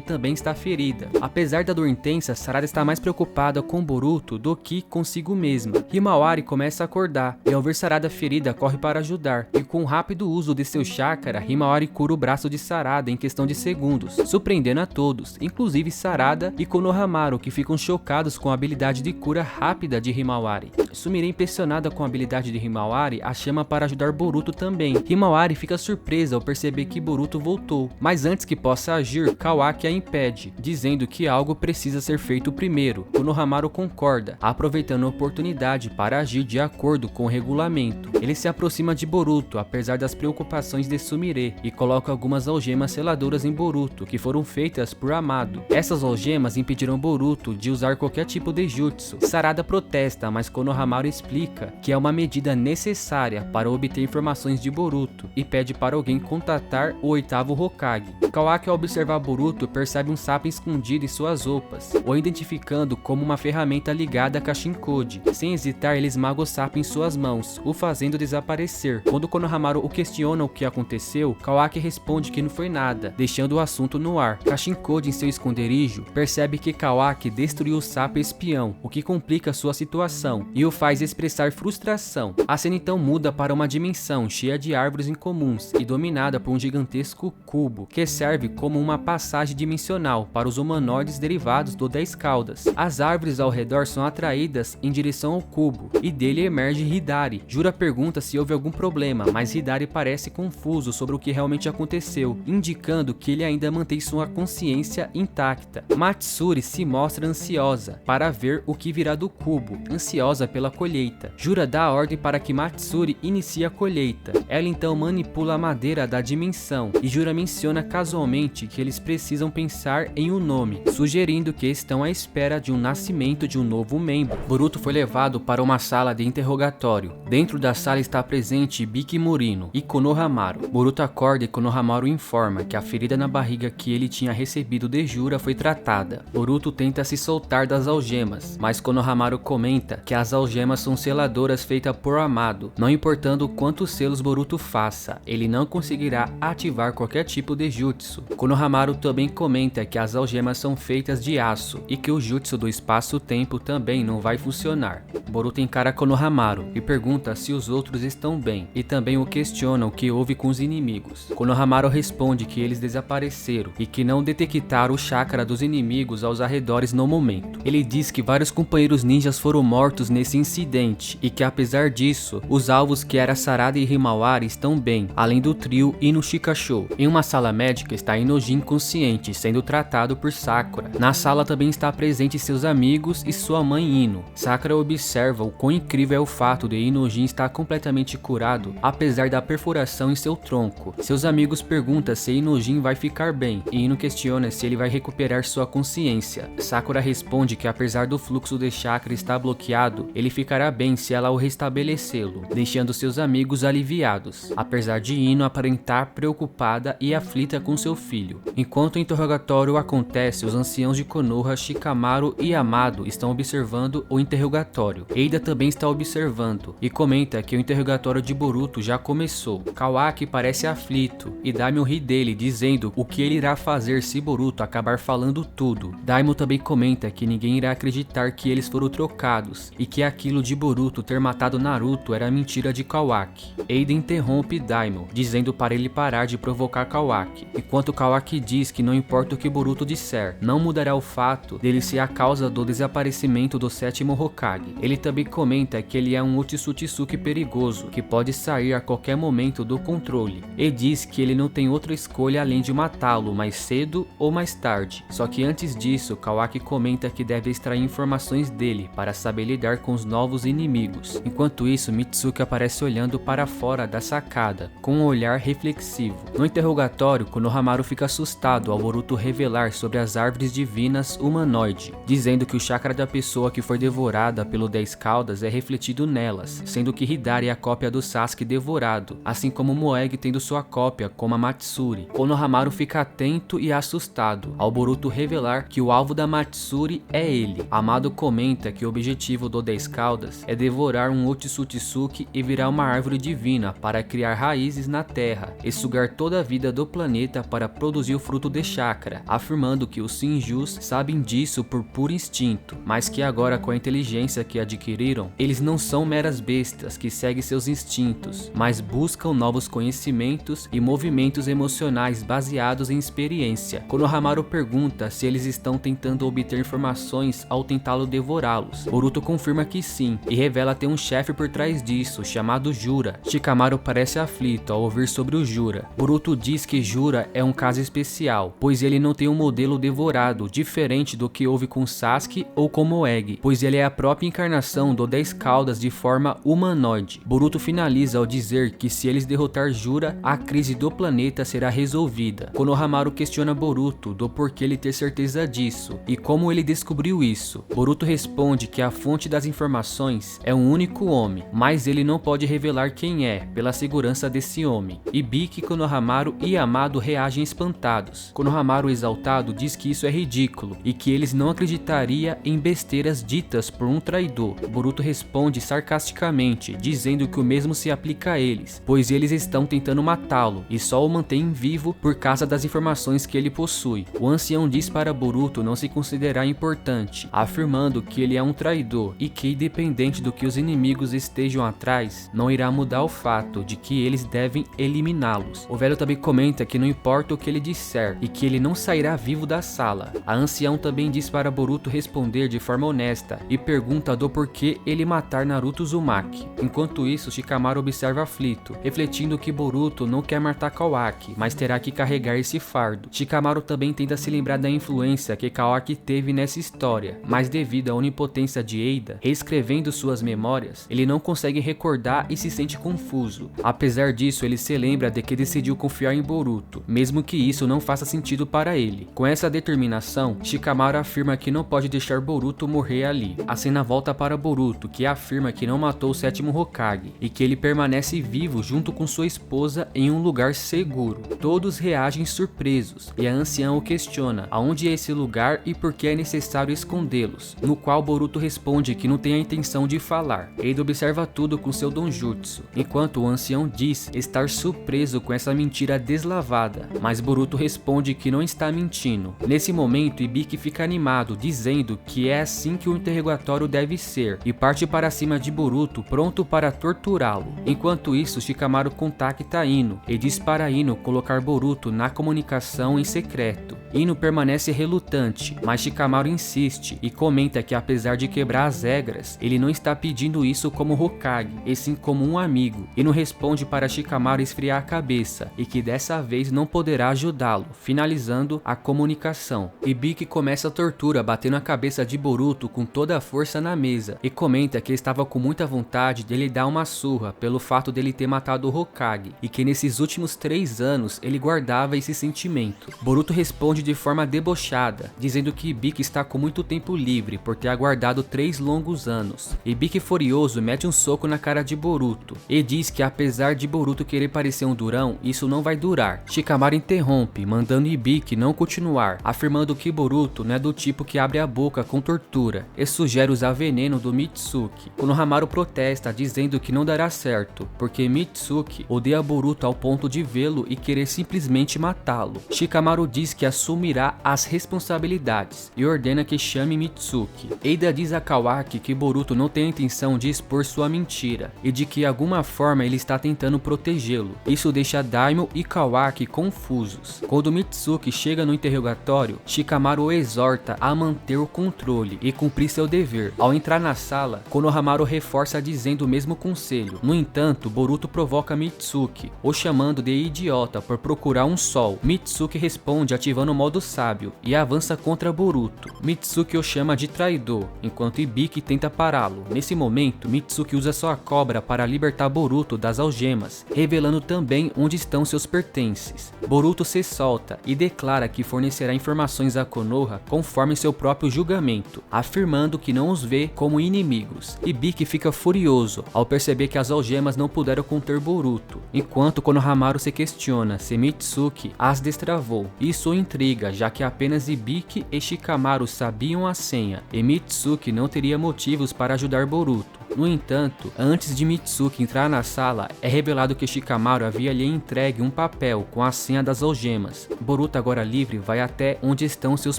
também está ferida. Apesar da dor intensa, Sarada está mais preocupada com Boruto do que consigo mesma. Himawari começa a acordar, e ao ver Sarada ferida, corre para ajudar. E com um rápido uso de seu chakra, Himawari cura o braço de Sarada em questão de segundos, surpreendendo a todos, inclusive Sarada e Konohamaru, que ficam chocados com a habilidade de cura rápida de Himawari. Sumire, impressionada com a habilidade de Himawari, a chama para ajudar Boruto também. Himawari fica surpresa ao perceber que Boruto voltou, mas antes que possa agir, Kawaki a impede, dizendo que algo precisa ser feito primeiro. Konohamaru concorda, aproveitando a oportunidade para agir de acordo com o regulamento. Ele se aproxima de Boruto, apesar das preocupações de Sumire, e coloca algumas algemas seladoras em Boruto, que foram feitas por Amado. Essas algemas impediram Boruto de usar qualquer tipo de jutsu. Sarada protesta, mas Konohamaru explica que é uma medida necessária para obter informações de Boruto e pede para alguém contatar o 8º Hokage. Kawaki, ao observar Boruto, percebe um sapo escondido em suas roupas, o identificando como uma ferramenta ligada a Kashinkode. Sem hesitar, ele esmaga o sapo em suas mãos, o fazendo desaparecer. Quando Konohamaru o questiona o que aconteceu, Kawaki responde que não foi nada, deixando o assunto no ar. Kashinkode, em seu esconderijo, percebe que Kawaki destruiu o sapo espião, o que complica sua situação e o faz expressar frustração. A cena então muda para uma dimensão cheia de árvores incomuns e dominada por um gigantesco cubo, que serve como uma passagem dimensional para os humanoides derivados do 10 Caudas. As árvores ao redor são atraídas em direção ao cubo, e dele emerge Hidari. Jura pergunta se houve algum problema, mas Hidari parece confuso sobre o que realmente aconteceu, indicando que ele ainda mantém sua consciência intacta. Matsuri se mostra ansiosa para ver o que virá do cubo, ansiosa pela colheita. Jura dá a ordem para que Matsuri inicie a colheita. Ela então manipula a madeira da dimensão, e Jura menciona casualmente que eles precisam pensar em um nome, sugerindo que estão à espera de um nascimento de um novo membro. Boruto foi levado para uma sala de interrogatório. Dentro da sala está presente Biki Murino e Konohamaru. Boruto acorda e Konohamaru informa que a ferida na barriga que ele tinha recebido de Jura foi tratada. Boruto tenta se soltar das algemas, mas Konohamaru comenta que as algemas são seladoras feitas por Amado. Não importando quantos selos Boruto faça, ele não conseguirá ativar qualquer tipo de jutsu. Konohamaru também comenta que as algemas são feitas de aço e que o jutsu do espaço-tempo também não vai funcionar. Boruto encara Konohamaru e pergunta se os outros estão bem, e também o questiona o que houve com os inimigos. Konohamaru responde que eles desapareceram e que não detectaram o chakra dos inimigos aos arredores no momento. Ele diz que vários companheiros ninjas foram mortos nesse incidente e que, apesar disso, os alvos que era Sarada e Himawari estão bem, além do trio Ino Shikasho. Em uma sala médica está Inojin inconsciente, sendo tratado por Sakura. Na sala também está presente seus amigos e sua mãe Ino. Sakura observa o quão incrível é o fato de Inojin estar completamente curado, apesar da perfuração em seu tronco. Seus amigos perguntam se Inojin vai ficar bem, e Ino questiona se ele vai recuperar sua consciência. Sakura responde que, apesar do fluxo de chakra estar bloqueado, ele ficará bem se ela o restabelecê-lo, deixando seus amigos aliviados, apesar de Ino aparentar preocupada e aflita com seu filho. Enquanto o interrogatório acontece, os anciãos de Konoha, Shikamaru e Amado estão observando o interrogatório. Eida também está observando e comenta que o interrogatório de Boruto já começou. Kawaki parece aflito e Daimon ri dele, dizendo o que ele irá fazer se Boruto acabar falando tudo. Daimon também comenta que ninguém irá acreditar que eles foram trocados e que aquilo de Boruto ter matado Naruto era mentira de Kawaki. Eida interrompe Daimon, dizendo para ele parar de provocar Kawaki, enquanto Kawaki diz que não importa o que Boruto disser, não mudará o fato dele ser a causa do desaparecimento do 7º Hokage. Ele também comenta que ele é um Otsutsuki perigoso, que pode sair a qualquer momento do controle, e diz que ele não tem outra escolha além de matá-lo mais cedo ou mais tarde. Só que antes disso, Kawaki comenta que deve extrair informações dele para saber lidar com os novos inimigos. Enquanto isso, Mitsuki aparece olhando para fora da sacada, com um olhar reflexivo. No interrogatório, Konohamaru fica assustado ao Boruto revelar sobre as árvores divinas humanoide, dizendo que o chakra da pessoa que foi devorada pelo 10 Caudas é refletido nelas, sendo que Hidari é a cópia do Sasuke devorado dourado, assim como Moeg tendo sua cópia como a Matsuri. Konohamaru fica atento e assustado ao Boruto revelar que o alvo da Matsuri é ele. Amado comenta que o objetivo do 10 Caudas é devorar um Otsutsuki e virar uma árvore divina para criar raízes na terra e sugar toda a vida do planeta para produzir o fruto de chakra, afirmando que os Shinjus sabem disso por puro instinto, mas que agora com a inteligência que adquiriram, eles não são meras bestas que seguem seus instintos, mas buscam novos conhecimentos e movimentos emocionais baseados em experiência. Konohamaru pergunta se eles estão tentando obter informações ao tentá-lo devorá-los. Boruto confirma que sim, e revela ter um chefe por trás disso, chamado Jura. Shikamaru parece aflito ao ouvir sobre o Jura. Boruto diz que Jura é um caso especial, pois ele não tem um modelo devorado, diferente do que houve com Sasuke ou com Moeg, pois ele é a própria encarnação do 10 Caudas de forma humanoide. Boruto finaliza ao dizer que se eles derrotar Jura, a crise do planeta será resolvida. Konohamaru questiona Boruto do porquê ele ter certeza disso e como ele descobriu isso. Boruto responde que a fonte das informações é um único homem, mas ele não pode revelar quem é, pela segurança desse homem. Ibiki, Konohamaru e Amado reagem espantados. Konohamaru, exaltado, diz que isso é ridículo e que eles não acreditariam em besteiras ditas por um traidor. Boruto responde sarcasticamente, dizendo que o mesmo se aplica a eles, pois eles estão tentando matá-lo e só o mantêm vivo por causa das informações que ele possui. O ancião diz para Boruto não se considerar importante, afirmando que ele é um traidor e que, independente do que os inimigos estejam atrás, não irá mudar o fato de que eles devem eliminá-los. O velho também comenta que não importa o que ele disser e que ele não sairá vivo da sala. A ancião também diz para Boruto responder de forma honesta e pergunta do porquê ele matar Naruto Uzumaki. Enquanto isso, Shikamaru observa aflito, refletindo que Boruto não quer matar Kawaki, mas terá que carregar esse fardo. Shikamaru também tenta se lembrar da influência que Kawaki teve nessa história, mas devido à onipotência de Eida, reescrevendo suas memórias, ele não consegue recordar e se sente confuso. Apesar disso, ele se lembra de que decidiu confiar em Boruto, mesmo que isso não faça sentido para ele. Com essa determinação, Shikamaru afirma que não pode deixar Boruto morrer ali. A cena volta para Boruto, que afirma que não matou o 7º Hokage e que ele permanece vivo junto com sua esposa em um lugar seguro. Todos reagem surpresos e a anciã o questiona aonde é esse lugar e por que é necessário escondê-los, no qual Boruto responde que não tem a intenção de falar. Eida observa tudo com seu Donjutsu, enquanto o ancião diz estar surpreso com essa mentira deslavada, mas Boruto responde que não está mentindo. Nesse momento, Ibiki fica animado, dizendo que é assim que o interrogatório deve ser, e parte para cima de Boruto, pronto para torturá-lo. Enquanto isso, Shikamaru contacta Ino e diz para Ino colocar Boruto na comunicação em secreto. Ino permanece relutante, mas Shikamaru insiste e comenta que apesar de quebrar as regras, ele não está pedindo isso como Hokage, e sim como um amigo. Ino responde para Shikamaru esfriar a cabeça e que dessa vez não poderá ajudá-lo, finalizando a comunicação. Ibiki começa a tortura batendo a cabeça de Boruto com toda a força na mesa e comenta que estava com muita vontade dele dar uma surra pelo fato dele ter matado o Hokage e que nesses últimos 3 anos ele guardava esse sentimento. Boruto responde de forma debochada, dizendo que Ibiki está com muito tempo livre por ter aguardado 3 longos anos. Ibiki, furioso, mete um soco na cara de Boruto e diz que apesar de Boruto querer parecer um durão, isso não vai durar. Shikamaru interrompe, mandando Ibiki não continuar, afirmando que Boruto não é do tipo que abre a boca com tortura e sugere usar veneno do Mitsuki. Konohamaru protesta, dizendo que não dará certo, porque Mitsuki odeia Boruto ao ponto de vê-lo e querer simplesmente matá-lo. Shikamaru diz que assumirá as responsabilidades e ordena que chame Mitsuki. Eida diz a Kawaki que Boruto não tem a intenção de expor sua mentira e de que de alguma forma ele está tentando protegê-lo. Isso deixa Daimyo e Kawaki confusos. Quando Mitsuki chega no interrogatório, Shikamaru o exorta a manter o controle e cumprir seu dever. Ao entrar na sala, Konohamaru reforça dizendo o mesmo conselho. No entanto, Boruto provoca Mitsuki, o chamando de idiota por procurar um sol. Mitsuki responde ativando o modo sábio e avança contra Boruto. Mitsuki o chama de traidor, enquanto Ibiki tenta pará-lo. Nesse momento, Mitsuki usa sua cobra para libertar Boruto das algemas, revelando também onde estão seus pertences. Boruto se solta e declara que fornecerá informações a Konoha conforme seu próprio julgamento, afirmando que não os vê como inimigos. Ibiki fica furioso ao perceber que as algemas não puderam puderam conter Boruto, enquanto Konohamaru se questiona se Mitsuki as destravou. Isso o intriga, já que apenas Hibiki e Shikamaru sabiam a senha, e Mitsuki não teria motivos para ajudar Boruto. No entanto, antes de Mitsuki entrar na sala, é revelado que Shikamaru havia lhe entregue um papel com a senha das algemas. Boruto, agora livre, vai até onde estão seus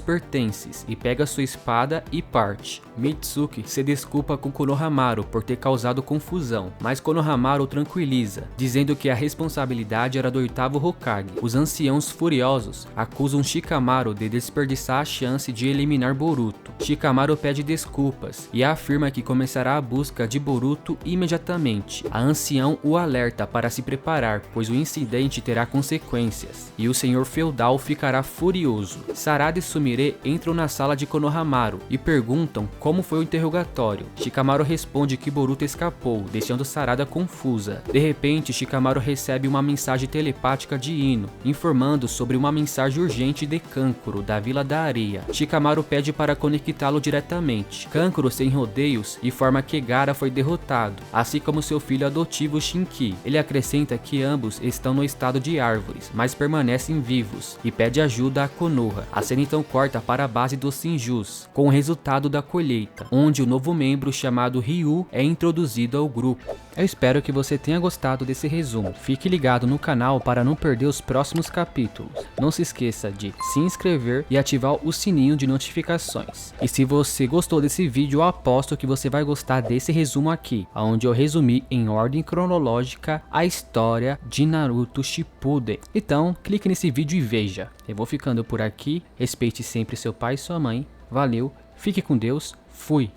pertences e pega sua espada e parte. Mitsuki se desculpa com Konohamaru por ter causado confusão, mas Konohamaru o tranquiliza, dizendo que a responsabilidade era do 8º Hokage. Os anciãos furiosos acusam Shikamaru de desperdiçar a chance de eliminar Boruto. Shikamaru pede desculpas e afirma que começará a busca de Boruto imediatamente. A ancião o alerta para se preparar, pois o incidente terá consequências, e o senhor feudal ficará furioso. Sarada e Sumire entram na sala de Konohamaru e perguntam como foi o interrogatório. Shikamaru responde que Boruto escapou, deixando Sarada confusa. De repente, Shikamaru recebe uma mensagem telepática de Ino, informando sobre uma mensagem urgente de Kankuro, da Vila da Areia. Shikamaru pede para conectá-lo diretamente. Kankuro, sem rodeios, informa que Gaara foi derrotado, assim como seu filho adotivo Shinki. Ele acrescenta que ambos estão no estado de árvores, mas permanecem vivos, e pede ajuda a Konoha. A cena então corta para a base dos Senjus, com o resultado da colheita, onde o novo membro chamado Ryu é introduzido ao grupo. Eu espero que você tenha gostado desse resumo. Fique ligado no canal para não perder os próximos capítulos. Não se esqueça de se inscrever e ativar o sininho de notificações. E se você gostou desse vídeo, eu aposto que você vai gostar desse resumo aqui, onde eu resumi em ordem cronológica a história de Naruto Shippuden. Então, clique nesse vídeo e veja. Eu vou ficando por aqui. Respeite sempre seu pai e sua mãe. Valeu, fique com Deus, fui!